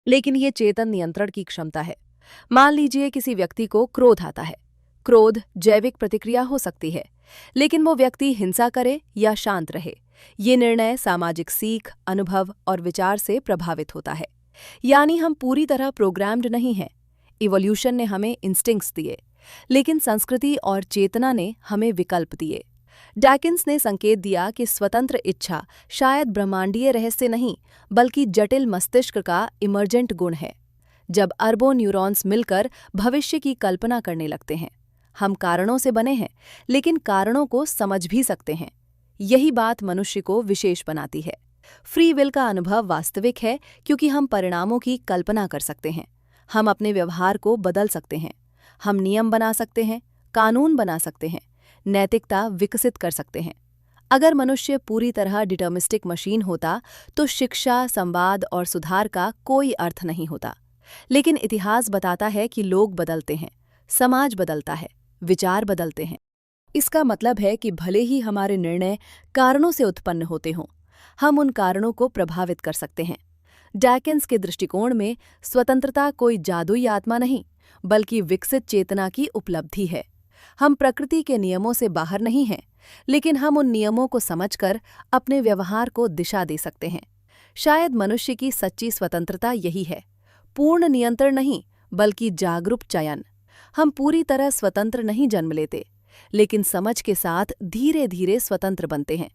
लेकिन ये चेतन नियंत्रण की क्षमता है। मान लीजिए किसी व्यक्ति को क्रोध आता है। क्रोध जैविक प्रतिक्रिया हो सकती है, लेकिन वो व्यक्ति हिंसा करे या शांत रहे, ये निर्णय सामाजिक सीख, अनुभव और विचार से प्रभावित होता है। यानी हम पूरी तरह प्रोग्राम्ड नहीं हैं। इवोल्यूशन ने हमें इंस्टिंक्ट्स दिए, लेकिन संस्कृति और चेतना ने हमें विकल्प दिए। डैकिन्स ने संकेत दिया कि स्वतंत्र इच्छा शायद ब्रह्मांडीय रहस्य नहीं, बल्कि जटिल मस्तिष्क का इमर्जेंट गुण है। जब अरबों न्यूरॉन्स मिलकर भविष्य की कल्पना करने लगते हैं, हम कारणों से बने हैं, लेकिन कारणों को समझ भी सकते हैं। यही बात मनुष्य को विशेष बनाती है। फ्री विल का अनुभव वास्तविक है क्योंकि हम परिणामों की कल्पना कर सकते हैं। हम अपने व्यवहार को बदल सकते हैं। हम नियम बना सकते हैं, कानून बना सकते हैं, नैतिकता विकसित कर सकते हैं। अगर मनुष्य पूरी तरह डिटर्मिस्टिक मशीन होता तो शिक्षा, संवाद और सुधार का कोई अर्थ नहीं होता। लेकिन इतिहास बताता है कि लोग बदलते हैं, समाज बदलता है, विचार बदलते हैं। इसका मतलब है कि भले ही हमारे निर्णय कारणों से उत्पन्न होते हों, हम उन कारणों को प्रभावित कर सकते हैं। डैकिन्स के दृष्टिकोण में स्वतंत्रता कोई जादुई आत्मा नहीं, बल्कि विकसित चेतना की उपलब्धि है। हम प्रकृति के नियमों से बाहर नहीं हैं, लेकिन हम उन नियमों को समझकर अपने व्यवहार को दिशा दे सकते हैं। शायद मनुष्य की सच्ची स्वतंत्रता यही है, पूर्ण नियंत्रण नहीं, बल्कि जागरूक चयन। हम पूरी तरह स्वतंत्र नहीं जन्म लेते, लेकिन समझ के साथ धीरे धीरे स्वतंत्र बनते हैं।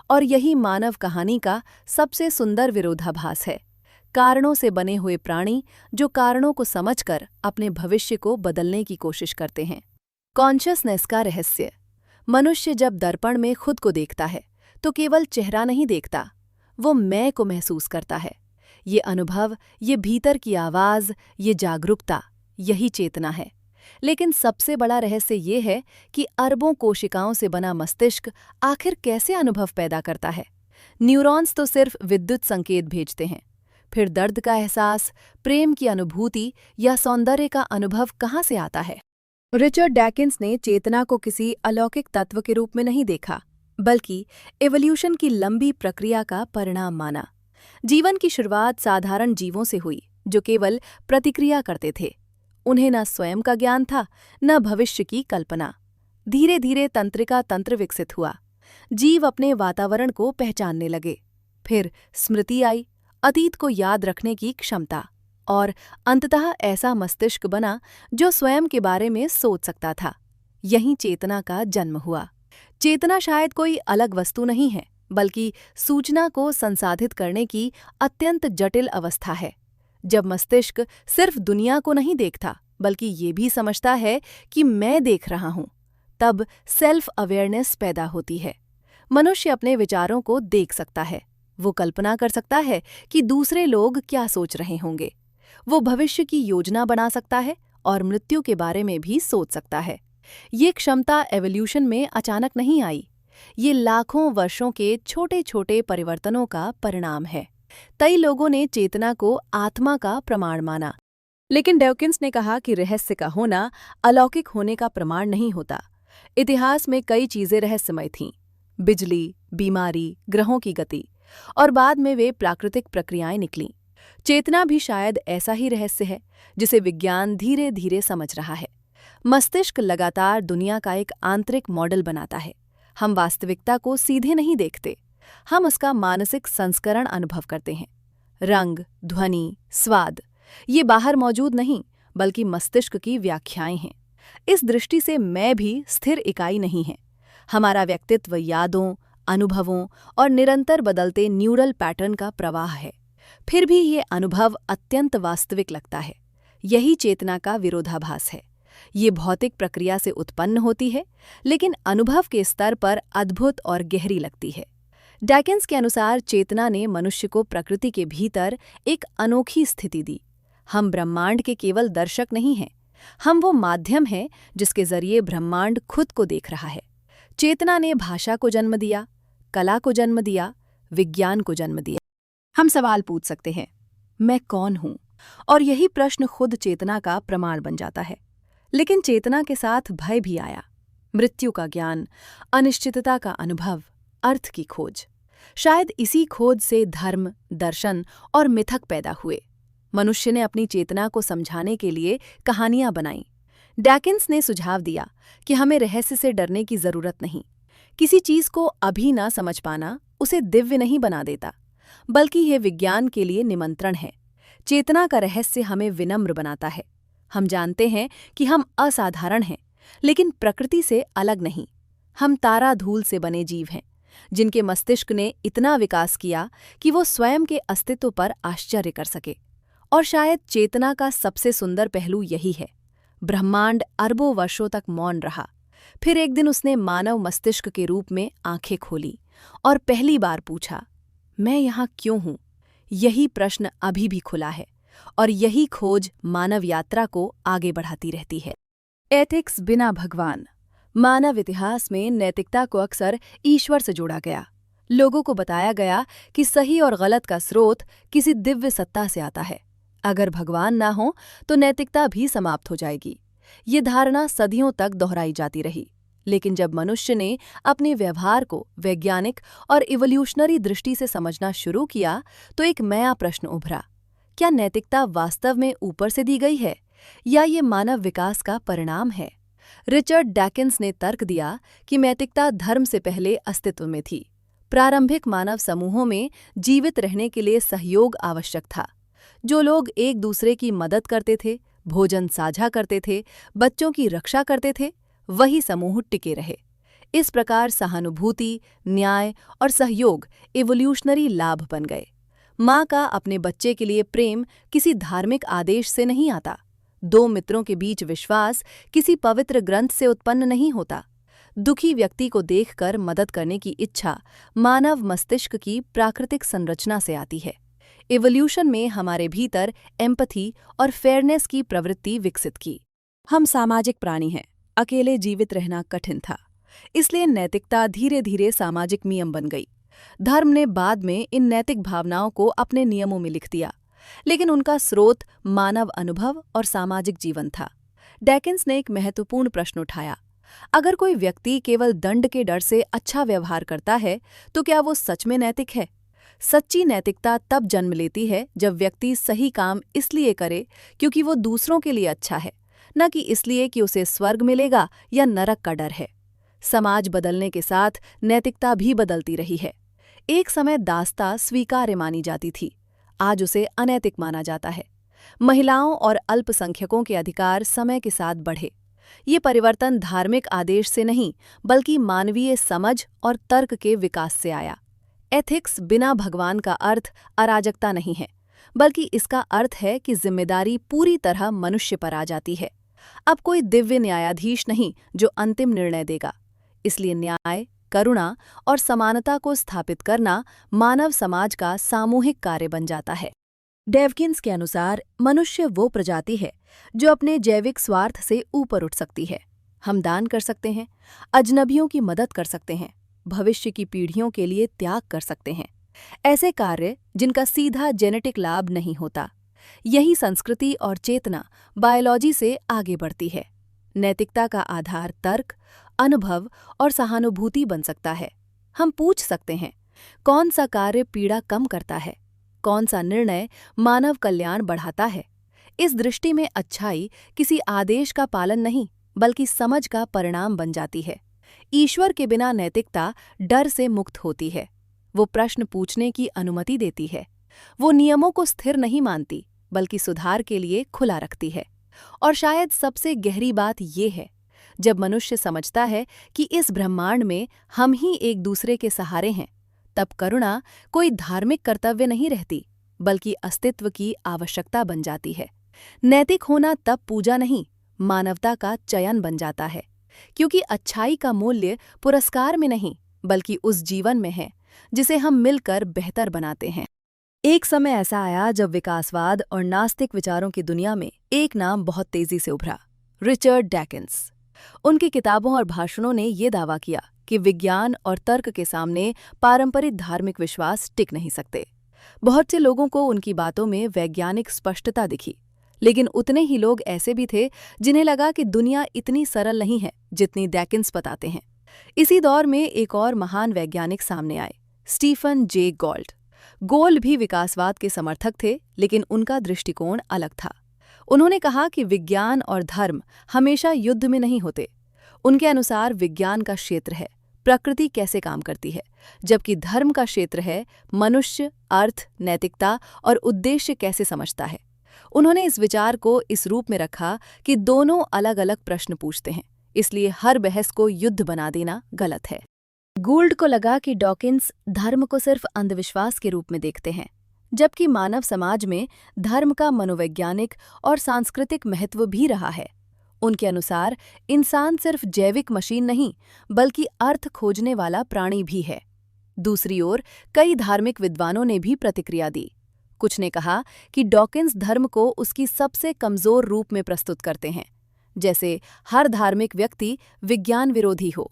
और यही मानव कहानी का सबसे सुंदर विरोधाभास है। कारणों से बने हुए प्राणी जो कारणों को समझकर अपने भविष्य को बदलने की कोशिश करते हैं। कॉन्शियसनेस का रहस्य। मनुष्य जब दर्पण में खुद को देखता है तो केवल चेहरा नहीं देखता, वो मैं को महसूस करता है। ये अनुभव, ये भीतर की आवाज़, ये जागरूकता, यही चेतना है। लेकिन सबसे बड़ा रहस्य ये है कि अरबों कोशिकाओं से बना मस्तिष्क आखिर कैसे अनुभव पैदा करता है। न्यूरॉन्स तो सिर्फ विद्युत संकेत भेजते हैं, फिर दर्द का एहसास, प्रेम की अनुभूति या सौंदर्य का अनुभव कहाँ से आता है? रिचर्ड डैकिन्स ने चेतना को किसी अलौकिक तत्व के रूप में नहीं देखा, बल्कि एवोल्यूशन की लंबी प्रक्रिया का परिणाम माना। जीवन की शुरुआत साधारण जीवों से हुई जो केवल प्रतिक्रिया करते थे। उन्हें न स्वयं का ज्ञान था, न भविष्य की कल्पना। धीरे धीरे तंत्रिका तंत्र विकसित हुआ। जीव अपने वातावरण को पहचानने लगे। फिर स्मृति आई, अतीत को याद रखने की क्षमता, और अंततः ऐसा मस्तिष्क बना जो स्वयं के बारे में सोच सकता था। यहीं चेतना का जन्म हुआ। चेतना शायद कोई अलग वस्तु नहीं है, बल्कि सूचना को संसाधित करने की अत्यंत जटिल अवस्था है। जब मस्तिष्क सिर्फ दुनिया को नहीं देखता, बल्कि ये भी समझता है कि मैं देख रहा हूँ, तब सेल्फ अवेयरनेस पैदा होती है। मनुष्य अपने विचारों को देख सकता है। वो कल्पना कर सकता है कि दूसरे लोग क्या सोच रहे होंगे। वो भविष्य की योजना बना सकता है और मृत्यु के बारे में भी सोच सकता है। ये क्षमता एवोल्यूशन में अचानक नहीं आई। ये लाखों वर्षों के छोटे छोटे परिवर्तनों का परिणाम है। कई लोगों ने चेतना को आत्मा का प्रमाण माना, लेकिन डैकिन्स ने कहा कि रहस्य का होना अलौकिक होने का प्रमाण नहीं होता। इतिहास में कई चीजें रहस्यमय थीं, बिजली, बीमारी, ग्रहों की गति, और बाद में वे प्राकृतिक प्रक्रियाएं निकलीं। चेतना भी शायद ऐसा ही रहस्य है जिसे विज्ञान धीरे धीरे समझ रहा है। मस्तिष्क लगातार दुनिया का एक आंतरिक मॉडल बनाता है। हम वास्तविकता को सीधे नहीं देखते, हम उसका मानसिक संस्करण अनुभव करते हैं। रंग, ध्वनि, स्वाद, ये बाहर मौजूद नहीं, बल्कि मस्तिष्क की व्याख्याएं हैं। इस दृष्टि से मैं भी स्थिर इकाई नहीं है। हमारा व्यक्तित्व यादों, अनुभवों और निरंतर बदलते न्यूरल पैटर्न का प्रवाह है। फिर भी ये अनुभव अत्यंत वास्तविक लगता है। यही चेतना का विरोधाभास है। ये भौतिक प्रक्रिया से उत्पन्न होती है, लेकिन अनुभव के स्तर पर अद्भुत और गहरी लगती है। डैकिन्स के अनुसार चेतना ने मनुष्य को प्रकृति के भीतर एक अनोखी स्थिति दी। हम ब्रह्मांड के केवल दर्शक नहीं हैं, हम वो माध्यम हैं जिसके जरिए ब्रह्मांड खुद को देख रहा है। चेतना ने भाषा को जन्म दिया, कला को जन्म दिया, विज्ञान को जन्म दिया। हम सवाल पूछ सकते हैं, मैं कौन हूं? और यही प्रश्न खुद चेतना का प्रमाण बन जाता है। लेकिन चेतना के साथ भय भी आया, मृत्यु का ज्ञान, अनिश्चितता का अनुभव, अर्थ की खोज। शायद इसी खोज से धर्म, दर्शन और मिथक पैदा हुए। मनुष्य ने अपनी चेतना को समझाने के लिए कहानियां बनाईं। डैकिन्स ने सुझाव दिया कि हमें रहस्य से डरने की जरूरत नहीं। किसी चीज को अभी ना समझ पाना उसे दिव्य नहीं बना देता, बल्कि यह विज्ञान के लिए निमंत्रण है। चेतना का रहस्य हमें विनम्र बनाता है। हम जानते हैं कि हम असाधारण हैं, लेकिन प्रकृति से अलग नहीं। हम तारा धूल से बने जीव हैं, जिनके मस्तिष्क ने इतना विकास किया कि वो स्वयं के अस्तित्व पर आश्चर्य कर सके। और शायद चेतना का सबसे सुंदर पहलू यही है। ब्रह्मांड अरबों वर्षों तक मौन रहा, फिर एक दिन उसने मानव मस्तिष्क के रूप में आंखें खोली और पहली बार पूछा, मैं यहाँ क्यों हूँ? यही प्रश्न अभी भी खुला है, और यही खोज मानव यात्रा को आगे बढ़ाती रहती है। एथिक्स बिना भगवान। मानव इतिहास में नैतिकता को अक्सर ईश्वर से जोड़ा गया। लोगों को बताया गया कि सही और गलत का स्रोत किसी दिव्य सत्ता से आता है। अगर भगवान ना हो तो नैतिकता भी समाप्त हो जाएगी। ये धारणा सदियों तक दोहराई जाती रही। लेकिन जब मनुष्य ने अपने व्यवहार को वैज्ञानिक और इवोल्यूशनरी दृष्टि से समझना शुरू किया तो एक नया प्रश्न उभरा। क्या नैतिकता वास्तव में ऊपर से दी गई है या ये मानव विकास का परिणाम है? रिचर्ड डैकिंस ने तर्क दिया कि नैतिकता धर्म से पहले अस्तित्व में थी। प्रारंभिक मानव समूहों में जीवित रहने के लिए सहयोग आवश्यक था। जो लोग एक दूसरे की मदद करते थे, भोजन साझा करते थे, बच्चों की रक्षा करते थे, वही समूह टिके रहे। इस प्रकार सहानुभूति, न्याय और सहयोग इवोल्यूशनरी लाभ बन गए। माँ का अपने बच्चे के लिए प्रेम किसी धार्मिक आदेश से नहीं आता। दो मित्रों के बीच विश्वास किसी पवित्र ग्रंथ से उत्पन्न नहीं होता। दुखी व्यक्ति को देखकर मदद करने की इच्छा मानव मस्तिष्क की प्राकृतिक संरचना से आती है। इवोल्यूशन में हमारे भीतर एम्पैथी और फेयरनेस की प्रवृत्ति विकसित की। हम सामाजिक प्राणी हैं, अकेले जीवित रहना कठिन था। इसलिए नैतिकता धीरे धीरे सामाजिक नियम बन गई। धर्म ने बाद में इन नैतिक भावनाओं को अपने नियमों में लिख दिया, लेकिन उनका स्रोत मानव अनुभव और सामाजिक जीवन था। डैकिंस ने एक महत्वपूर्ण प्रश्न उठाया। अगर कोई व्यक्ति केवल दंड के डर से अच्छा व्यवहार करता है तो क्या वो सच में नैतिक है? सच्ची नैतिकता तब जन्म लेती है जब व्यक्ति सही काम इसलिए करे क्योंकि वो दूसरों के लिए अच्छा है, न कि इसलिए कि उसे स्वर्ग मिलेगा या नरक का डर है। समाज बदलने के साथ नैतिकता भी बदलती रही है। एक समय दास्ता स्वीकार्य मानी जाती थी, आज उसे अनैतिक माना जाता है। महिलाओं और अल्पसंख्यकों के अधिकार समय के साथ बढ़े। ये परिवर्तन धार्मिक आदेश से नहीं बल्कि मानवीय समझ और तर्क के विकास से आया। एथिक्स बिना भगवान का अर्थ अराजकता नहीं है, बल्कि इसका अर्थ है कि जिम्मेदारी पूरी तरह मनुष्य पर आ जाती है। अब कोई दिव्य न्यायाधीश नहीं जो अंतिम निर्णय देगा। इसलिए न्याय, करुणा और समानता को स्थापित करना मानव समाज का सामूहिक कार्य बन जाता है। डेवकिंस के अनुसार मनुष्य वो प्रजाति है जो अपने जैविक स्वार्थ से ऊपर उठ सकती है। हम दान कर सकते हैं, अजनबियों की मदद कर सकते हैं, भविष्य की पीढ़ियों के लिए त्याग कर सकते हैं। ऐसे कार्य जिनका सीधा जेनेटिक लाभ नहीं होता। यही संस्कृति और चेतना बायोलॉजी से आगे बढ़ती है। नैतिकता का आधार तर्क, अनुभव और सहानुभूति बन सकता है। हम पूछ सकते हैं, कौन सा कार्य पीड़ा कम करता है? कौन सा निर्णय मानव कल्याण बढ़ाता है? इस दृष्टि में अच्छाई किसी आदेश का पालन नहीं बल्कि समझ का परिणाम बन जाती है। ईश्वर के बिना नैतिकता डर से मुक्त होती है। वो प्रश्न पूछने की अनुमति देती है। वो नियमों को स्थिर नहीं मानती बल्कि सुधार के लिए खुला रखती है। और शायद सबसे गहरी बात ये है, जब मनुष्य समझता है कि इस ब्रह्मांड में हम ही एक दूसरे के सहारे हैं, तब करुणा कोई धार्मिक कर्तव्य नहीं रहती बल्कि अस्तित्व की आवश्यकता बन जाती है। नैतिक होना तब पूजा नहीं, मानवता का चयन बन जाता है, क्योंकि अच्छाई का मूल्य पुरस्कार में नहीं बल्कि उस जीवन में है जिसे हम मिलकर बेहतर बनाते हैं। एक समय ऐसा आया जब विकासवाद और नास्तिक विचारों की दुनिया में एक नाम बहुत तेजी से उभरा, रिचर्ड डैकिंस। उनकी किताबों और भाषणों ने ये दावा किया कि विज्ञान और तर्क के सामने पारंपरिक धार्मिक विश्वास टिक नहीं सकते। बहुत से लोगों को उनकी बातों में वैज्ञानिक स्पष्टता दिखी, लेकिन उतने ही लोग ऐसे भी थे जिन्हें लगा कि दुनिया इतनी सरल नहीं है जितनी डैकिंस बताते हैं। इसी दौर में एक और महान वैज्ञानिक सामने आए, स्टीफन जे गोल्ड। गोल्ड भी विकासवाद के समर्थक थे, लेकिन उनका दृष्टिकोण अलग था। उन्होंने कहा कि विज्ञान और धर्म हमेशा युद्ध में नहीं होते। उनके अनुसार विज्ञान का क्षेत्र है प्रकृति कैसे काम करती है, जबकि धर्म का क्षेत्र है मनुष्य अर्थ, नैतिकता और उद्देश्य कैसे समझता है। उन्होंने इस विचार को इस रूप में रखा कि दोनों अलग अलग प्रश्न पूछते हैं, इसलिए हर बहस को युद्ध बना देना गलत है। गोल्ड को लगा कि डॉकिंस धर्म को सिर्फ अंधविश्वास के रूप में देखते हैं, जबकि मानव समाज में धर्म का मनोवैज्ञानिक और सांस्कृतिक महत्व भी रहा है। उनके अनुसार इंसान सिर्फ जैविक मशीन नहीं बल्कि अर्थ खोजने वाला प्राणी भी है। दूसरी ओर कई धार्मिक विद्वानों ने भी प्रतिक्रिया दी। कुछ ने कहा कि डॉकिंस धर्म को उसकी सबसे कमजोर रूप में प्रस्तुत करते हैं, जैसे हर धार्मिक व्यक्ति विज्ञान विरोधी हो।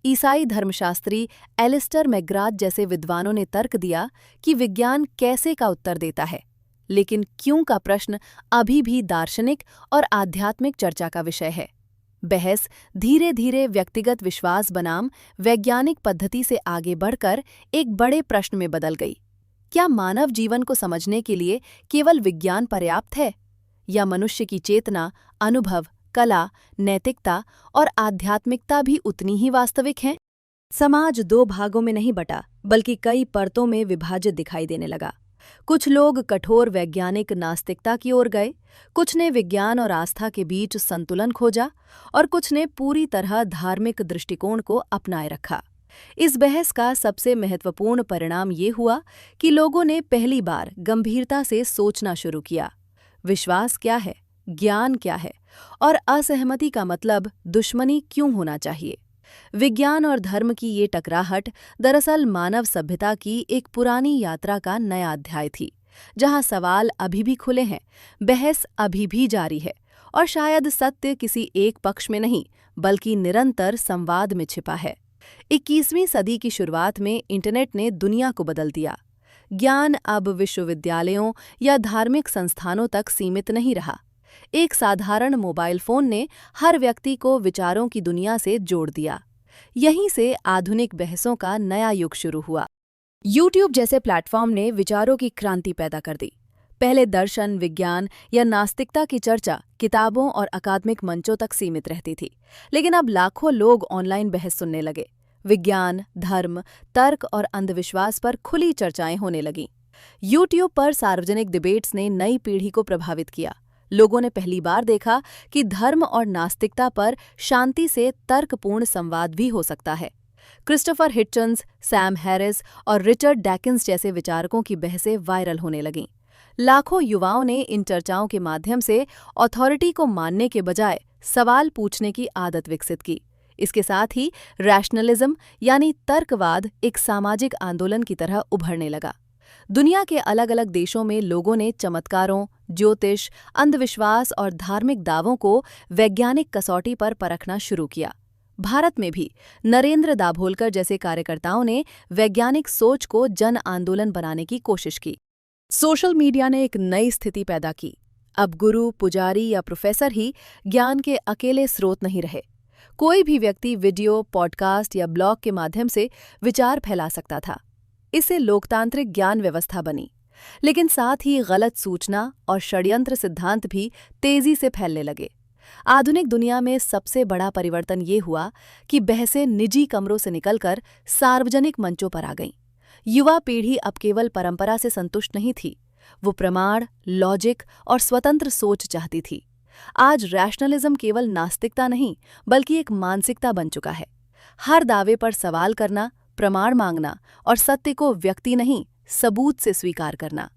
ईसाई धर्मशास्त्री एलिस्टर मैकग्राथ जैसे विद्वानों ने तर्क दिया कि विज्ञान कैसे का उत्तर देता है, लेकिन क्यों का प्रश्न अभी भी दार्शनिक और आध्यात्मिक चर्चा का विषय है। बहस धीरे धीरे व्यक्तिगत विश्वास बनाम वैज्ञानिक पद्धति से आगे बढ़कर एक बड़े प्रश्न में बदल गई। क्या मानव जीवन को समझने के लिए केवल विज्ञान पर्याप्त है, या मनुष्य की चेतना, अनुभव, कला, नैतिकता और आध्यात्मिकता भी उतनी ही वास्तविक हैं? समाज दो भागों में नहीं बटा, बल्कि कई परतों में विभाजित दिखाई देने लगा। कुछ लोग कठोर वैज्ञानिक नास्तिकता की ओर गए, कुछ ने विज्ञान और आस्था के बीच संतुलन खोजा, और कुछ ने पूरी तरह धार्मिक दृष्टिकोण को अपनाए रखा। इस बहस का सबसे महत्वपूर्ण परिणाम ये हुआ कि लोगों ने पहली बार गंभीरता से सोचना शुरू किया। विश्वास क्या है, ज्ञान क्या है, और असहमति का मतलब दुश्मनी क्यों होना चाहिए। विज्ञान और धर्म की ये टकराहट दरअसल मानव सभ्यता की एक पुरानी यात्रा का नया अध्याय थी, जहां सवाल अभी भी खुले हैं, बहस अभी भी जारी है, और शायद सत्य किसी एक पक्ष में नहीं, बल्कि निरंतर संवाद में छिपा है। 21वीं सदी की शुरुआत में इंटरनेट ने दुनिया को बदल दिया। ज्ञान अब विश्वविद्यालयों या धार्मिक संस्थानों तक सीमित नहीं रहा। एक साधारण मोबाइल फोन ने हर व्यक्ति को विचारों की दुनिया से जोड़ दिया। यहीं से आधुनिक बहसों का नया युग शुरू हुआ। YouTube जैसे प्लेटफॉर्म ने विचारों की क्रांति पैदा कर दी। पहले दर्शन, विज्ञान या नास्तिकता की चर्चा किताबों और अकादमिक मंचों तक सीमित रहती थी, लेकिन अब लाखों लोग ऑनलाइन बहस सुनने लगे। विज्ञान, धर्म, तर्क और अंधविश्वास पर खुली चर्चाएं होने लगीं। YouTube पर सार्वजनिक डिबेट्स ने नई पीढ़ी को प्रभावित किया। लोगों ने पहली बार देखा कि धर्म और नास्तिकता पर शांति से तर्कपूर्ण संवाद भी हो सकता है। क्रिस्टोफर हिटचन्स, सैम हैरिस और रिचर्ड डैकिंस जैसे विचारकों की बहसें वायरल होने लगीं। लाखों युवाओं ने इन चर्चाओं के माध्यम से अथॉरिटी को मानने के बजाय सवाल पूछने की आदत विकसित की। इसके साथ ही रैशनलिज्म यानी तर्कवाद एक सामाजिक आंदोलन की तरह उभरने लगा। दुनिया के अलग अलग देशों में लोगों ने चमत्कारों, ज्योतिष, अंधविश्वास और धार्मिक दावों को वैज्ञानिक कसौटी पर परखना शुरू किया। भारत में भी नरेंद्र दाभोलकर जैसे कार्यकर्ताओं ने वैज्ञानिक सोच को जन आंदोलन बनाने की कोशिश की। सोशल मीडिया ने एक नई स्थिति पैदा की। अब गुरु, पुजारी या प्रोफेसर ही ज्ञान के अकेले स्रोत नहीं रहे। कोई भी व्यक्ति वीडियो, पॉडकास्ट या ब्लॉग के माध्यम से विचार फैला सकता था। इससे लोकतांत्रिक ज्ञान व्यवस्था बनी, लेकिन साथ ही गलत सूचना और षड्यंत्र सिद्धांत भी तेजी से फैलने लगे। आधुनिक दुनिया में सबसे बड़ा परिवर्तन ये हुआ कि बहसें निजी कमरों से निकलकर सार्वजनिक मंचों पर आ गईं। युवा पीढ़ी अब केवल परंपरा से संतुष्ट नहीं थी, वो प्रमाण, लॉजिक और स्वतंत्र सोच चाहती थी। आज रैशनलिज्म केवल नास्तिकता नहीं, बल्कि एक मानसिकता बन चुका है। हर दावे पर सवाल करना, प्रमाण मांगना और सत्य को व्यक्ति नहीं, सबूत से स्वीकार करना।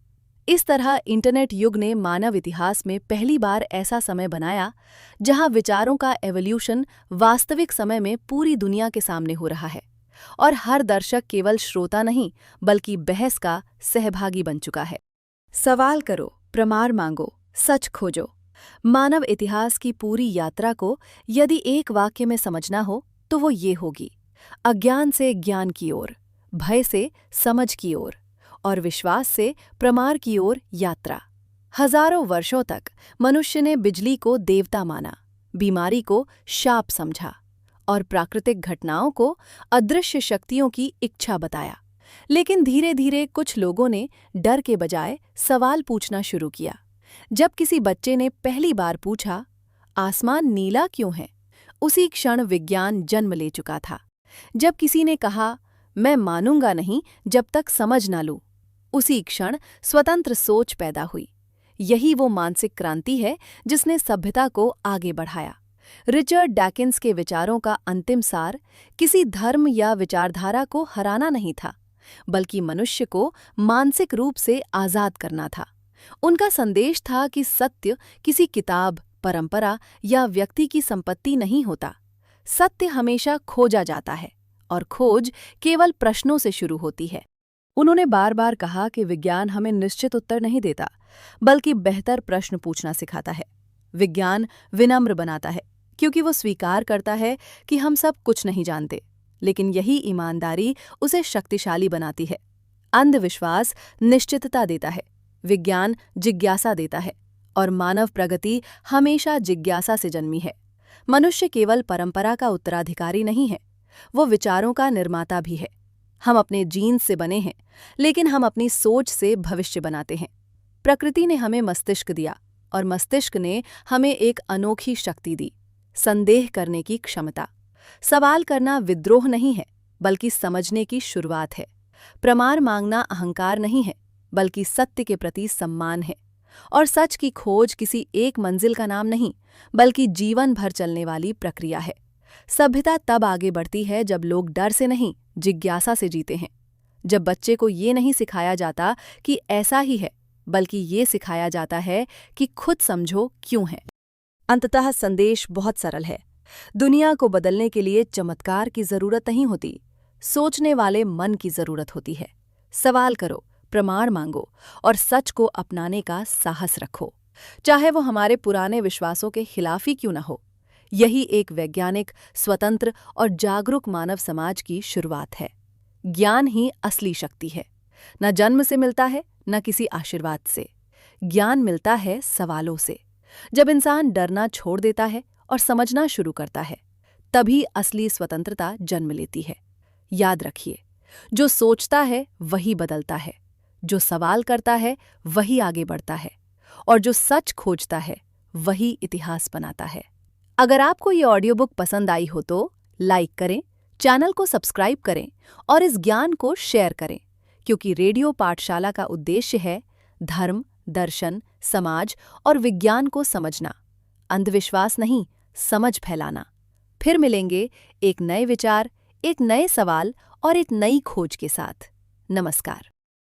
इस तरह इंटरनेट युग ने मानव इतिहास में पहली बार ऐसा समय बनाया जहां विचारों का एवोल्यूशन वास्तविक समय में पूरी दुनिया के सामने हो रहा है, और हर दर्शक केवल श्रोता नहीं, बल्कि बहस का सहभागी बन चुका है। सवाल करो, प्रमाण मांगो, सच खोजो। मानव इतिहास की पूरी यात्रा को यदि एक वाक्य में समझना हो तो वो ये होगी: अज्ञान से ज्ञान की ओर, भय से समझ की ओर और विश्वास से प्रमाण की ओर यात्रा। हजारों वर्षों तक मनुष्य ने बिजली को देवता माना, बीमारी को शाप समझा और प्राकृतिक घटनाओं को अदृश्य शक्तियों की इच्छा बताया। लेकिन धीरे धीरे कुछ लोगों ने डर के बजाय सवाल पूछना शुरू किया। जब किसी बच्चे ने पहली बार पूछा, आसमान नीला क्यों है, उसी क्षण विज्ञान जन्म ले चुका था। जब किसी ने कहा, मैं मानूंगा नहीं जब तक समझ ना लूं, उसी क्षण स्वतंत्र सोच पैदा हुई। यही वो मानसिक क्रांति है जिसने सभ्यता को आगे बढ़ाया। रिचर्ड डैकिंस के विचारों का अंतिम सार किसी धर्म या विचारधारा को हराना नहीं था, बल्कि मनुष्य को मानसिक रूप से आजाद करना था। उनका संदेश था कि सत्य किसी किताब, परंपरा या व्यक्ति की संपत्ति नहीं होता। सत्य हमेशा खोजा जाता है और खोज केवल प्रश्नों से शुरू होती है। उन्होंने बार बार कहा कि विज्ञान हमें निश्चित उत्तर नहीं देता, बल्कि बेहतर प्रश्न पूछना सिखाता है। विज्ञान विनम्र बनाता है, क्योंकि वो स्वीकार करता है कि हम सब कुछ नहीं जानते, लेकिन यही ईमानदारी उसे शक्तिशाली बनाती है। अंधविश्वास निश्चितता देता है, विज्ञान जिज्ञासा देता है, और मानव प्रगति हमेशा जिज्ञासा से जन्मी है। मनुष्य केवल परंपरा का उत्तराधिकारी नहीं है, वो विचारों का निर्माता भी है। हम अपने जीन्स से बने हैं, लेकिन हम अपनी सोच से भविष्य बनाते हैं। प्रकृति ने हमें मस्तिष्क दिया, और मस्तिष्क ने हमें एक अनोखी शक्ति दी, संदेह करने की क्षमता। सवाल करना विद्रोह नहीं है, बल्कि समझने की शुरुआत है। प्रमाण मांगना अहंकार नहीं है, बल्कि सत्य के प्रति सम्मान है। और सच की खोज किसी एक मंजिल का नाम नहीं, बल्कि जीवन भर चलने वाली प्रक्रिया है। सभ्यता तब आगे बढ़ती है जब लोग डर से नहीं, जिज्ञासा से जीते हैं। जब बच्चे को ये नहीं सिखाया जाता कि ऐसा ही है, बल्कि ये सिखाया जाता है कि खुद समझो क्यों है। अंततः संदेश बहुत सरल है। दुनिया को बदलने के लिए चमत्कार की जरूरत नहीं होती, सोचने वाले मन की जरूरत होती है। सवाल करो, प्रमाण मांगो, और सच को अपनाने का साहस रखो, चाहे वो हमारे पुराने विश्वासों के खिलाफ ही क्यों न हो। यही एक वैज्ञानिक, स्वतंत्र और जागरूक मानव समाज की शुरुआत है। ज्ञान ही असली शक्ति है। न जन्म से मिलता है, न किसी आशीर्वाद से। ज्ञान मिलता है सवालों से। जब इंसान डरना छोड़ देता है और समझना शुरू करता है, तभी असली स्वतंत्रता जन्म लेती है। याद रखिए, जो सोचता है वही बदलता है, जो सवाल करता है वही आगे बढ़ता है, और जो सच खोजता है वही इतिहास बनाता है। अगर आपको ये ऑडियो बुक पसंद आई हो तो लाइक करें, चैनल को सब्सक्राइब करें और इस ज्ञान को शेयर करें, क्योंकि रेडियो पाठशाला का उद्देश्य है धर्म, दर्शन, समाज और विज्ञान को समझना, अंधविश्वास नहीं, समझ फैलाना। फिर मिलेंगे एक नए विचार, एक नए सवाल और एक नई खोज के साथ। नमस्कार।